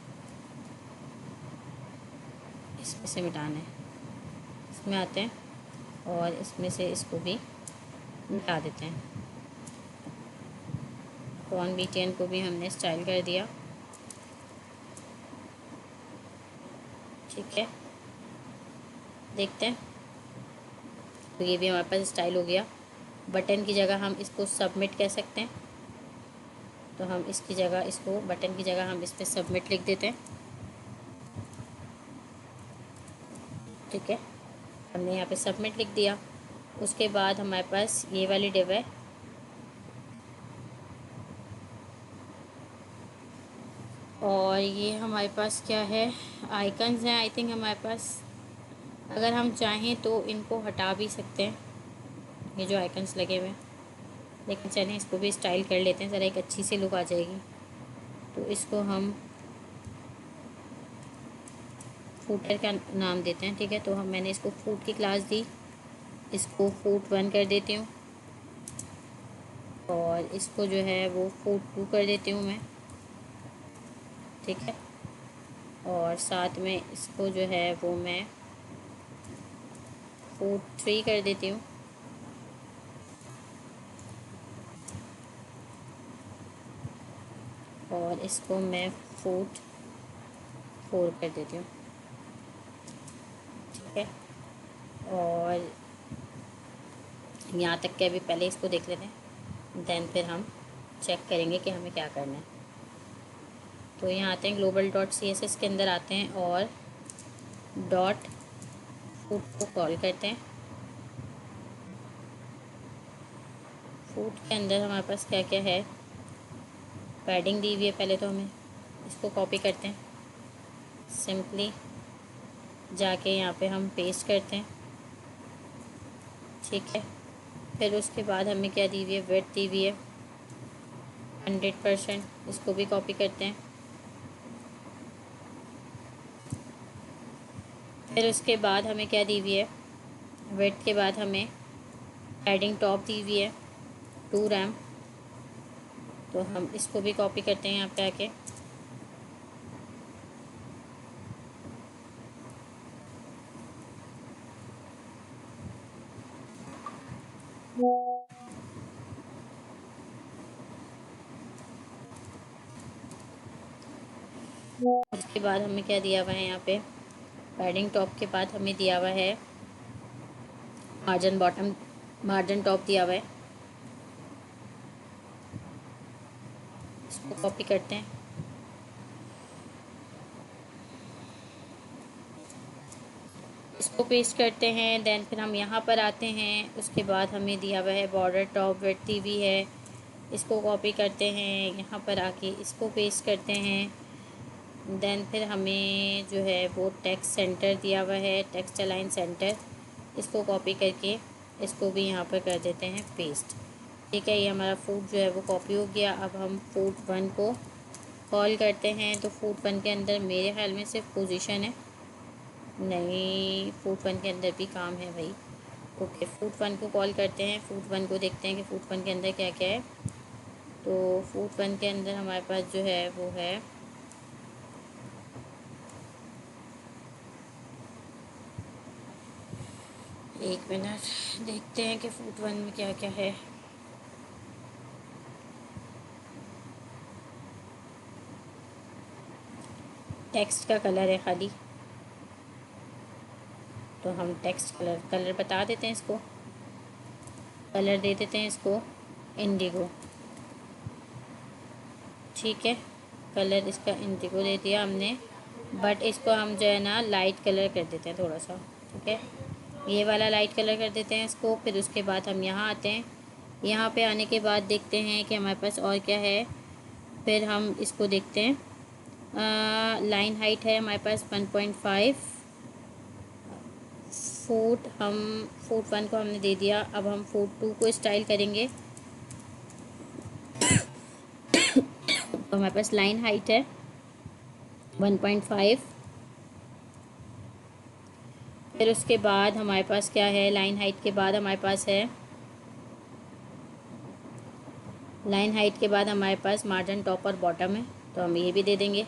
इसमें से मिटाना है। इसमें आते हैं और इसमें से इसको भी मिटा देते हैं। CONBTN को भी हमने स्टाइल कर दिया। ठीक है, देखते हैं, तो ये भी हमारे पास स्टाइल हो गया। बटन की जगह हम इसको सबमिट कह सकते हैं, तो हम इसकी जगह, इसको बटन की जगह हम इस पर सबमिट लिख देते हैं। ठीक है, हमने यहाँ पे सबमिट लिख दिया। उसके बाद हमारे पास ये वाली डिव है, और ये हमारे पास क्या है, आइकन्स हैं आई थिंक हमारे पास। अगर हम चाहें तो इनको हटा भी सकते हैं, ये जो आइकन्स लगे हुए हैं, लेकिन चलें इसको भी स्टाइल कर लेते हैं, ज़रा एक अच्छी सी लुक आ जाएगी। तो इसको हम फूटर का नाम देते हैं। ठीक है, तो मैंने इसको फूट की क्लास दी, इसको फूट 1 कर देती हूँ, और इसको जो है वो फूट 2 कर देती हूँ मैं। ठीक है, और साथ में इसको जो है वो मैं फूड 3 कर देती हूँ। और इसको मैं फूड 4 कर देती हूँ। ठीक है, और यहाँ तक के अभी पहले इसको देख लेते हैं, देन फिर हम चेक करेंगे कि हमें क्या करना है। तो यहाँ आते हैं ग्लोबल डॉट CSS के अंदर आते हैं और डॉट फूड को कॉल करते हैं। फूड के अंदर हमारे पास क्या क्या है, पैडिंग दी हुई है। पहले तो हमें इसको कॉपी करते हैं, सिंपली जाके यहाँ पे हम पेस्ट करते हैं। ठीक है, फिर उसके बाद हमें क्या दी हुई है, विड्थ दी हुई है 100%, इसको भी कॉपी करते हैं। फिर उसके बाद हमें क्या दी हुई है, विड्थ के बाद हमें पैडिंग टॉप दी हुई है 2 रैम, तो हम इसको भी कॉपी करते हैं यहाँ पे आके। उसके बाद हमें क्या दिया हुआ है यहाँ पे, पैडिंग टॉप के बाद हमें दिया हुआ है मार्जिन बॉटम, मार्जिन टॉप दिया हुआ है, इसको कॉपी करते हैं। इसको पेस्ट करते हैं, देन फिर हम यहाँ पर आते हैं। उसके बाद हमें दिया हुआ है बॉर्डर टॉप विड्थ दी हुई है, इसको कॉपी करते हैं, यहाँ पर आके इसको पेस्ट करते हैं। देन फिर हमें जो है वो टेक्स्ट सेंटर दिया हुआ है, टेक्स्ट अलाइन सेंटर, इसको कॉपी करके इसको भी यहाँ पर कर देते हैं पेस्ट। ठीक है, ये हमारा फूड जो है वो कॉपी हो गया। अब हम फूड 1 को कॉल करते हैं। तो फूड 1 के अंदर मेरे ख्याल में सिर्फ पोजीशन है, नहीं फूड 1 के अंदर भी काम है भाई। ओके, फूड 1 को कॉल करते हैं, फूड 1 को देखते हैं कि फूड 1 के अंदर क्या क्या है। तो फूड 1 के अंदर हमारे पास जो है वो है एक मिनट, देखते हैं कि फूड 1 में क्या क्या है। टेक्स्ट का कलर है खाली, तो हम टेक्स्ट कलर बता देते हैं इसको, कलर दे देते हैं इसको इंडिगो। ठीक है, कलर इसका इंडिगो दे दिया हमने, बट इसको हम जो है ना लाइट कलर कर देते हैं थोड़ा सा। ठीक है, ये वाला लाइट कलर कर देते हैं इसको। फिर उसके बाद हम यहाँ आते हैं, यहाँ पे आने के बाद देखते हैं कि हमारे पास और क्या है। फिर हम इसको देखते हैं, लाइन हाइट है हमारे पास 1.5 फुट, हम फुट 1 को हमने दे दिया। अब हम फुट 2 को स्टाइल करेंगे। तो हमारे पास लाइन हाइट है 1.5। फिर उसके बाद हमारे पास क्या है, लाइन हाइट के बाद हमारे पास है, लाइन हाइट के बाद हमारे पास मार्जिन टॉप और बॉटम है, तो हम ये भी दे देंगे।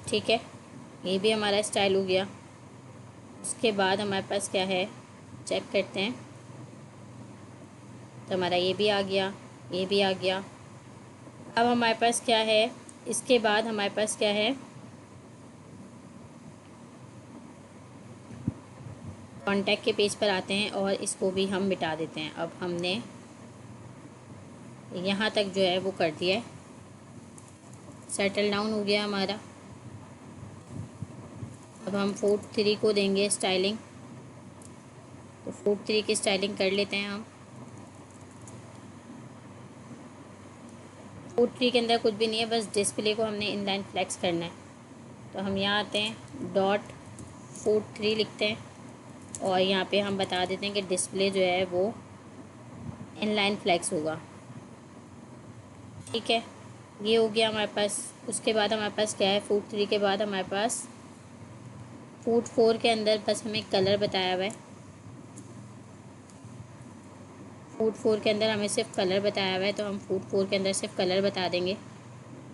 ठीक है, ये भी हमारा स्टाइल हो गया। उसके बाद हमारे पास क्या है, चेक करते हैं। तो हमारा ये भी आ गया, ये भी आ गया। अब हमारे पास क्या है, इसके बाद हमारे पास क्या है, कॉन्टैक्ट के पेज पर आते हैं और इसको भी हम मिटा देते हैं। अब हमने यहाँ तक जो है वो कर दिया है, सेटल डाउन हो गया हमारा। अब हम फूट 3 को देंगे स्टाइलिंग, तो फूट 3 की स्टाइलिंग कर लेते हैं हम। फूट 3 के अंदर कुछ भी नहीं है, बस डिस्प्ले को हमने इनलाइन फ्लेक्स करना है। तो हम यहाँ आते हैं, डॉट फूट 3 लिखते हैं और यहाँ पे हम बता देते हैं कि डिस्प्ले जो है वो इनलाइन फ्लेक्स होगा। ठीक है, ये हो गया हमारे पास। उसके बाद हमारे पास क्या है, फूट 3 के बाद हमारे पास फूट 4 के अंदर बस हमें कलर बताया हुआ है। फूट 4 के अंदर हमें सिर्फ कलर बताया हुआ है, तो हम फूट 4 के अंदर सिर्फ कलर बता देंगे।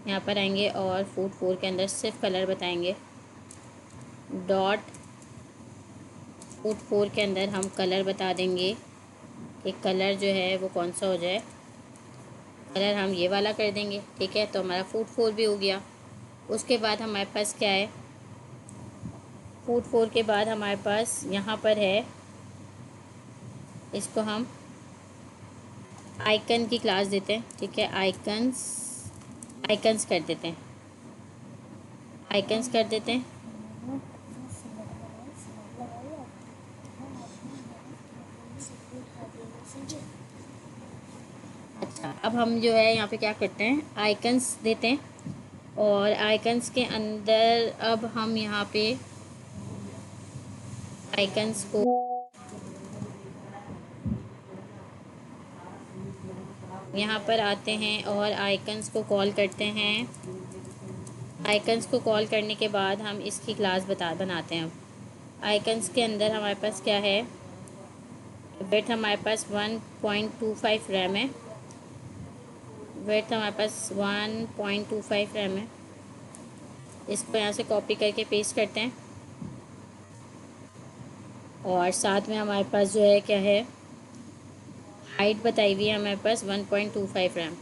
यहाँ पर आएंगे और फूड 4 के अंदर सिर्फ कलर बताएंगे। डॉट फूड 4 के अंदर हम कलर बता देंगे कि कलर जो है वो कौन सा हो जाए। कलर हम ये वाला कर देंगे, ठीक है। तो हमारा फूड 4 भी हो गया। उसके बाद हमारे पास क्या है, फूड 4 के बाद हमारे पास यहाँ पर है, इसको हम आइकन की क्लास देते हैं, ठीक है। आइकन्स कर देते हैं, आइकन्स कर देते हैं। अच्छा, अब हम जो है यहाँ पे क्या करते हैं, आइकन्स देते हैं। और आइकन्स के अंदर अब हम यहाँ पे आइकन्स को यहाँ पर आते हैं और आइकन्स को कॉल करते हैं। आइकन्स को कॉल करने के बाद हम इसकी क्लास बनाते हैं। अब आइकन्स के अंदर हमारे पास क्या है, वेट हमारे पास 1.25 रैम है। वेट हमारे पास 1.25 रैम है। इसको यहाँ से कॉपी करके पेस्ट करते हैं। और साथ में हमारे पास जो है क्या है, हाइट बताई हुई है हमारे पास 1.25 रैम।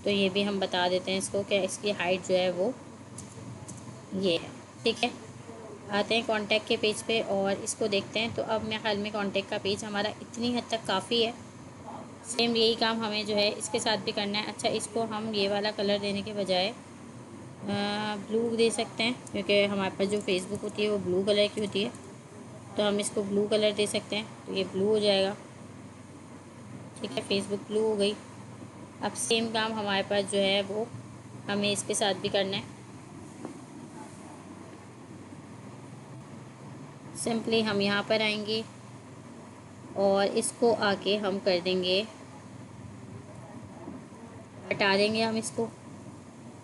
तो ये भी हम बता देते हैं इसको कि इसकी हाइट जो है वो ये है, ठीक है। आते हैं कॉन्टैक्ट के पेज पे और इसको देखते हैं। तो अब मेरे ख्याल में कॉन्टैक्ट का पेज हमारा इतनी हद तक काफ़ी है। सेम यही काम हमें जो है इसके साथ भी करना है। अच्छा, इसको हम ये वाला कलर देने के बजाय ब्लू दे सकते हैं, क्योंकि हमारे पास जो फेसबुक होती है वो ब्लू कलर की होती है। तो हम इसको ब्लू कलर दे सकते हैं, तो ये ब्लू हो जाएगा, ठीक है। फेसबुक ब्लू हो गई। अब सेम काम हमारे पास जो है वो हमें इसके साथ भी करना है। सिंपली हम यहाँ पर आएंगे और इसको आके हम कर देंगे, हटा देंगे हम इसको,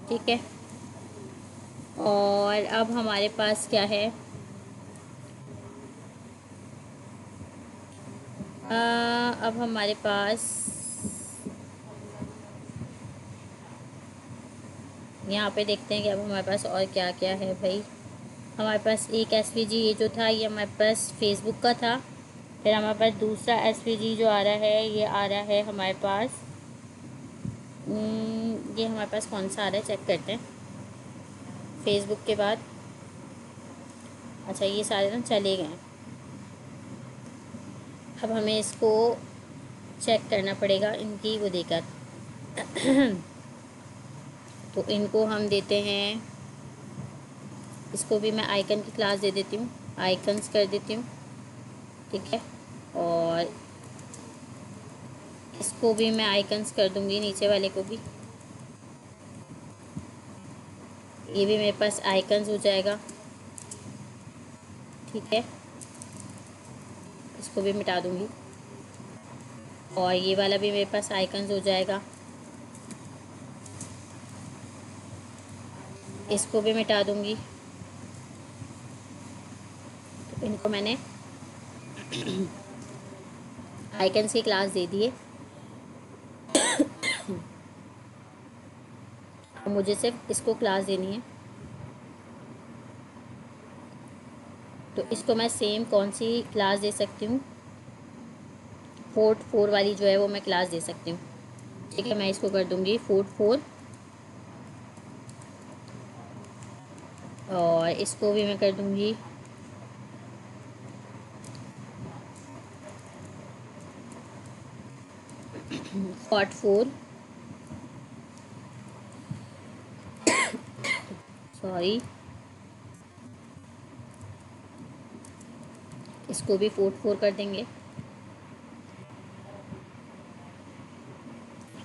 ठीक है। और अब हमारे पास क्या है, अब हमारे पास यहाँ पे देखते हैं कि अब हमारे पास और क्या क्या है भाई। हमारे पास एक एसवीजी ये जो था ये हमारे पास फेसबुक का था। फिर हमारे पास दूसरा एसवीजी जो आ रहा है ये आ रहा है हमारे पास, ये हमारे पास कौन सा आ रहा है चेक करते हैं। फेसबुक के बाद अच्छा ये सारे ना चले गए। अब हमें इसको चेक करना पड़ेगा इनकी वो देकर। तो इनको हम देते हैं, इसको भी मैं आइकन की क्लास दे देती हूँ, आइकन्स कर देती हूँ, ठीक है। और इसको भी मैं आइकन्स कर दूँगी, नीचे वाले को भी, ये भी मेरे पास आइकन्स हो जाएगा, ठीक है। इसको भी मिटा दूँगी और ये वाला भी मेरे पास आइकन्स हो जाएगा, इसको भी मिटा दूँगी। तो इनको मैंने आइकन्स की क्लास दे दी है। अब मुझे सिर्फ इसको क्लास देनी है। तो इसको मैं सेम कौन सी क्लास दे सकती हूँ, फूड 4 वाली जो है वो मैं क्लास दे सकती हूँ, ठीक है। मैं इसको कर दूँगी फूड 4 और इसको भी मैं कर दूँगी फॉट 4, सॉरी, इसको भी फूड 4 कर देंगे।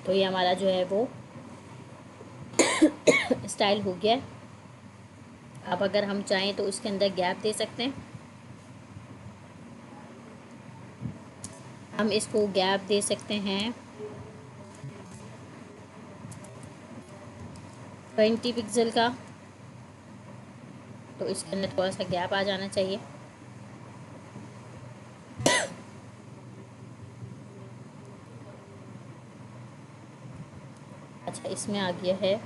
तो ये हमारा जो है वो स्टाइल हो गया है। अब अगर हम चाहें तो उसके अंदर गैप दे सकते हैं। हम इसको गैप दे सकते हैं 20 पिक्सल का। तो इसके अंदर थोड़ा सा गैप आ जाना चाहिए। अच्छा, इसमें आ गया है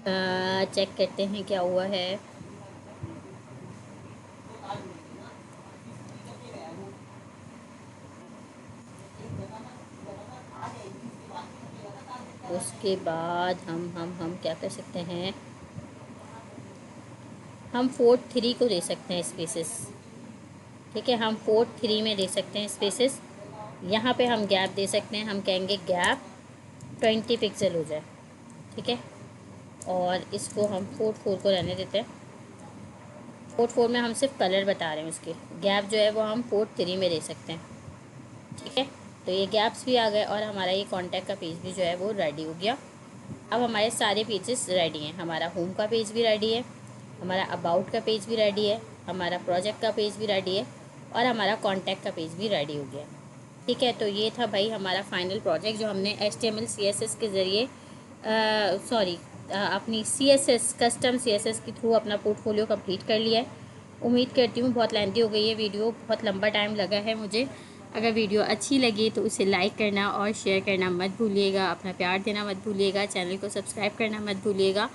चेक करते हैं क्या हुआ है। उसके बाद हम क्या कर सकते हैं, हम 4 3 को दे सकते हैं स्पेसेस। ठीक है, हम 4 3 में दे सकते हैं स्पेसेस। यहाँ पे हम गैप दे सकते हैं, हम कहेंगे गैप 20 पिक्सल हो जाए। ठीक है, और इसको हम 4 4 को रहने देते हैं। 4 4 में हम सिर्फ कलर बता रहे हैं, उसके गैप जो है वो हम 4 3 में दे सकते हैं। ठीक है, तो ये गैप्स भी आ गए और हमारा ये कॉन्टैक्ट का पेज भी जो है वो रेडी हो गया। अब हमारे सारे पेजेस रेडी हैं। हमारा होम का पेज भी रेडी है, हमारा अबाउट का पेज भी रेडी है, हमारा प्रोजेक्ट का पेज भी रेडी है और हमारा कॉन्टैक्ट का पेज भी रेडी हो गया। ठीक है, तो ये था भाई हमारा फाइनल प्रोजेक्ट जो हमने HTML CSS के ज़रिए अपनी CSS कस्टम CSS के थ्रू अपना पोर्टफोलियो कंप्लीट कर लिया है। उम्मीद करती हूँ, बहुत लेंथी हो गई है वीडियो, बहुत लंबा टाइम लगा है मुझे। अगर वीडियो अच्छी लगी तो उसे लाइक करना और शेयर करना मत भूलिएगा, अपना प्यार देना मत भूलिएगा, चैनल को सब्सक्राइब करना मत भूलिएगा,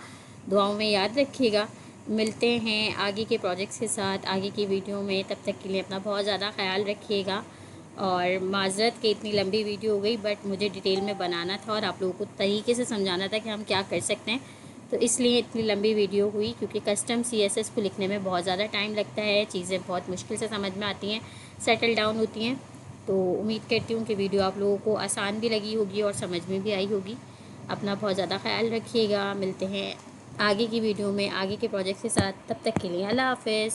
दुआओं में याद रखिएगा। मिलते हैं आगे के प्रोजेक्ट्स के साथ आगे की वीडियो में। तब तक के लिए अपना बहुत ज़्यादा ख्याल रखिएगा। और माज़रत कि इतनी लंबी वीडियो हो गई, बट मुझे डिटेल में बनाना था और आप लोगों को तरीके से समझाना था कि हम क्या कर सकते हैं, तो इसलिए इतनी लंबी वीडियो हुई। क्योंकि कस्टम CSS को लिखने में बहुत ज़्यादा टाइम लगता है, चीज़ें बहुत मुश्किल से समझ में आती हैं, सेटल डाउन होती हैं। तो उम्मीद करती हूँ कि वीडियो आप लोगों को आसान भी लगी होगी और समझ में भी आई होगी। अपना बहुत ज़्यादा ख्याल रखिएगा। मिलते हैं आगे की वीडियो में आगे के प्रोजेक्ट के साथ। तब तक के लिए अल्लाह हाफ़िज़।